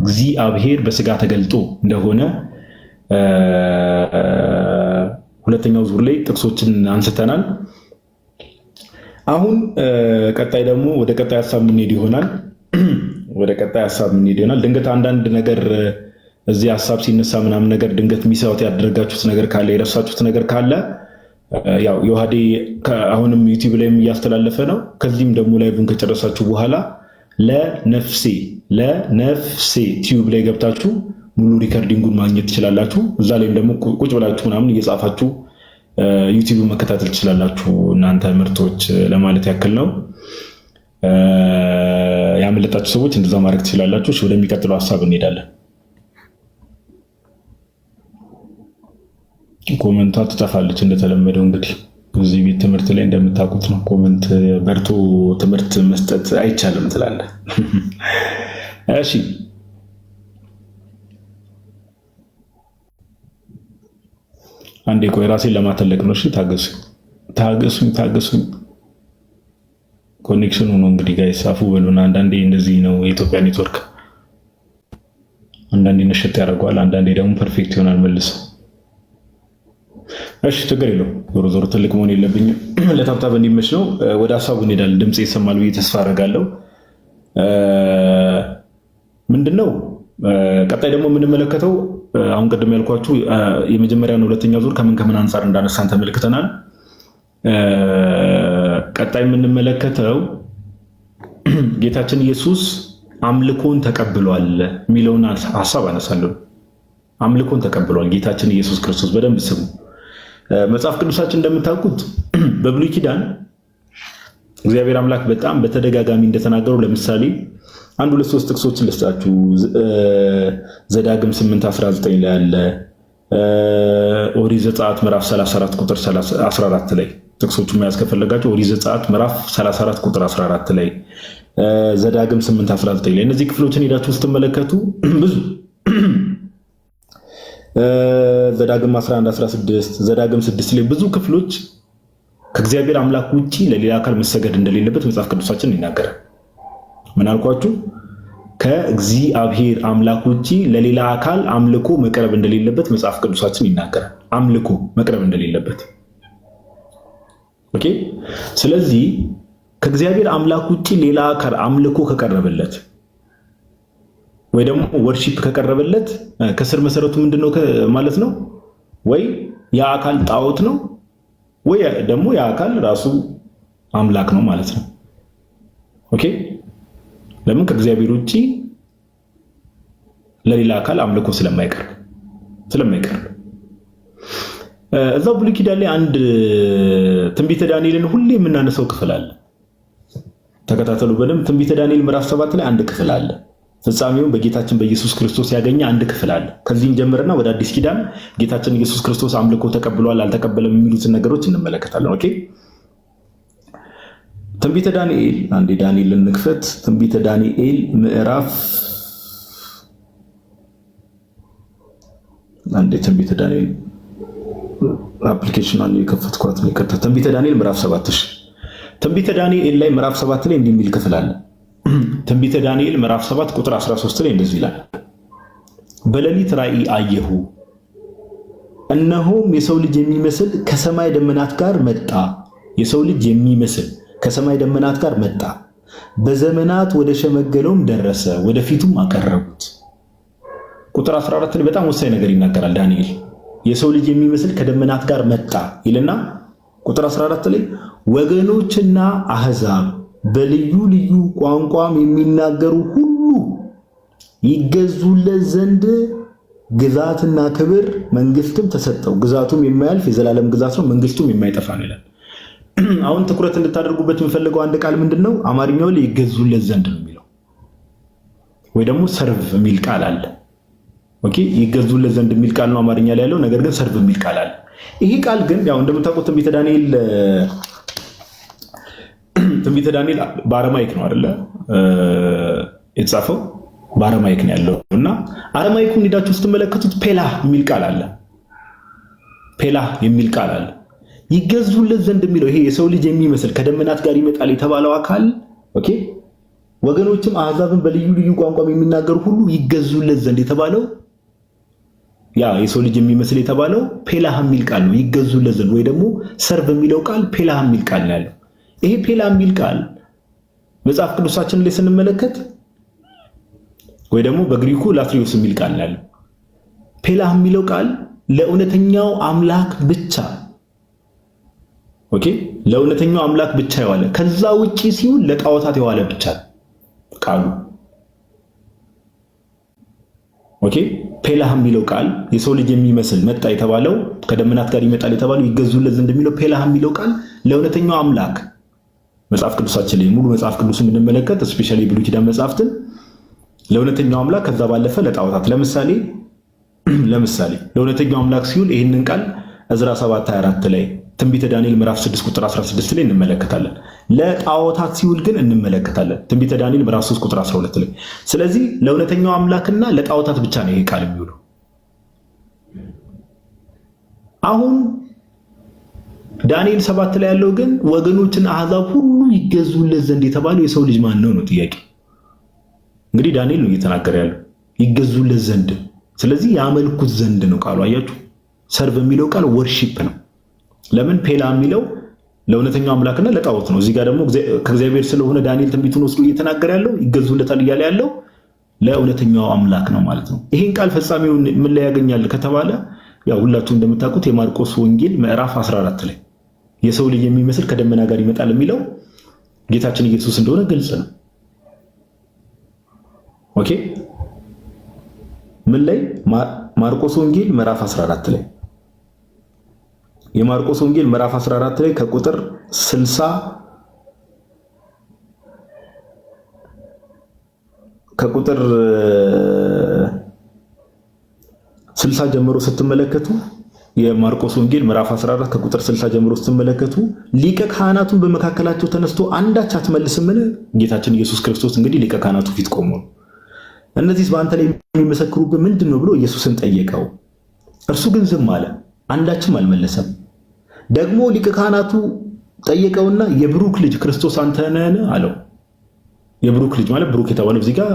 እግዚአብሔር በስጋ ተገልጦ እንደሆነ ሁለተኛው ዙር ላይ ጥቅሶችን አንስተናል። አሁን ቀጣይ ደግሞ ወደ ቀጣይ ሐሳብ የምንሄድ ይሆናል። ድንገት አንዳንድ ነገር እዚህ ሐሳብ ሲነሳ ምናምን ነገር ድንገት ሚሳውት ያደረጋችሁት ነገር ካለ የረሳችሁት ነገር ካለ ያው ዮሐዴ አሁንም ዩቲዩብ ላይም እያስተላለፈ ነው። ከዚህም ደግሞ ላይቭን ከጨረሳችሁ በኋላ ለነፍሴ ቲዩብ ላይ ገብታችሁ ሙሉ ሪከርዲንጉን ማግኘት ትችላላችሁ። እዛ ላይም ደግሞ ቁጭ ብላችሁ ምናምን እየጻፋችሁ ዩቲዩብ መከታተል ትችላላችሁ። እናንተ ምርቶች ለማለት ያክል ነው። ያመለጣችሁ ሰዎች እንደዛ ማድረግ ትችላላችሁ። እሺ ወደሚቀጥለው ሐሳብ እንሄዳለን። ኮመንቷ ትጠፋለች እንደተለመደው። እንግዲህ እዚህ ቤት ትምህርት ላይ እንደምታውቁት ነው። ኮመንት በርቶ ትምህርት መስጠት አይቻልም ትላለ። እሺ አንዴ ቆይ ራሴን ለማተለቅ ነው። እሺ ታገሱኝ። ኮኔክሽኑ ነው እንግዲህ ጋይስ አፉ በሉና። አንዳንዴ እንደዚህ ነው የኢትዮጵያ ኔትወርክ። አንዳንዴ ነሸጥ ያደርገዋል፣ አንዳንዴ ደግሞ ፐርፌክት ይሆናል መልሶ። እሺ ችግር የለውም። ዞሮ ትልቅ መሆን የለብኝም። ለታብታብ እንዲመች ነው። ወደ ሀሳቡ እንሄዳለን። ድምጽ ይሰማል ብዬ ተስፋ አደርጋለሁ። ምንድነው ቀጣይ ደግሞ የምንመለከተው አሁን ቅድም ያልኳችሁ የመጀመሪያና ሁለተኛ ዙር ከምን አንጻር እንዳነሳን ተመልክተናል። ቀጣይ የምንመለከተው ጌታችን ኢየሱስ አምልኮን ተቀብሏል የሚለውን ሀሳብ አነሳለሁ። አምልኮን ተቀብሏል ጌታችን ኢየሱስ ክርስቶስ። በደንብ ስሙ። መጽሐፍ ቅዱሳችን እንደምታውቁት በብሉይ ኪዳን እግዚአብሔር አምላክ በጣም በተደጋጋሚ እንደተናገረው ለምሳሌ 1-2-3 ጥቅሶችን ልስጣችሁ። ዘዳግም 8:19 ላይ አለ። ኦሪት ዘጸአት ምዕራፍ 34 ቁጥር 14 ላይ ጥቅሶቹ መያዝ ከፈለጋችሁ ኦሪት ዘጸአት ምዕራፍ 34 ቁጥር 14 ላይ ዘዳግም 8:19 ላይ እነዚህ ክፍሎችን ሄዳችሁ ስትመለከቱ ብዙ ዘዳግም 11:16 ዘዳግም 6 ላይ ብዙ ክፍሎች ከእግዚአብሔር አምላክ ውጪ ለሌላ አካል መሰገድ እንደሌለበት መጽሐፍ ቅዱሳችን ይናገራል። ምን አልኳችሁ? ከእግዚአብሔር አምላክ ውጪ ለሌላ አካል አምልኮ መቅረብ እንደሌለበት መጽሐፍ ቅዱሳችን ይናገራል። አምልኮ መቅረብ እንደሌለበት። ኦኬ። ስለዚህ ከእግዚአብሔር አምላክ ውጪ ሌላ አካል አምልኮ ከቀረበለት ወይ ደግሞ ወርሺፕ ከቀረበለት ከስር መሰረቱ ምንድነው ማለት ነው? ወይ ያ አካል ጣዖት ነው ወይ ደግሞ ያ አካል ራሱ አምላክ ነው ማለት ነው። ኦኬ። ለምን? ከእግዚአብሔር ውጪ ለሌላ አካል አምልኮ ስለማይቀርብ እዛው ብሉይ ኪዳን ላይ አንድ ትንቢተ ዳንኤልን ሁሌ የምናነሳው ክፍል አለ። ተከታተሉ በደንብ። ትንቢተ ዳንኤል ምዕራፍ 7 ላይ አንድ ክፍል አለ። ፍጻሜውን በጌታችን በኢየሱስ ክርስቶስ ያገኘ አንድ ክፍል አለ። ከዚህም ጀምረና ወደ አዲስ ኪዳን ጌታችን ኢየሱስ ክርስቶስ አምልኮ ተቀብሏል አልተቀበለም የሚሉትን ነገሮች እንመለከታለን። ኦኬ። ትንቢተ ዳንኤል አንዴ ዳንኤልን እንክፈት። ትንቢተ ዳንኤል ምዕራፍ አንዴ ትንቢተ ዳንኤል አፕሊኬሽን አንዴ የከፈትኳት ነው። ትንቢተ ዳንኤል ምዕራፍ 7 ትንቢተ ዳንኤል ላይ ምዕራፍ 7 ላይ እንዲህ የሚል ክፍል አለ። ትንቢተ ዳንኤል ምዕራፍ 7 ቁጥር 13 ላይ እንደዚህ ይላል። በሌሊት ራእይ አየሁ፣ እነሆም የሰው ልጅ የሚመስል ከሰማይ ደመናት ጋር መጣ። የሰው ልጅ የሚመስል ከሰማይ ደመናት ጋር መጣ፣ በዘመናት ወደ ሸመገለውም ደረሰ፣ ወደፊቱም አቀረቡት። ቁጥር 14 ላይ በጣም ወሳኝ ነገር ይናገራል ዳንኤል። የሰው ልጅ የሚመስል ከደመናት ጋር መጣ ይልና ቁጥር 14 ላይ ወገኖችና አህዛብ በልዩ ልዩ ቋንቋም የሚናገሩ ሁሉ ይገዙለት ዘንድ ግዛትና ክብር መንግስትም ተሰጠው። ግዛቱም የማያልፍ የዘላለም ግዛት ነው፣ መንግስቱም የማይጠፋ ነው ይላል። አሁን ትኩረት እንድታደርጉበት የምፈልገው አንድ ቃል ምንድነው? አማርኛው ላይ ይገዙለት ዘንድ ነው የሚለው ወይ ደግሞ ሰርቭ የሚል ቃል አለ። ኦኬ። ይገዙለት ዘንድ የሚል ቃል ነው አማርኛ ላይ ያለው፣ ነገር ግን ሰርቭ የሚል ቃል አለ። ይሄ ቃል ግን ያው እንደምታውቁት ትንቢተ ዳንኤል በአረማይክ ነው አይደለ የተጻፈው? በአረማይክ ነው ያለው እና አረማይኩን ሄዳችሁ ስትመለከቱት ፔላህ የሚል ቃል አለ። ፔላህ የሚል ቃል አለ። ይገዙለት ዘንድ የሚለው ይሄ የሰው ልጅ የሚመስል ከደመናት ጋር ይመጣል የተባለው አካል ኦኬ፣ ወገኖችም አሕዛብን በልዩ ልዩ ቋንቋ የሚናገሩ ሁሉ ይገዙለት ዘንድ የተባለው ያ የሰው ልጅ የሚመስል የተባለው ፔላህ የሚል ቃል ነው። ይገዙለት ዘንድ ወይ ደግሞ ሰርቭ የሚለው ቃል ፔላህ የሚል ቃል ነው ያለው። ይሄ ፔላህ የሚል ቃል መጽሐፍ ቅዱሳችን ላይ ስንመለከት ወይ ደግሞ በግሪኩ ላትሪዮስ የሚል ቃል ነው ያለው። ፔላህ የሚለው ቃል ለእውነተኛው አምላክ ብቻ ኦኬ፣ ለእውነተኛው አምላክ ብቻ የዋለ ከዛ ውጪ ሲሆን ለጣዖታት የዋለ ብቻ ቃሉ ኦኬ። ፔላህ የሚለው ቃል የሰው ልጅ የሚመስል መጣ የተባለው ከደመናት ጋር ይመጣል የተባለው ይገዙለት ዘንድ የሚለው ፔላህ የሚለው ቃል ለእውነተኛው አምላክ መጽሐፍ ቅዱሳችን ላይ ሙሉ መጽሐፍ ቅዱስን ብንመለከት ስፔሻሊ ብሉይ ኪዳን መጽሐፍትን ለእውነተኛው አምላክ ከዛ ባለፈ ለጣዖታት ለምሳሌ ለእውነተኛው አምላክ ሲውል ይህንን ቃል ዕዝራ 7:24 ላይ ትንቢተ ዳንኤል ምዕራፍ 6 ቁጥር 16 ላይ እንመለከታለን። ለጣዖታት ሲውል ግን እንመለከታለን ትንቢተ ዳንኤል ምዕራፍ 3 ቁጥር 12 ላይ። ስለዚህ ለእውነተኛው አምላክና ለጣዖታት ብቻ ነው ይሄ ቃል የሚውለው። አሁን ዳንኤል 7 ላይ ያለው ግን ወገኖችና አሕዛብ ሁሉ ይገዙለት ዘንድ የተባለው የሰው ልጅ ማን ነው ነው ጥያቄ። እንግዲህ ዳንኤል ነው እየተናገረ ያለው ይገዙለት ዘንድ፣ ስለዚህ ያመልኩት ዘንድ ነው ቃሉ። አያችሁ፣ ሰርቭ የሚለው ቃል ወርሺፕ ነው። ለምን? ፔላ የሚለው ለእውነተኛው አምላክና ለጣዖት ነው። እዚህ ጋር ደግሞ ከእግዚአብሔር ስለሆነ ዳንኤል ትንቢቱን ወስዶ እየተናገረ ያለው ይገዙለታል እያለ ያለው ለእውነተኛው አምላክ ነው ማለት ነው። ይሄን ቃል ፈጻሚውን ምን ላይ ያገኛል ከተባለ ያው ሁላችሁ እንደምታውቁት የማርቆስ ወንጌል ምዕራፍ 14 ላይ የሰው ልጅ የሚመስል ከደመና ጋር ይመጣል የሚለው ጌታችን ኢየሱስ እንደሆነ ግልጽ ነው። ኦኬ፣ ምን ላይ? ማርቆስ ወንጌል ምዕራፍ 14 ላይ የማርቆስ ወንጌል ምዕራፍ 14 ላይ ከቁጥር 60 60 ጀምሮ ስትመለከቱ የማርቆስ ወንጌል ምዕራፍ 14 ከቁጥር 60 ጀምሮ ስትመለከቱ ሊቀ ካህናቱን በመካከላቸው ተነስቶ አንዳች አትመልስምን? ጌታችን ኢየሱስ ክርስቶስ እንግዲህ ሊቀ ካህናቱ ፊት ቆሞ ነው። እነዚህስ በአንተ ላይ የሚመሰክሩብህ ምንድን ነው ብሎ ኢየሱስን ጠየቀው። እርሱ ግን ዝም አለ፣ አንዳችም አልመለሰም። ደግሞ ሊቀ ካህናቱ ጠየቀውና የብሩክ ልጅ ክርስቶስ አንተ ነህን አለው። የብሩክ ልጅ ማለት ብሩክ የተባለው እዚህ ጋር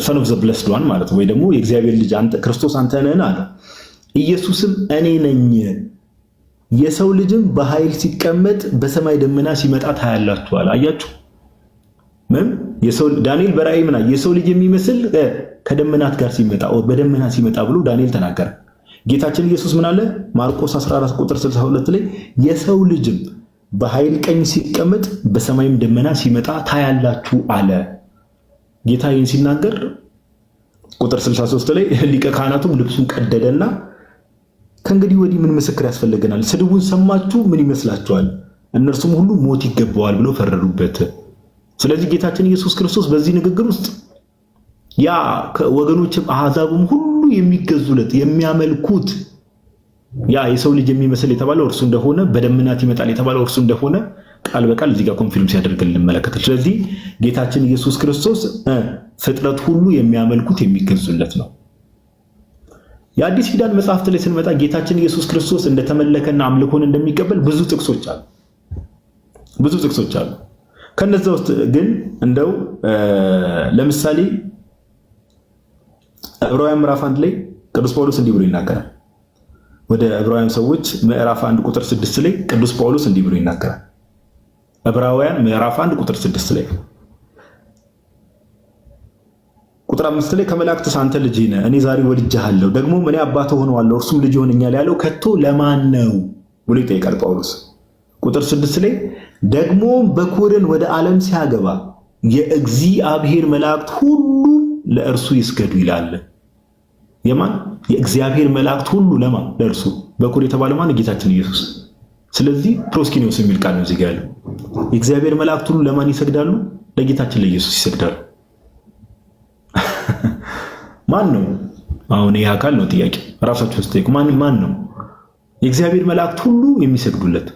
ሰን ኦፍ ዘ ብለስድ ዋን ማለት ወይ ደግሞ የእግዚአብሔር ልጅ አንተ ክርስቶስ አንተ ነህን አለው። ኢየሱስም እኔ ነኝ፣ የሰው ልጅም በኃይል ሲቀመጥ በሰማይ ደመና ሲመጣ ታያላችኋል። አያችሁ ምን ዳንኤል በራእይ ምና የሰው ልጅ የሚመስል ከደመናት ጋር ሲመጣ በደመና ሲመጣ ብሎ ዳንኤል ተናገረ። ጌታችን ኢየሱስ ምን አለ? ማርቆስ 14 ቁጥር 62 ላይ የሰው ልጅም በኃይል ቀኝ ሲቀመጥ በሰማይም ደመና ሲመጣ ታያላችሁ አለ። ጌታ ይህን ሲናገር ቁጥር 63 ላይ ሊቀ ካህናቱም ልብሱን ቀደደና ከእንግዲህ ወዲህ ምን ምስክር ያስፈልገናል? ስድቡን ሰማችሁ፣ ምን ይመስላችኋል? እነርሱም ሁሉ ሞት ይገባዋል ብለው ፈረዱበት። ስለዚህ ጌታችን ኢየሱስ ክርስቶስ በዚህ ንግግር ውስጥ ያ ወገኖችም አሕዛብም ሁሉ የሚገዙለት የሚያመልኩት ያ የሰው ልጅ የሚመስል የተባለው እርሱ እንደሆነ በደመናት ይመጣል የተባለው እርሱ እንደሆነ ቃል በቃል እዚህ ጋር ኮንፊርም ሲያደርግልን እንመለከታለን። ስለዚህ ጌታችን ኢየሱስ ክርስቶስ ፍጥረት ሁሉ የሚያመልኩት የሚገዙለት ነው። የአዲስ ኪዳን መጽሐፍት ላይ ስንመጣ ጌታችን ኢየሱስ ክርስቶስ እንደተመለከና አምልኮን እንደሚቀበል ብዙ ጥቅሶች አሉ። ከነዛ ውስጥ ግን እንደው ለምሳሌ ዕብራውያን ምዕራፍ 1 ላይ ቅዱስ ጳውሎስ እንዲህ ብሎ ይናገራል። ወደ ዕብራውያን ሰዎች ምዕራፍ 1 ቁጥር 6 ላይ ቅዱስ ጳውሎስ እንዲህ ብሎ ይናገራል። ዕብራውያን ምዕራፍ 1 ቁጥር 6 ላይ ቁጥር 5 ላይ ከመላእክትስ አንተ ልጄ ነህ፣ እኔ ዛሬ ወልጄሃለሁ፣ ደግሞ እኔ አባት ሆነዋለሁ፣ እርሱም ልጅ ይሆነኛል ያለው ከቶ ለማን ነው ብሎ ይጠይቃል ጳውሎስ። ቁጥር 6 ላይ ደግሞ በኩርን ወደ ዓለም ሲያገባ የእግዚአብሔር መላእክት ሁሉ ለእርሱ ይስገዱ ይላል። የማን የእግዚአብሔር መላእክት ሁሉ ለማን? ለእርሱ። በኩር የተባለ ማን? ጌታችን ኢየሱስ። ስለዚህ ፕሮስኪኒዮስ የሚል ቃል ነው እዚህ ጋር ያለው። የእግዚአብሔር መላእክት ሁሉ ለማን ይሰግዳሉ? ለጌታችን ለኢየሱስ ይሰግዳሉ። ማን ነው? አሁን ይህ አካል ነው ጥያቄ። ራሳችሁ ስትጠይቁ ማን ነው የእግዚአብሔር መላእክት ሁሉ የሚሰግዱለት?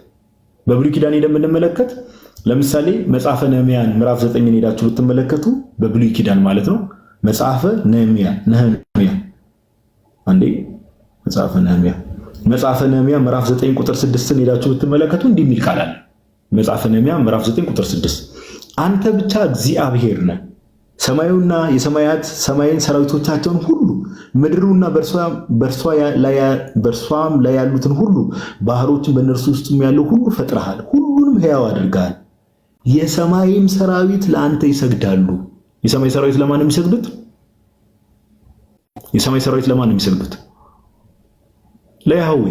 በብሉይ ኪዳን እንደምንመለከት ለምሳሌ መጽሐፈ ነህምያን ምዕራፍ 9 ሄዳችሁ ብትመለከቱ በብሉይ ኪዳን ማለት ነው። መጽሐፈ ነህምያ አንዴ መጽሐፈ ነህምያ ምዕራፍ 9 ቁጥር 6 ሄዳችሁ ብትመለከቱ እንዲህ የሚል ቃል አለ። መጽሐፈ ነህምያ ምዕራፍ 9 ቁጥር 6 አንተ ብቻ እግዚአብሔር ነህ፣ ሰማዩና የሰማያት ሰማይን ሰራዊቶቻቸውን ሁሉ ምድሩና በእርሷም ላይ ያሉትን ሁሉ ባህሮችን በእነርሱ ውስጥም ያለው ሁሉ ፈጥረሃል፣ ሁሉንም ሕያው አድርገሃል። የሰማይም ሰራዊት ለአንተ ይሰግዳሉ። የሰማይ ሰራዊት ለማን ነው የሚሰግዱት? የሰማይ ሰራዊት ለማን ነው የሚሰግዱት? ለያህዌ።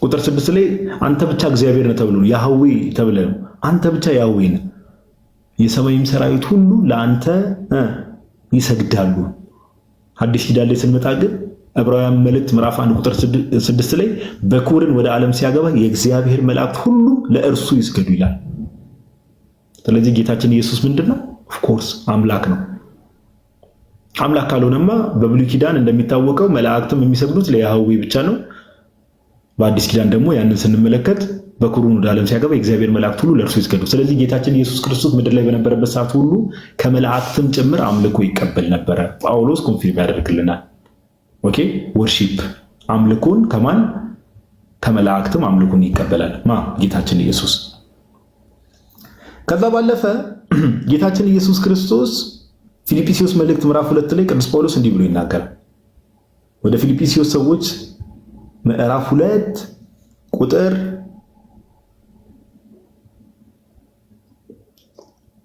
ቁጥር 6 ላይ አንተ ብቻ እግዚአብሔር ነህ ተብሎ ያህዌ ተብለ አንተ ብቻ ያህዌ ነህ፣ የሰማይም ሰራዊት ሁሉ ለአንተ ይሰግዳሉ። አዲስ ኪዳን ላይ ስንመጣ ግን ዕብራውያን መልእክት ምዕራፍ 1 ቁጥር 6 ላይ በኩርን ወደ ዓለም ሲያገባ የእግዚአብሔር መላእክት ሁሉ ለእርሱ ይስገዱ ይላል። ስለዚህ ጌታችን ኢየሱስ ምንድነው? ኦፍ ኮርስ አምላክ ነው። አምላክ ካልሆነማ በብሉይ ኪዳን እንደሚታወቀው መላእክትም የሚሰግዱት ለያህዌ ብቻ ነው። በአዲስ ኪዳን ደግሞ ያንን ስንመለከት በኩሩን ወደ ዓለም ሲያገባ የእግዚአብሔር መላእክት ሁሉ ለእርሱ ይስገዱ። ስለዚህ ጌታችን ኢየሱስ ክርስቶስ ምድር ላይ በነበረበት ሰዓት ሁሉ ከመላእክትም ጭምር አምልኮ ይቀበል ነበረ። ጳውሎስ ኮንፊርም ያደርግልናል። ኦኬ ወርሺፕ አምልኮን ከማን? ከመላእክትም አምልኮን ይቀበላል። ጌታችን ኢየሱስ። ከዛ ባለፈ ጌታችን ኢየሱስ ክርስቶስ ፊልጵስዩስ መልእክት ምዕራፍ 2 ላይ ቅዱስ ጳውሎስ እንዲህ ብሎ ይናገራል። ወደ ፊልጵስዩስ ሰዎች ምዕራፍ 2 ቁጥር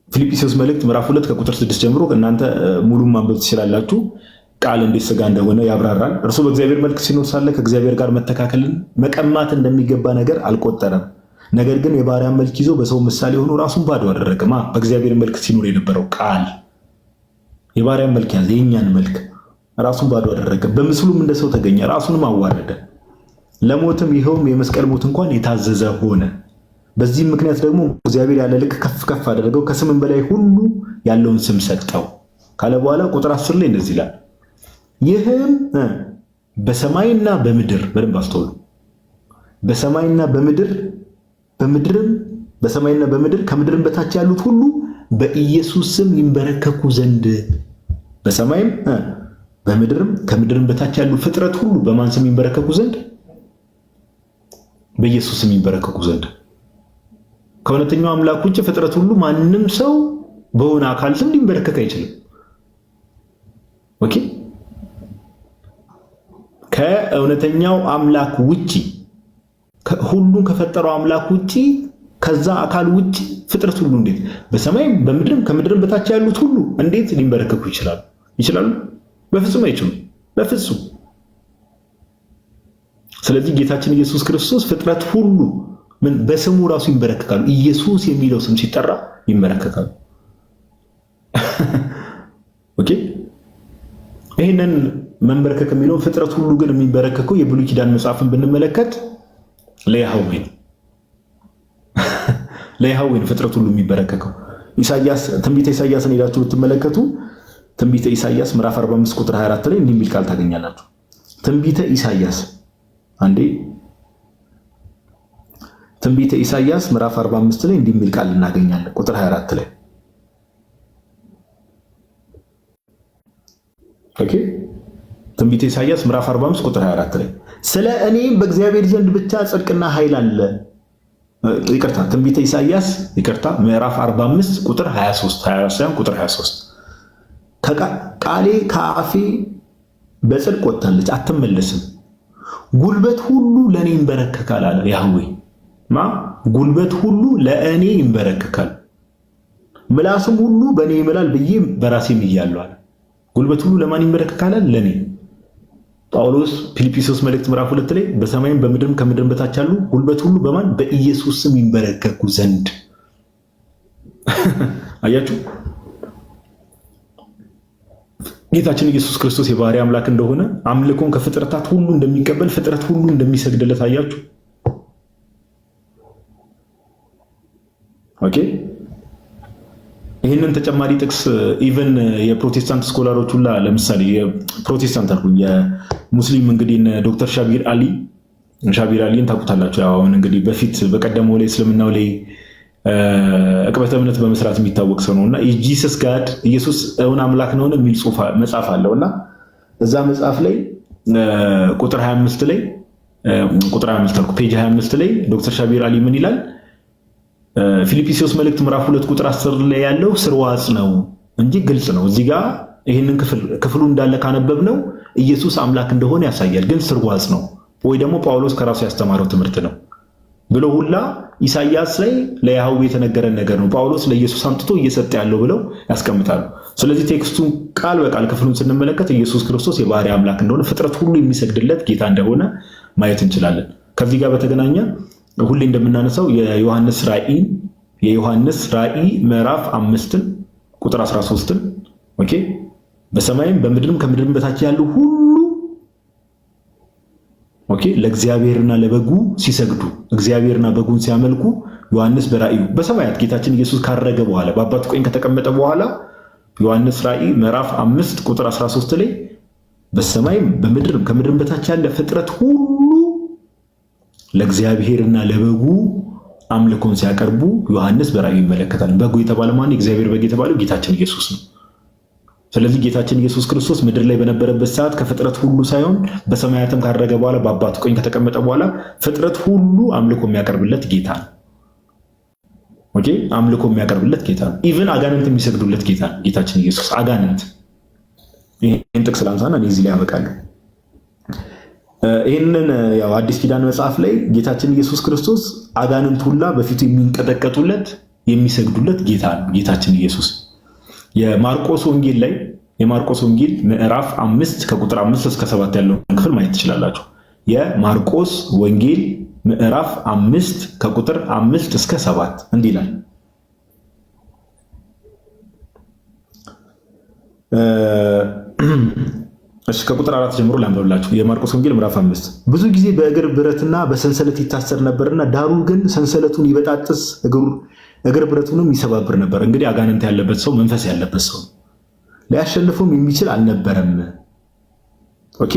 ፊልጵስዩስ መልእክት ምዕራፍ 2 ከቁጥር 6 ጀምሮ እናንተ ሙሉን ማንበብ ትችላላችሁ። ቃል እንዴት ሥጋ እንደሆነ ያብራራል። እርሱ በእግዚአብሔር መልክ ሲኖር ሳለ ከእግዚአብሔር ጋር መተካከልን መቀማት እንደሚገባ ነገር አልቆጠረም። ነገር ግን የባሪያን መልክ ይዞ በሰው ምሳሌ ሆኖ ራሱን ባዶ አደረገ። በእግዚአብሔር መልክ ሲኖር የነበረው ቃል የባሪያን መልክ ያዘ፣ የእኛን መልክ ራሱን ባዶ አደረገ። በምስሉም እንደ ሰው ተገኘ፣ ራሱንም አዋረደ፣ ለሞትም ይኸውም የመስቀል ሞት እንኳን የታዘዘ ሆነ። በዚህም ምክንያት ደግሞ እግዚአብሔር ያለ ልክ ከፍ ከፍ አደረገው፣ ከስምም በላይ ሁሉ ያለውን ስም ሰጠው ካለ በኋላ ቁጥር 10 ላይ እንደዚህ ይላል፣ ይህም በሰማይና በምድር በደንብ አስተውሉ። በሰማይና በምድር በሰማይና በምድር ከምድርም በታች ያሉት ሁሉ በኢየሱስ ስም ይንበረከኩ ዘንድ በሰማይም በምድርም ከምድርም በታች ያሉ ፍጥረት ሁሉ በማን ስም ይንበረከኩ ዘንድ? በኢየሱስ ስም ይንበረከኩ ዘንድ። ከእውነተኛው አምላክ ውጭ ፍጥረት ሁሉ ማንም ሰው በሆነ አካል ስም ሊንበረከክ አይችልም። ኦኬ። ከእውነተኛው አምላክ ውጪ ሁሉን ከፈጠረው አምላክ ውጪ ከዛ አካል ውጪ ፍጥረት ሁሉ እንዴት በሰማይም በምድርም ከምድርም በታች ያሉት ሁሉ እንዴት ሊንበረከኩ ይችላሉ? ይችላሉ? በፍጹም አይችሉም። በፍጹም። ስለዚህ ጌታችን ኢየሱስ ክርስቶስ ፍጥረት ሁሉ ምን በስሙ ራሱ ይንበረከካሉ። ኢየሱስ የሚለው ስም ሲጠራ ይንበረከካሉ። ኦኬ። ይሄንን መንበረከክ የሚለው ፍጥረት ሁሉ ግን የሚንበረከከው የብሉይ ኪዳን መጽሐፍን ብንመለከት ለያህዌ ነው። ለያህዌ ነው ፍጥረት ሁሉ የሚንበረከከው። ኢሳይያስ ትንቢተ ኢሳይያስን ሄዳችሁ ብትመለከቱ ትንቢተ ኢሳይያስ ምዕራፍ 45 ቁጥር 24 ላይ እንዲህ የሚል ቃል ታገኛላችሁ። ትንቢተ ኢሳይያስ አንዴ ትንቢተ ኢሳይያስ ምዕራፍ 45 ላይ እንዲህ የሚል ቃል እናገኛለን። ቁጥር 24 ላይ ኦኬ። ትንቢተ ኢሳይያስ ምዕራፍ 45 ቁጥር 24 ላይ ስለ እኔ በእግዚአብሔር ዘንድ ብቻ ጽድቅና ኃይል አለ። ይቅርታ፣ ትንቢተ ኢሳይያስ ምዕራፍ 45 ቁጥር 23 ቁጥር 23 ቃሌ ከአፌ በጽድቅ ወጥታለች አትመለስም፣ ጉልበት ሁሉ ለእኔ ይንበረከካል አለ ያህዌ። ጉልበት ሁሉ ለእኔ ይንበረከካል፣ ምላስም ሁሉ በእኔ ይምላል ብዬ በራሴ ምያለሁ አለ። ጉልበት ሁሉ ለማን ይንበረከካል? ለእኔ። ጳውሎስ ፊልጵስዩስ መልእክት ምዕራፍ 2 ላይ በሰማይም በምድርም ከምድርም በታች ያሉ ጉልበት ሁሉ በማን? በኢየሱስ ስም ይንበረከኩ ዘንድ። አያችሁ ጌታችን ኢየሱስ ክርስቶስ የባህሪ አምላክ እንደሆነ አምልኮን ከፍጥረታት ሁሉ እንደሚቀበል ፍጥረት ሁሉ እንደሚሰግድለት አያችሁ። ኦኬ። ይህንን ተጨማሪ ጥቅስ ኢቨን የፕሮቴስታንት ስኮላሮች ሁላ ለምሳሌ የፕሮቴስታንት አልኩኝ የሙስሊም እንግዲህ ዶክተር ሻቢር አሊን ታውቁታላችሁ። ያው አሁን እንግዲህ በፊት በቀደመው ላይ እስልምናው ላይ ዕቅበተ እምነት በመስራት የሚታወቅ ሰው ነውና ጂሰስ ጋድ ኢየሱስ እውን አምላክ ነው የሚል መጽሐፍ አለውና እዛ መጽሐፍ ላይ ቁጥር 25 ላይ ፔጅ 25 ላይ ዶክተር ሻቢር አሊ ምን ይላል? ፊልጵስዩስ መልእክት ምዕራፍ 2 ቁጥር 10 ላይ ያለው ስርዋጽ ነው እንጂ ግልጽ ነው። እዚህ ጋር ይህንን ክፍሉ እንዳለ ካነበብነው ኢየሱስ አምላክ እንደሆነ ያሳያል፣ ግን ስርዋጽ ነው ወይ ደግሞ ጳውሎስ ከራሱ ያስተማረው ትምህርት ነው ብሎ ሁላ ኢሳይያስ ላይ ለያህዌ የተነገረን ነገር ነው ጳውሎስ ለኢየሱስ አምጥቶ እየሰጠ ያለው ብለው ያስቀምጣሉ። ስለዚህ ቴክስቱን ቃል በቃል ክፍሉን ስንመለከት ኢየሱስ ክርስቶስ የባህሪ አምላክ እንደሆነ ፍጥረት ሁሉ የሚሰግድለት ጌታ እንደሆነ ማየት እንችላለን። ከዚህ ጋር በተገናኘ ሁሌ እንደምናነሳው የዮሐንስ ራእይ ምዕራፍ 5 ቁጥር 13 ኦኬ። በሰማይም በምድርም ከምድርም በታች ያሉ ሁሉ ኦኬ ለእግዚአብሔርና ለበጉ ሲሰግዱ እግዚአብሔርና በጉን ሲያመልኩ ዮሐንስ በራእዩ በሰማያት ጌታችን ኢየሱስ ካረገ በኋላ በአባቱ ቀኝ ከተቀመጠ በኋላ ዮሐንስ ራእይ ምዕራፍ 5 ቁጥር 13 ላይ በሰማይም በምድርም ከምድርም በታች ያለ ፍጥረት ሁሉ ለእግዚአብሔርና ለበጉ አምልኮን ሲያቀርቡ ዮሐንስ በራእዩ ይመለከታል። በጉ የተባለ ማን? እግዚአብሔር በግ የተባለው ጌታችን ኢየሱስ ነው። ስለዚህ ጌታችን ኢየሱስ ክርስቶስ ምድር ላይ በነበረበት ሰዓት ከፍጥረት ሁሉ ሳይሆን በሰማያትም ካረገ በኋላ በአባቱ ቀኝ ከተቀመጠ በኋላ ፍጥረት ሁሉ አምልኮ የሚያቀርብለት ጌታ ነው። ኦኬ፣ አምልኮ የሚያቀርብለት ጌታ ነው። ኢቭን አጋንንት የሚሰግዱለት ጌታ ነው ጌታችን ኢየሱስ። አጋንንት ይህን ጥቅስ ላንሳና እኔ እዚህ ላይ ያበቃለሁ። ይህንን ያው አዲስ ኪዳን መጽሐፍ ላይ ጌታችን ኢየሱስ ክርስቶስ አጋንንት ሁላ በፊቱ የሚንቀጠቀጡለት የሚሰግዱለት ጌታ ነው ጌታችን ኢየሱስ። የማርቆስ ወንጌል ምዕራፍ 5 ከቁጥር 5 እስከ 7 ያለውን ክፍል ማየት ትችላላችሁ። የማርቆስ ወንጌል ምዕራፍ 5 ከቁጥር 5 እስከ 7 እንዲህ ይላል። እሺ ከቁጥር 4 ጀምሮ ላንብብላችሁ። የማርቆስ ወንጌል ምዕራፍ 5 ብዙ ጊዜ በእግር ብረትና በሰንሰለት ይታሰር ነበርና ዳሩ ግን ሰንሰለቱን ይበጣጥስ እግር ብረቱንም ይሰባብር ነበር። እንግዲህ አጋንንት ያለበት ሰው መንፈስ ያለበት ሰው ሊያሸንፈውም የሚችል አልነበረም። ኦኬ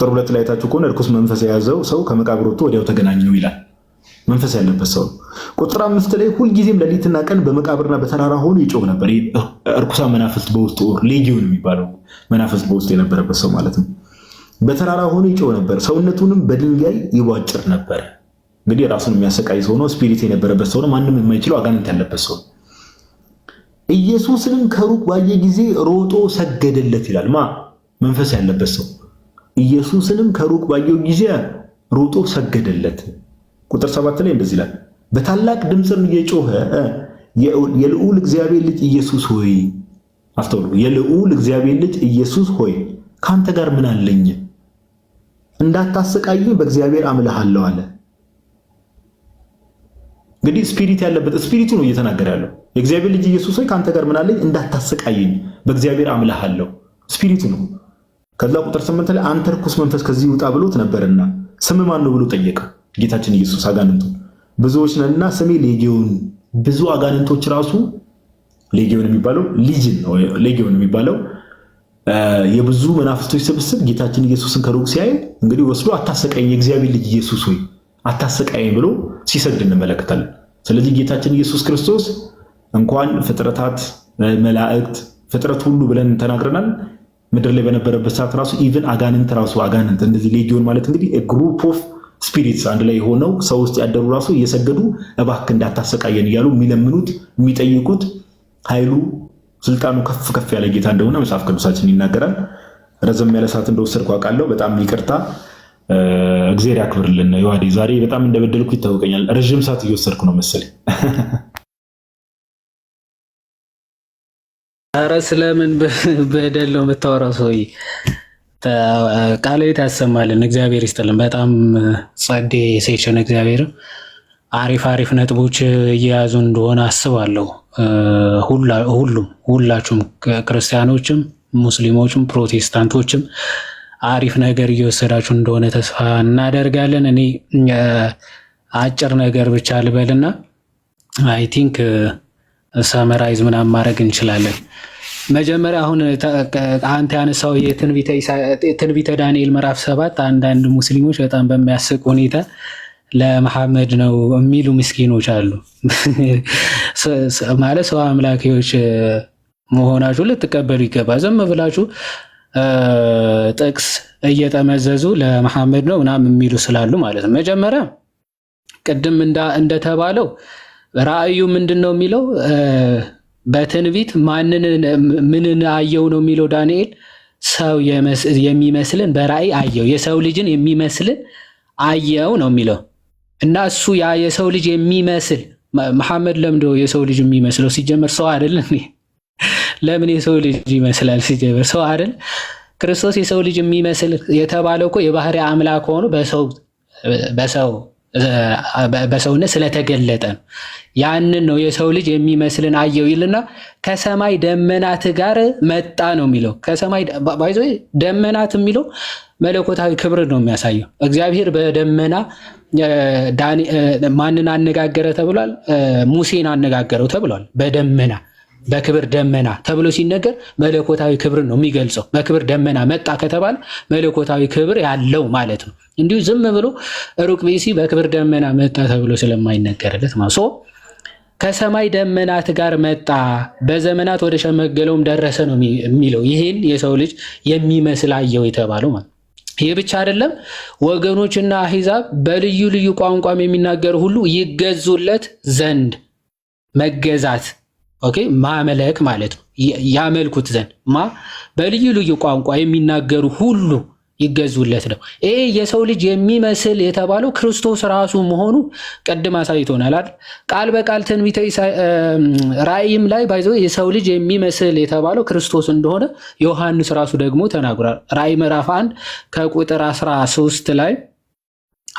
ቁጥር 2 ላይ ታችሁ ከሆነ እርኩስ መንፈስ የያዘው ሰው ከመቃብር ወጥቶ ወዲያው ተገናኘው ይላል። መንፈስ ያለበት ሰው። ቁጥር 5 ላይ ሁልጊዜም ሌሊትና ቀን በመቃብርና በተራራ ሆኖ ይጮህ ነበር። እርኩሳን መናፍስት በውስጡ ሌጊዮን የሚባለው መናፍስት በውስጡ የነበረበት ሰው ማለት ነው። በተራራ ሆኖ ይጮህ ነበር፣ ሰውነቱንም በድንጋይ ይቧጭር ነበር። እንግዲህ ራሱን የሚያሰቃይ ሰው ነው። ስፒሪት የነበረበት ሰው ነው። ማንም የማይችለው አጋንንት ያለበት ሰው። ኢየሱስንም ከሩቅ ባየ ጊዜ ሮጦ ሰገደለት ይላል። መንፈስ ያለበት ሰው ኢየሱስንም ከሩቅ ባየው ጊዜ ሮጦ ሰገደለት። ቁጥር 7 ላይ እንደዚህ ይላል፣ በታላቅ ድምፅም እየጮኸ የልዑል እግዚአብሔር ልጅ ኢየሱስ ሆይ፣ አስተውሉ፣ የልዑል እግዚአብሔር ልጅ ኢየሱስ ሆይ ካንተ ጋር ምን አለኝ? እንዳታሰቃየኝ በእግዚአብሔር አምልሃለሁ አለ። እንግዲህ ስፒሪት ያለበት ስፒሪቱ ነው እየተናገረ ያለው። የእግዚአብሔር ልጅ ኢየሱስ ሆይ ካንተ ጋር ምን አለኝ? እንዳታሰቃየኝ በእግዚአብሔር አምልሃለሁ። ስፒሪቱ ነው። ከዛ ቁጥር 8 ላይ አንተ ርኩስ መንፈስ ከዚህ ውጣ ብሎት ነበርና ስም ማን ነው ብሎ ጠየቀ ጌታችን ኢየሱስ። አጋንንቱ ብዙዎች ነንና ስሜ ሌጊዮን። ብዙ አጋንንቶች ራሱ ሌጊዮን የሚባለው ሊጅን ነው። ሌጊዮን የሚባለው የብዙ መናፍስቶች ስብስብ ጌታችን ኢየሱስን ከሩቅ ሲያይ እንግዲህ ወስዶ አታሰቃየኝ የእግዚአብሔር ልጅ ኢየሱስ ሆይ አታሰቃየኝ ብሎ ሲሰግድ እንመለከታለን። ስለዚህ ጌታችን ኢየሱስ ክርስቶስ እንኳን ፍጥረታት መላእክት ፍጥረት ሁሉ ብለን ተናግረናል። ምድር ላይ በነበረበት ሰዓት ራሱ ኢቭን አጋንንት እንደዚህ ሌጊዮን ማለት እንግዲህ ግሩፕ ኦፍ ስፒሪትስ አንድ ላይ ሆነው ሰው ውስጥ ያደሩ ራሱ እየሰገዱ እባክህ እንዳታሰቃየን እያሉ የሚለምኑት የሚጠይቁት ኃይሉ ስልጣኑ ከፍ ከፍ ያለ ጌታ እንደሆነ መጽሐፍ ቅዱሳችን ይናገራል። ረዘም ያለ ሰዓት እንደወሰድኩ አውቃለሁ። በጣም ይቅርታ። እግዚአብሔር ያክብርልን። ዮሐዴ ዛሬ በጣም እንደበደልኩ ይታወቀኛል። ረጅም ሰዓት እየወሰድኩ ነው መሰለኝ። ኧረ ስለምን በደል ነው የምታወራው? ሰውዬ ቃል ያሰማልን። እግዚአብሔር ይስጥልን። በጣም ጸዴ ሴሽን እግዚአብሔር አሪፍ ነጥቦች እየያዙ እንደሆነ አስባለሁ። ሁላችሁም ክርስቲያኖችም፣ ሙስሊሞችም፣ ፕሮቴስታንቶችም አሪፍ ነገር እየወሰዳችሁ እንደሆነ ተስፋ እናደርጋለን። እኔ አጭር ነገር ብቻ ልበልና አይ ቲንክ ሰመራይዝ ምናምን ማድረግ እንችላለን። መጀመሪያ አሁን አንተ ያነሳው የትንቢተ ዳንኤል ምዕራፍ 7 አንዳንድ ሙስሊሞች በጣም በሚያስቅ ሁኔታ ለመሐመድ ነው የሚሉ ምስኪኖች አሉ። ማለት ሰው አምላኪዎች መሆናችሁ ልትቀበሉ ይገባል። ዝም ብላችሁ ጥቅስ እየጠመዘዙ ለመሐመድ ነው ምናምን የሚሉ ስላሉ ማለት ነው። መጀመሪያ ቅድም እንደተባለው ራእዩ ምንድን ነው የሚለው? በትንቢት ምንን አየው ነው የሚለው ዳንኤል? ሰው የሚመስልን በራእይ አየው፣ የሰው ልጅን የሚመስልን አየው ነው የሚለው። እና እሱ ያ የሰው ልጅ የሚመስል መሐመድ ለምዶ የሰው ልጅ የሚመስለው ሲጀመር ሰው አይደል? ለምን የሰው ልጅ ይመስላል? ሲጀመር ሰው አይደል? ክርስቶስ የሰው ልጅ የሚመስል የተባለው እኮ የባህሪ አምላክ ሆኖ በሰውነት ስለተገለጠ ነው። ያንን ነው የሰው ልጅ የሚመስልን አየው ይልና ከሰማይ ደመናት ጋር መጣ ነው የሚለው። ከሰማይ ባይዞ ደመናት የሚለው መለኮታዊ ክብር ነው የሚያሳየው። እግዚአብሔር በደመና ማንን አነጋገረ ተብሏል? ሙሴን አነጋገረው ተብሏል። በደመና በክብር ደመና ተብሎ ሲነገር መለኮታዊ ክብር ነው የሚገልጸው። በክብር ደመና መጣ ከተባለ መለኮታዊ ክብር ያለው ማለት ነው። እንዲሁ ዝም ብሎ ሩቅ ብእሲ በክብር ደመና መጣ ተብሎ ስለማይነገርለት ማለት ነው። ከሰማይ ደመናት ጋር መጣ፣ በዘመናት ወደ ሸመገለውም ደረሰ ነው የሚለው። ይሄን የሰው ልጅ የሚመስል አየው የተባለው ማለት ነው። ይህ ብቻ አይደለም፣ ወገኖችና አሕዛብ በልዩ ልዩ ቋንቋም የሚናገሩ ሁሉ ይገዙለት ዘንድ መገዛት ማመለክ ማለት ነው። ያመልኩት ዘንድ በልዩ ልዩ ቋንቋ የሚናገሩ ሁሉ ይገዙለት ነው። ይሄ የሰው ልጅ የሚመስል የተባለው ክርስቶስ ራሱ መሆኑ ቅድም አሳይቶናል አይደል? ቃል በቃል ትንቢተ ራእይም ላይ ባይዘው የሰው ልጅ የሚመስል የተባለው ክርስቶስ እንደሆነ ዮሐንስ ራሱ ደግሞ ተናግሯል። ራእይ ምዕራፍ 1 ከቁጥር 13 ላይ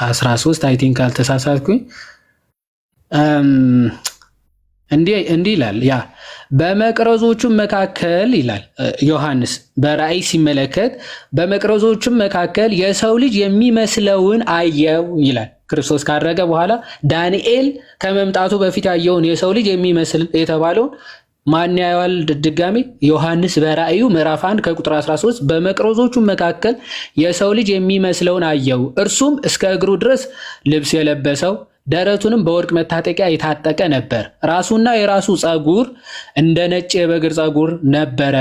13 አይ ቲንክ አልተሳሳትኩኝ እንዲህ ይላል። ያ በመቅረዞቹም መካከል ይላል ዮሐንስ በራእይ ሲመለከት በመቅረዞቹም መካከል የሰው ልጅ የሚመስለውን አየው ይላል። ክርስቶስ ካረገ በኋላ ዳንኤል ከመምጣቱ በፊት ያየውን የሰው ልጅ የሚመስል የተባለውን ማን ያየዋል? ድጋሜ ዮሐንስ በራእዩ ምዕራፍ 1 ከቁጥር 13 በመቅረዞቹ መካከል የሰው ልጅ የሚመስለውን አየው። እርሱም እስከ እግሩ ድረስ ልብስ የለበሰው ደረቱንም በወርቅ መታጠቂያ የታጠቀ ነበር። ራሱና የራሱ ፀጉር እንደ ነጭ የበግር ፀጉር ነበረ፣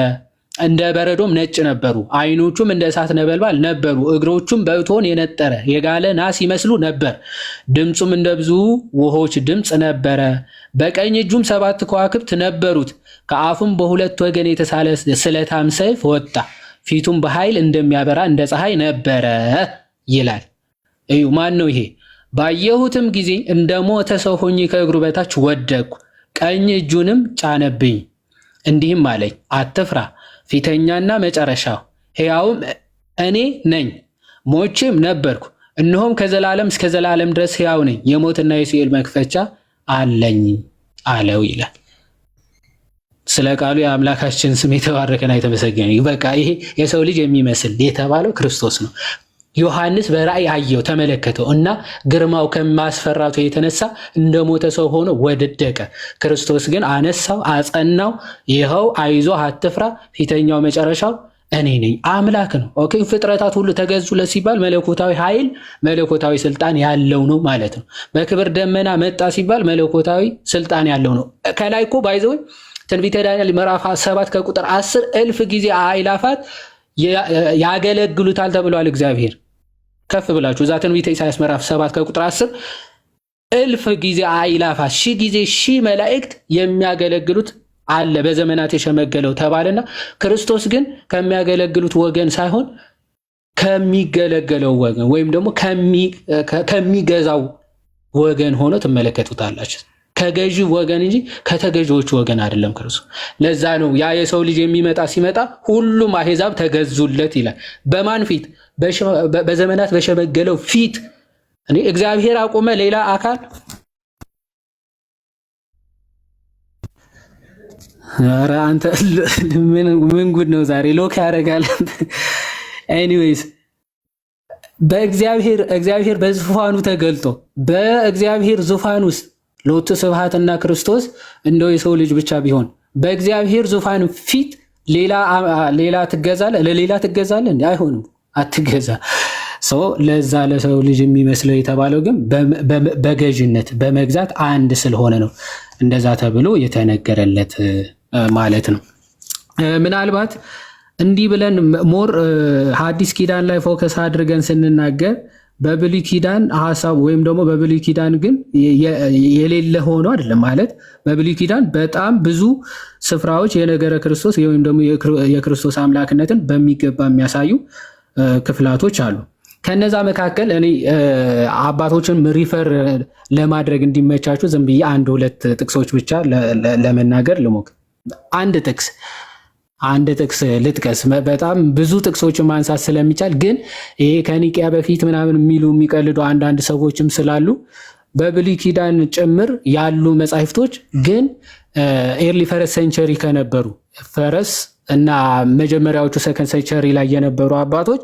እንደ በረዶም ነጭ ነበሩ። ዓይኖቹም እንደ እሳት ነበልባል ነበሩ። እግሮቹም በእቶን የነጠረ የጋለ ናስ ይመስሉ ነበር። ድምፁም እንደ ብዙ ውሆች ድምፅ ነበረ። በቀኝ እጁም 7 ከዋክብት ነበሩት። ከአፉም በሁለት ወገን የተሳለ ስለታም ሰይፍ ወጣ። ፊቱም በኃይል እንደሚያበራ እንደ ፀሐይ ነበረ ይላል። እዩ፣ ማን ነው ይሄ? ባየሁትም ጊዜ እንደ ሞተ ሰው ሆኜ ከእግሩ በታች ወደቅኩ። ቀኝ እጁንም ጫነብኝ፣ እንዲህም አለኝ፣ አትፍራ፣ ፊተኛና መጨረሻው ሕያውም እኔ ነኝ። ሞቼም ነበርኩ፣ እነሆም ከዘላለም እስከ ዘላለም ድረስ ሕያው ነኝ። የሞትና የሲኦል መክፈቻ አለኝ አለው ይላል። ስለ ቃሉ የአምላካችን ስም የተባረከና የተመሰገነ። በቃ ይሄ የሰው ልጅ የሚመስል የተባለው ክርስቶስ ነው። ዮሐንስ በራእይ አየው፣ ተመለከተው እና ግርማው ከማስፈራቱ የተነሳ እንደ ሞተ ሰው ሆኖ ወደቀ። ክርስቶስ ግን አነሳው፣ አጸናው። ይኸው አይዞህ፣ አትፍራ፣ ፊተኛው መጨረሻው እኔ ነኝ። አምላክ ነው። ኦኬ፣ ፍጥረታት ሁሉ ተገዙለት ሲባል መለኮታዊ ኃይል፣ መለኮታዊ ስልጣን ያለው ነው ማለት ነው። በክብር ደመና መጣ ሲባል መለኮታዊ ስልጣን ያለው ነው። ከላይ እኮ ባይዘው ትንቢተ ዳንኤል ምዕራፍ 7 ከቁጥር 10 እልፍ ጊዜ አእላፋት ያገለግሉታል ተብሏል። እግዚአብሔር ከፍ ብላችሁ እዛ ትንቢተ ኢሳይያስ ምዕራፍ 7 ከቁጥር 10 እልፍ ጊዜ አእላፋት፣ ሺህ ጊዜ ሺህ መላእክት የሚያገለግሉት አለ በዘመናት የሸመገለው ተባለና ክርስቶስ ግን ከሚያገለግሉት ወገን ሳይሆን ከሚገለገለው ወገን ወይም ደግሞ ከሚገዛው ወገን ሆኖ ትመለከቱታላችሁ። ከገዢ ወገን እንጂ ከተገዢዎች ወገን አይደለም ክርስቶስ። ለዛ ነው ያ የሰው ልጅ ሲመጣ ሁሉም አሕዛብ ተገዙለት ይላል። በማን ፊት? በዘመናት በሸመገለው ፊት። እኔ እግዚአብሔር አቆመ ሌላ አካል? ኧረ አንተ ምን ጉድ ነው ዛሬ ሎክ ያደርጋል። ኤኒዌይስ እግዚአብሔር በዙፋኑ ተገልጦ በእግዚአብሔር ዙፋን ውስጥ ሎቱ ስብሐትና ክርስቶስ እንደው የሰው ልጅ ብቻ ቢሆን በእግዚአብሔር ዙፋን ፊት ሌላ ትገዛለህ? ለሌላ ትገዛለህ? እንዴ አይሆንም፣ አትገዛ። ለዛ ለሰው ልጅ የሚመስለው የተባለው ግን በገዥነት በመግዛት አንድ ስለሆነ ነው እንደዛ ተብሎ የተነገረለት ማለት ነው። ምናልባት እንዲህ ብለን ሞር ሐዲስ ኪዳን ላይ ፎከስ አድርገን ስንናገር በብሉይ ኪዳን ሐሳብ ወይም ደግሞ በብሉይ ኪዳን ግን የሌለ ሆኖ አይደለም ማለት። በብሉይ ኪዳን በጣም ብዙ ስፍራዎች የነገረ ክርስቶስ ወይም ደግሞ የክርስቶስ አምላክነትን በሚገባ የሚያሳዩ ክፍላቶች አሉ። ከነዛ መካከል እኔ አባቶችን ሪፈር ለማድረግ እንዲመቻችሁ ዝም ብዬ 1-2 ጥቅሶች ብቻ ለመናገር ልሞክር። አንድ ጥቅስ ልጥቀስ። በጣም ብዙ ጥቅሶችን ማንሳት ስለሚቻል ግን ይሄ ከኒቅያ በፊት ምናምን የሚቀልዱ አንዳንድ ሰዎችም ስላሉ በብሉይ ኪዳን ጭምር ያሉ መጻሕፍቶች ግን ኤርሊ ፈረስ ሴንቸሪ ከነበሩ ፈረስ እና መጀመሪያዎቹ ሰከንድ ሴንቸሪ ላይ የነበሩ አባቶች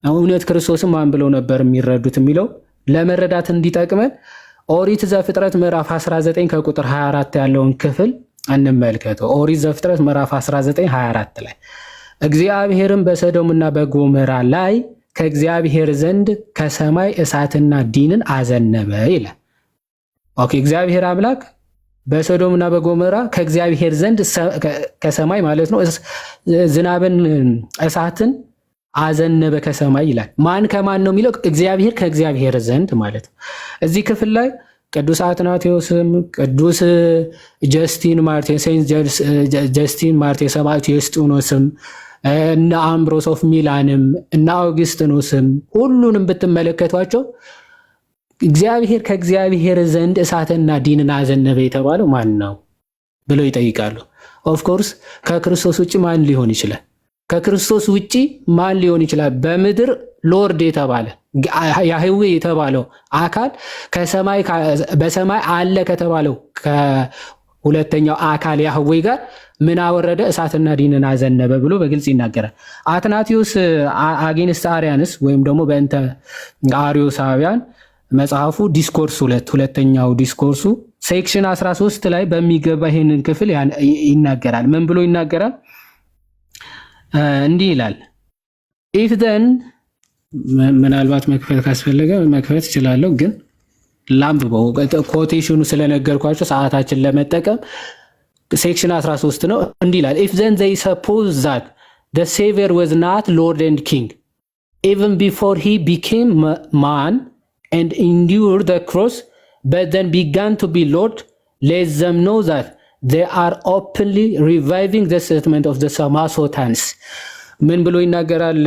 እውነት ክርስቶስን ማን ብለው ነበር የሚረዱት የሚለው ለመረዳት እንዲጠቅመን ኦሪት ዘፍጥረት ምዕራፍ 19 ከቁጥር 24 ያለውን ክፍል እንመልከተው። ኦሪት ዘፍጥረት ምዕራፍ 19:24 ላይ እግዚአብሔርም በሰዶምና በጎሞራ ላይ ከእግዚአብሔር ዘንድ ከሰማይ እሳትና ዲንን አዘነበ ይላል። ኦኬ፣ እግዚአብሔር አምላክ በሰዶምና በጎሞራ ከእግዚአብሔር ዘንድ ከሰማይ ማለት ነው ዝናብን እሳትን አዘነበ ከሰማይ ይላል። ማን ከማን ነው የሚለው? እግዚአብሔር ከእግዚአብሔር ዘንድ ማለት ነው። እዚህ ክፍል ላይ ቅዱስ አትናቴዎስም ቅዱስ ጀስቲን ማርቲን ሴንት ጀስቲን ማርቲን ሰማዕቱ ዩስጢኖስም እና አምብሮስ ኦፍ ሚላንም እና አውግስጢኖስም ሁሉንም ብትመለከቷቸው እግዚአብሔር ከእግዚአብሔር ዘንድ እሳትና ዲንን አዘነበ የተባለው ማን ነው ብለው ይጠይቃሉ። ኦፍኮርስ ከክርስቶስ ውጭ ማን ሊሆን ይችላል? ከክርስቶስ ውጪ ማን ሊሆን ይችላል? በምድር ሎርድ የተባለ ያህዌ የተባለው አካል በሰማይ አለ ከተባለው ከሁለተኛው አካል ያህዌ ጋር ምን አወረደ? እሳትና ዲንን አዘነበ ብሎ በግልጽ ይናገራል። አትናቲዩስ አጌንስት አሪያንስ ወይም ደግሞ በእንተ አሪዮሳውያን መጽሐፉ ዲስኮርስ ሁለተኛው ዲስኮርሱ ሴክሽን 13 ላይ በሚገባ ይሄንን ክፍል ይናገራል። ምን ብሎ ይናገራል? እንዲህ ይላል ኢፍ ዘን ምናልባት መክፈት ካስፈለገ መክፈት እችላለሁ፣ ግን ላምብበው ኮቴሽኑ ስለነገርኳቸው ሰዓታችን ለመጠቀም ሴክሽን 13 ነው። እንዲህ ይላል ኢፍ ዘን they suppose that the savior was not lord and king even before he became man and endured the cross but then began to be lord, let them know that they are openly reviving the statement of the Samaritains. ምን ብሎ ይናገራል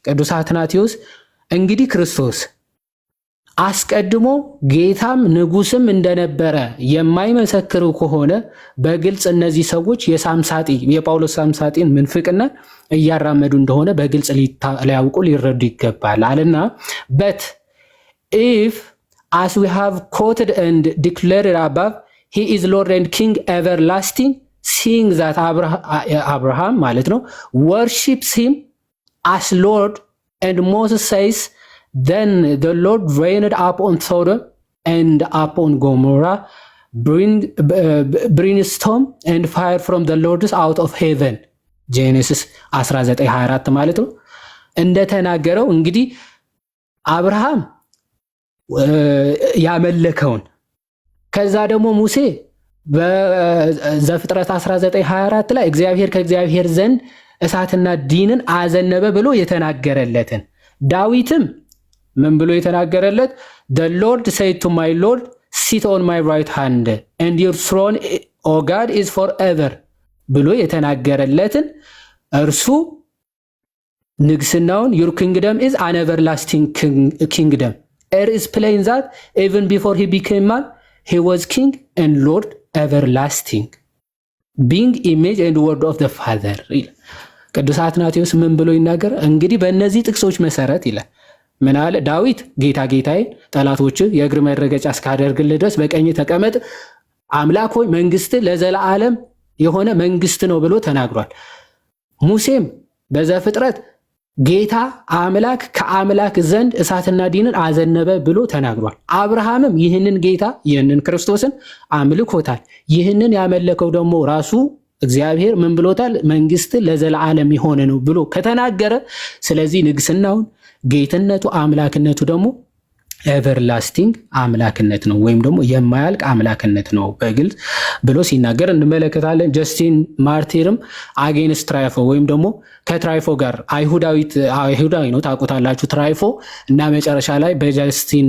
ቅዱስ አትናቴዎስ? እንግዲህ ክርስቶስ አስቀድሞ ጌታም ንጉስም እንደነበረ የማይመሰክሩ ከሆነ በግልጽ እነዚህ ሰዎች የጳውሎስ ሳምሳጢን ምንፍቅና እያራመዱ እንደሆነ በግልጽ ሊያውቁ ሊረዱ ይገባል አለና but if as we have quoted and declared above he is Lord and King everlasting, seeing that Abraham ማለት ነው worships him as Lord and Moses says then the Lord rained upon Sodom and upon Gomorrah brimstone and fire from the Lord out of heaven ጄኔሲስ 19:24 ማለት ነው እንደተናገረው። እንግዲህ አብርሃም ያመለከውን ከዛ ደግሞ ሙሴ በዘፍጥረት 19:24 ላይ እግዚአብሔር ከእግዚአብሔር ዘንድ እሳትና ዲንን አዘነበ ብሎ የተናገረለትን ዳዊትም ምን ብሎ የተናገረለት the Lord said to my Lord sit on my right hand and your throne O God is forever ብሎ የተናገረለትን እርሱ ንግስናውን your kingdom is an everlasting kingdom. It is plain that even before he became man, he was king and Lord everlasting, being image and word of the Father. ቅዱስ አትናቴዎስ ምን ብሎ ይናገር? እንግዲህ በእነዚህ ጥቅሶች መሰረት ይላል ምን አለ? ዳዊት ጌታ ጌታዬን ጠላቶች የእግር መረገጫ እስካደርግልህ ድረስ በቀኝ ተቀመጥ፣ አምላክ ሆይ መንግስት ለዘላለም የሆነ መንግስት ነው ብሎ ተናግሯል። ሙሴም በዘፍጥረት ጌታ አምላክ ከአምላክ ዘንድ እሳትና ዲንን አዘነበ ብሎ ተናግሯል። አብርሃምም ይህንን ጌታ ይህንን ክርስቶስን አምልኮታል። ይህንን ያመለከው ደግሞ ራሱ እግዚአብሔር ምን ብሎታል? መንግስት ለዘላለም የሆነ ነው ብሎ ከተናገረ ስለዚህ ንግስናውን ጌትነቱ አምላክነቱ ደግሞ ኤቨርላስቲንግ አምላክነት ነው ወይም ደግሞ የማያልቅ አምላክነት ነው በግልጽ ብሎ ሲናገር እንመለከታለን። ጀስቲን ማርቲርም አጌንስት ትራይፎ ወይም ደግሞ ከትራይፎ ጋር አይሁዳዊ ነው ታውቁታላችሁ ትራይፎ እና መጨረሻ ላይ በጀስቲን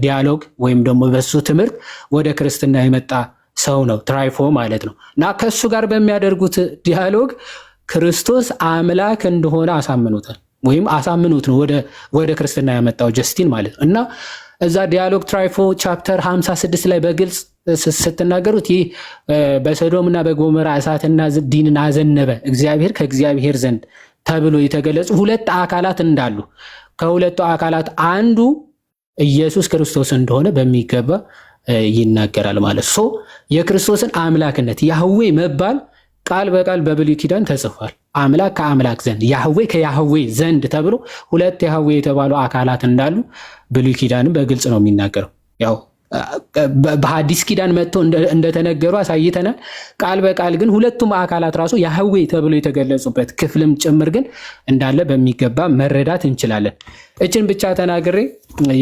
ዲያሎግ ወይም ደግሞ በሱ ትምህርት ወደ ክርስትና የመጣ ሰው ነው ትራይፎ ማለት ነው። እና ከሱ ጋር በሚያደርጉት ዲያሎግ ክርስቶስ አምላክ እንደሆነ አሳምኑታል ወይም አሳምኑት ነው ወደ ክርስትና ያመጣው ጀስቲን ማለት ነው። እና እዛ ዲያሎግ ትራይፎ ቻፕተር 56 ላይ በግልጽ ስትናገሩት ይህ በሶዶምና በጎሞራ እሳትና ዲንን አዘነበ እግዚአብሔር ከእግዚአብሔር ዘንድ ተብሎ የተገለጹ ሁለት አካላት እንዳሉ ከሁለቱ አካላት አንዱ ኢየሱስ ክርስቶስ እንደሆነ በሚገባ ይናገራል ማለት ነው። የክርስቶስን አምላክነት ያህዌ መባል ቃል በቃል በብሉይ ኪዳን ተጽፏል። አምላክ ከአምላክ ዘንድ ያህዌ ከያህዌ ዘንድ ተብሎ ሁለት ያህዌ የተባሉ አካላት እንዳሉ ብሉይ ኪዳንም በግልጽ ነው የሚናገረው። ያው በሐዲስ ኪዳን መጥቶ እንደተነገሩ አሳይተናል። ቃል በቃል ግን ሁለቱም አካላት ራሱ ያህዌ ተብሎ የተገለጹበት ክፍልም ጭምር ግን እንዳለ በሚገባ መረዳት እንችላለን። እችን ብቻ ተናግሬ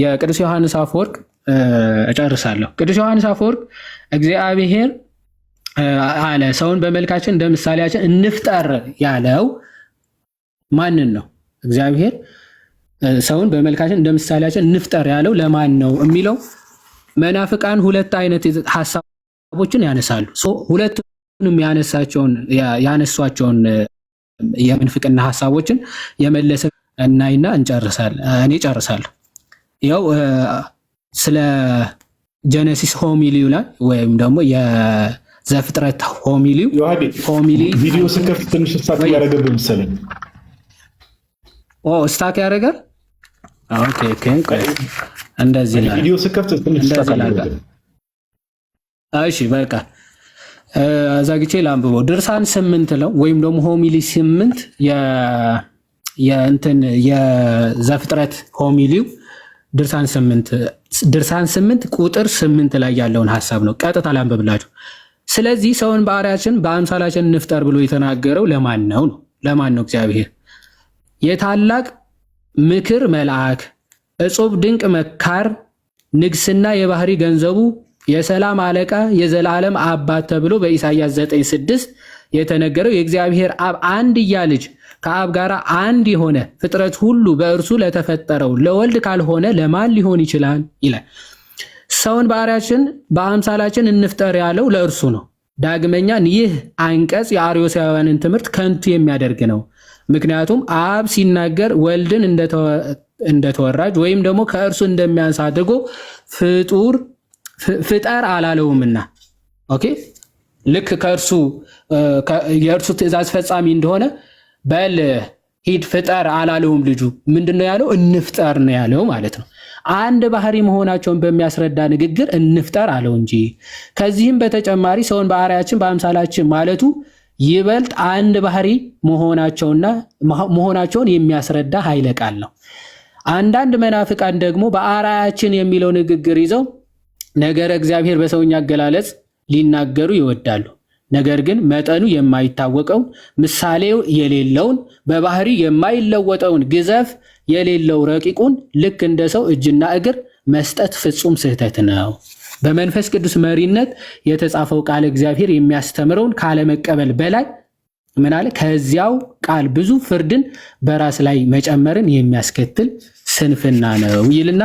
የቅዱስ ዮሐንስ አፈወርቅ እጨርሳለሁ። ቅዱስ ዮሐንስ አፈወርቅ እግዚአብሔር አለ ሰውን በመልካችን እንደ ምሳሌያችን እንፍጠር ያለው ማንን ነው? እግዚአብሔር ሰውን በመልካችን እንደ ምሳሌያችን እንፍጠር ያለው ለማን ነው የሚለው መናፍቃን ሁለት አይነት ሐሳቦችን ያነሳሉ። ሁለቱንም ያነሷቸውን የምንፍቅና ሐሳቦችን የመለሰ እናይና እንጨርሳለን። እኔ ጨርሳለሁ። ያው ስለ ጄኔሲስ ሆሚሊው ላይ ወይም ደግሞ ዘፍጥረት ሆሚሊ ቪዲዮ ስከፍት ትንሽ ስታክ ያደረገብህ መሰለኝ። ስታክ ያደረጋል። ኦኬ እንደዚህ ላይ ቪዲዮ ስከፍት ትንሽ ስታክ ያደረጋል። እሺ በቃ አዛግቼ ላንብበው። ድርሳን 8 ነው ወይም ደግሞ ሆሚሊ 8 የዘፍጥረት ሆሚሊው ድርሳን 8 ቁጥር 8 ላይ ያለውን ሐሳብ ነው ቀጥታ ላንብብላችሁ። ስለዚህ ሰውን በአርአያችን በአምሳላችን እንፍጠር ብሎ የተናገረው ለማን ነው? ለማን ነው? እግዚአብሔር የታላቅ ምክር መልአክ፣ እጹብ ድንቅ መካር፣ ንግስና የባህሪ ገንዘቡ፣ የሰላም አለቃ፣ የዘላለም አባት ተብሎ በኢሳይያስ 9:6 የተነገረው የእግዚአብሔር አብ አንድያ ልጅ ከአብ ጋር አንድ የሆነ ፍጥረት ሁሉ በእርሱ ለተፈጠረው ለወልድ ካልሆነ ለማን ሊሆን ይችላል ይላል። ሰውን በአርአያችን በአምሳላችን እንፍጠር ያለው ለእርሱ ነው። ዳግመኛ ይህ አንቀጽ የአርዮሳውያንን ትምህርት ከንቱ የሚያደርግ ነው። ምክንያቱም አብ ሲናገር ወልድን እንደተወራጅ ወይም ደግሞ ከእርሱ እንደሚያንስ አድርጎ ፍጠር አላለውምና። ኦኬ ልክ ከእርሱ የእርሱ ትእዛዝ ፈጻሚ እንደሆነ በል ሂድ ፍጠር አላለውም። ልጁ ምንድነው ያለው? እንፍጠር ነው ያለው ማለት ነው። አንድ ባህሪ መሆናቸውን በሚያስረዳ ንግግር እንፍጠር አለው እንጂ። ከዚህም በተጨማሪ ሰውን በአርአያችን በአምሳላችን ማለቱ ይበልጥ አንድ ባህሪ መሆናቸውን የሚያስረዳ ኃይለ ቃል ነው። አንዳንድ መናፍቃን ደግሞ በአርአያችን የሚለው ንግግር ይዘው ነገረ እግዚአብሔር በሰውኛ አገላለጽ ሊናገሩ ይወዳሉ። ነገር ግን መጠኑ የማይታወቀውን ምሳሌው የሌለውን በባህሪ የማይለወጠውን ግዘፍ የሌለው ረቂቁን ልክ እንደ ሰው እጅና እግር መስጠት ፍጹም ስህተት ነው። በመንፈስ ቅዱስ መሪነት የተጻፈው ቃል እግዚአብሔር የሚያስተምረውን ካለመቀበል በላይ ምን አለ? ከዚያው ቃል ብዙ ፍርድን በራስ ላይ መጨመርን የሚያስከትል ስንፍና ነው ይልና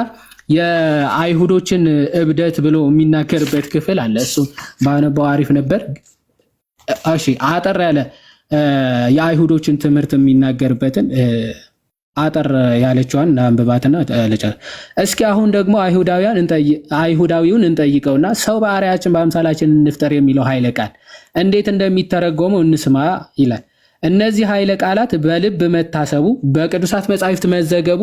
የአይሁዶችን እብደት ብሎ የሚናገርበት ክፍል አለ። እሱ ባነበው አሪፍ ነበር። እሺ አጠር ያለ የአይሁዶችን ትምህርት የሚናገርበትን አጠር ያለችዋን አንብባትና ለጨረስ። እስኪ አሁን ደግሞ አይሁዳዊውን እንጠይቀውና ሰው በአርአያችን በአምሳላችን እንፍጠር የሚለው ኃይለ ቃል እንዴት እንደሚተረጎመው እንስማ ይላል። እነዚህ ኃይለ ቃላት በልብ መታሰቡ፣ በቅዱሳት መጻሕፍት መዘገቡ፣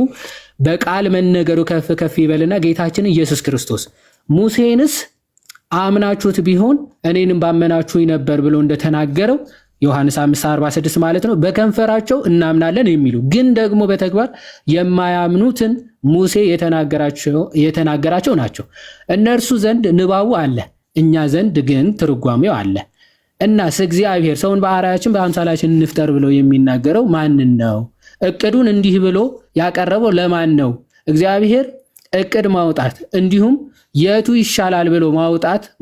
በቃል መነገሩ ከፍ ከፍ ይበልና ጌታችን ኢየሱስ ክርስቶስ ሙሴንስ አምናችሁት ቢሆን እኔንም ባመናችሁኝ ነበር ብሎ እንደተናገረው ዮሐንስ 5:46 ማለት ነው። በከንፈራቸው እናምናለን የሚሉ ግን ደግሞ በተግባር የማያምኑትን ሙሴ የተናገራቸው ናቸው። እነርሱ ዘንድ ንባቡ አለ፣ እኛ ዘንድ ግን ትርጓሜው አለ። እናስ እግዚአብሔር ሰውን በአርአያችን በአምሳላችን እንፍጠር ብሎ የሚናገረው ማንን ነው? እቅዱን እንዲህ ብሎ ያቀረበው ለማን ነው? እግዚአብሔር እቅድ ማውጣት እንዲሁም የቱ ይሻላል ብሎ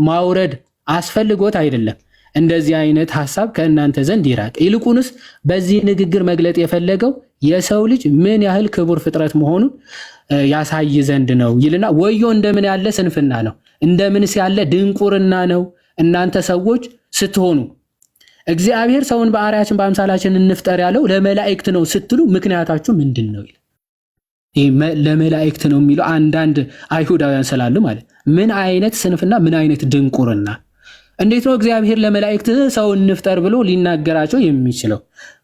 ማውረድ አስፈልጎት አይደለም። እንደዚህ አይነት ሐሳብ ከእናንተ ዘንድ ይራቅ። ይልቁንስ በዚህ ንግግር መግለጥ የፈለገው የሰው ልጅ ምን ያህል ክቡር ፍጥረት መሆኑን ያሳይ ዘንድ ነው ይልና ወዮ እንደምን ያለ ስንፍና ነው፣ እንደምንስ ያለ ድንቁርና ነው እናንተ ሰዎች ስትሆኑ እግዚአብሔር ሰውን በአርአያችን በአምሳላችን እንፍጠር ያለው ለመላእክት ነው ስትሉ ምክንያታችሁ ምንድን ነው? ይሄ ለመላእክት ነው የሚለው አንዳንድ አይሁዳውያን ስላሉ ማለት ምን አይነት ስንፍና፣ ምን አይነት ድንቁርና! እንዴት ነው እግዚአብሔር ለመላእክት ሰው እንፍጠር ብሎ ሊናገራቸው የሚችለው?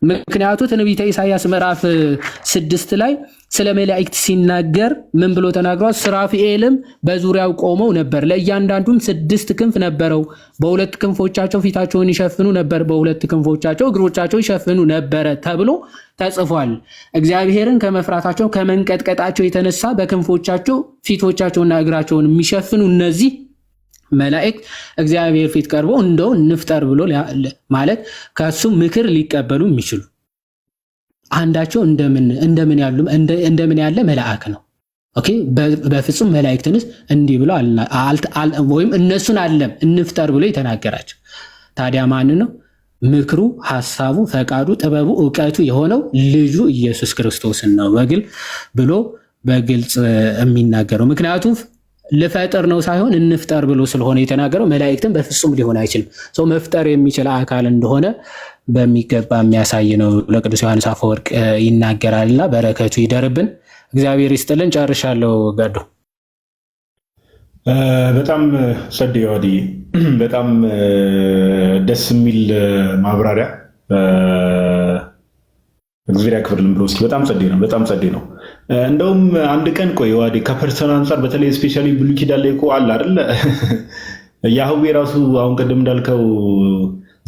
ምክንያቱ ትንቢተ ኢሳይያስ ምዕራፍ 6 ላይ ስለ መላእክት ሲናገር ምን ብሎ ተናግሯል? ሱራፊኤልም በዙሪያው ቆመው ነበር፣ ለእያንዳንዱም 6 ክንፍ ነበረው። በሁለት ክንፎቻቸው ፊታቸውን ይሸፍኑ ነበር፣ በሁለት ክንፎቻቸው እግሮቻቸው ይሸፍኑ ነበረ ተብሎ ተጽፏል። እግዚአብሔርን ከመፍራታቸው ከመንቀጥቀጣቸው የተነሳ በክንፎቻቸው ፊቶቻቸውና እግራቸውን የሚሸፍኑ እነዚህ መላእክት እግዚአብሔር ፊት ቀርበው እንደው እንፍጠር ብሎ ማለት ከሱ ምክር ሊቀበሉ የሚችሉ አንዳቸው እንደምን ያለ መልአክ ነው። ኦኬ በፍጹም መላእክትንስ እንዲህ ብሎ ወይም እነሱን አለም እንፍጠር ብሎ የተናገራቸው ታዲያ ማን ነው? ምክሩ፣ ሐሳቡ፣ ፈቃዱ፣ ጥበቡ፣ ዕውቀቱ የሆነው ልጁ ኢየሱስ ክርስቶስን ነው በግል ብሎ በግልጽ የሚናገረው። ምክንያቱም ልፈጥር ነው ሳይሆን እንፍጠር ብሎ ስለሆነ የተናገረው መላእክትን በፍጹም ሊሆን አይችልም። ሰው መፍጠር የሚችል አካል እንደሆነ በሚገባ የሚያሳይ ነው። ለቅዱስ ዮሐንስ አፈወርቅ ይናገራልና በረከቱ ይደርብን። እግዚአብሔር ይስጥልን። ጨርሻለሁ። ገዱ በጣም ጸድ ዋዲ በጣም ደስ የሚል ማብራሪያ እግዚአብሔር ያክብርልን ብሎ እስኪ በጣም ጸዴ ነው። እንደውም አንድ ቀን ቆይ ዋዲ ከፐርሰናል አንፃር በተለይ ስፔሻሊ ብሉይ ኪዳን ላይ እኮ አለ አይደለ ያህዌ ራሱ አሁን ቀደም እንዳልከው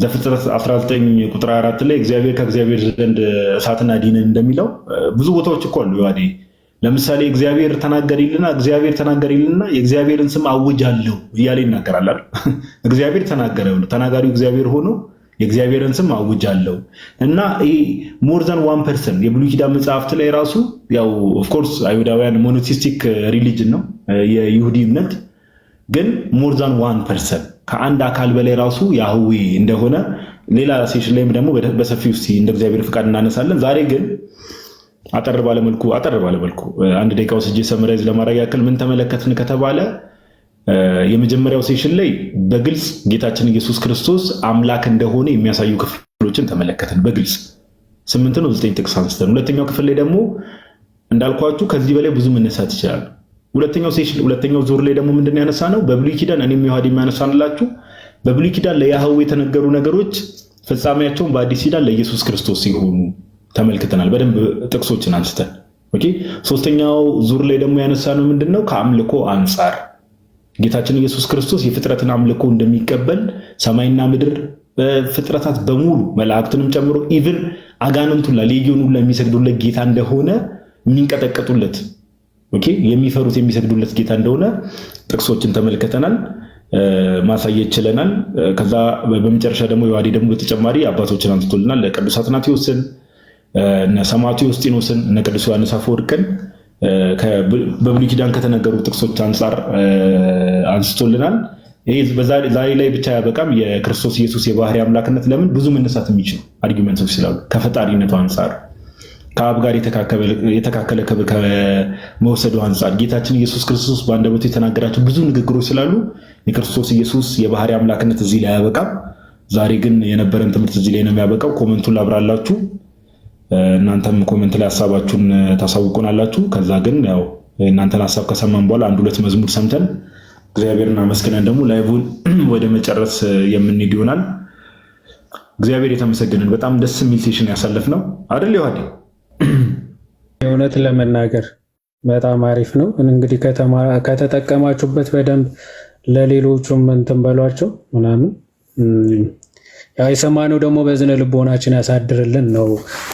ዘፍጥረት 19 ቁጥር 4 ላይ እግዚአብሔር ከእግዚአብሔር ዘንድ እሳትና ዲንን እንደሚለው ብዙ ቦታዎች እኮ አሉ ዋዲ። ለምሳሌ እግዚአብሔር ተናገሪልና የእግዚአብሔርን ስም አውጃለሁ እያለ ይናገራል አይደል? እግዚአብሔር ተናጋሪው እግዚአብሔር ሆኖ የእግዚአብሔርን ስም አውጃለሁ እና ይሄ ሞር ዛን ዋን ፐርሰን የብሉይ ኪዳን መጽሐፍት ላይ ራሱ ያው ኦፍ ኮርስ አይሁዳውያን ሞኖቲስቲክ ሪሊጅን ነው የይሁዲ እምነት፣ ግን ሞር ዛን ዋን ፐርሰን ከአንድ አካል በላይ ራሱ ያህዌ እንደሆነ ሌላ ሴሽን ላይም ደግሞ በሰፊው እስቲ እንደ እግዚአብሔር ፍቃድ እናነሳለን። ዛሬ ግን አጠር ባለመልኩ አንድ ደቂቃ ወስጄ ሰምራይዝ ለማድረግ ያክል ምን ተመለከትን ከተባለ የመጀመሪያው ሴሽን ላይ በግልጽ ጌታችን ኢየሱስ ክርስቶስ አምላክ እንደሆነ የሚያሳዩ ክፍሎችን ተመለከትን በግልጽ 8 ነው 9 ጥቅስ አንስተን። ሁለተኛው ክፍል ላይ ደግሞ እንዳልኳችሁ ከዚህ በላይ ብዙ መነሳት ይችላል። ሁለተኛው ዙር ላይ ደግሞ ምንድነው ያነሳነው? በብሉይ ኪዳን እኔም ይሁዲ የሚያነሳንላችሁ በብሉይ ኪዳን ለያህዌ የተነገሩ ነገሮች ፍጻሜያቸውን በአዲስ ኪዳን ለኢየሱስ ክርስቶስ ሲሆኑ ተመልክተናል። በደንብ ጥቅሶችን አንስተን ኦኬ። ሶስተኛው ዙር ላይ ደግሞ ያነሳነው ምንድነው? ከአምልኮ አንጻር ጌታችን ኢየሱስ ክርስቶስ የፍጥረትን አምልኮ እንደሚቀበል ሰማይና ምድር ፍጥረታት በሙሉ መላእክትንም ጨምሮ ኢቭን አጋንንቱላ ሌጊዮኑላ የሚሰግዱለት ጌታ እንደሆነ የሚንቀጠቀጡለት ኦኬ የሚፈሩት የሚሰግዱለት ጌታ እንደሆነ ጥቅሶችን ተመልክተናል፣ ማሳየት ችለናል። ከዛ በመጨረሻ ደግሞ የዋዲ ደግሞ በተጨማሪ አባቶችን አንስቶልናል። ለቅዱስ አትናቴዎስን እነ ሰማዕቱ ዩስጢኖስን እነ ቅዱስ ዮሐንስ አፈወርቅን በብሉይ ኪዳን ከተነገሩ ጥቅሶች አንጻር አንስቶልናል። ይሄ ዛሬ ላይ ብቻ ያበቃም። የክርስቶስ ኢየሱስ የባህሪ አምላክነት ለምን ብዙ መነሳት የሚችሉ አርጊመንቶች ስላሉ ከፈጣሪነቱ አንጻር ከአብ ጋር የተካከለ ክብር ከመውሰዱ አንጻር ጌታችን ኢየሱስ ክርስቶስ በአንደበቱ የተናገራቸው ብዙ ንግግሮች ስላሉ የክርስቶስ ኢየሱስ የባህሪ አምላክነት እዚህ ላይ ያበቃም። ዛሬ ግን የነበረን ትምህርት እዚህ ላይ ነው የሚያበቃው። ኮሜንቱን ላብራላችሁ፣ እናንተም ኮሜንት ላይ ሐሳባችሁን ታሳውቁናላችሁ። ከዛ ግን ያው እናንተን ሐሳብ ከሰማን በኋላ አንድ ሁለት መዝሙር ሰምተን እግዚአብሔርን አመስግነን ደግሞ ላይቭን ወደ መጨረስ የምንሄድ ይሆናል። እግዚአብሔር የተመሰገነን። በጣም ደስ የሚል ሴሽን ያሳለፍነው አይደል ዮሐዴ? እውነት ለመናገር በጣም አሪፍ ነው። እንግዲህ ከተጠቀማችሁበት በደንብ ለሌሎቹም እንትን በሏቸው ምናምን። ያው የሰማነው ደግሞ በዝነ ልቦናችን ያሳድርልን ነው።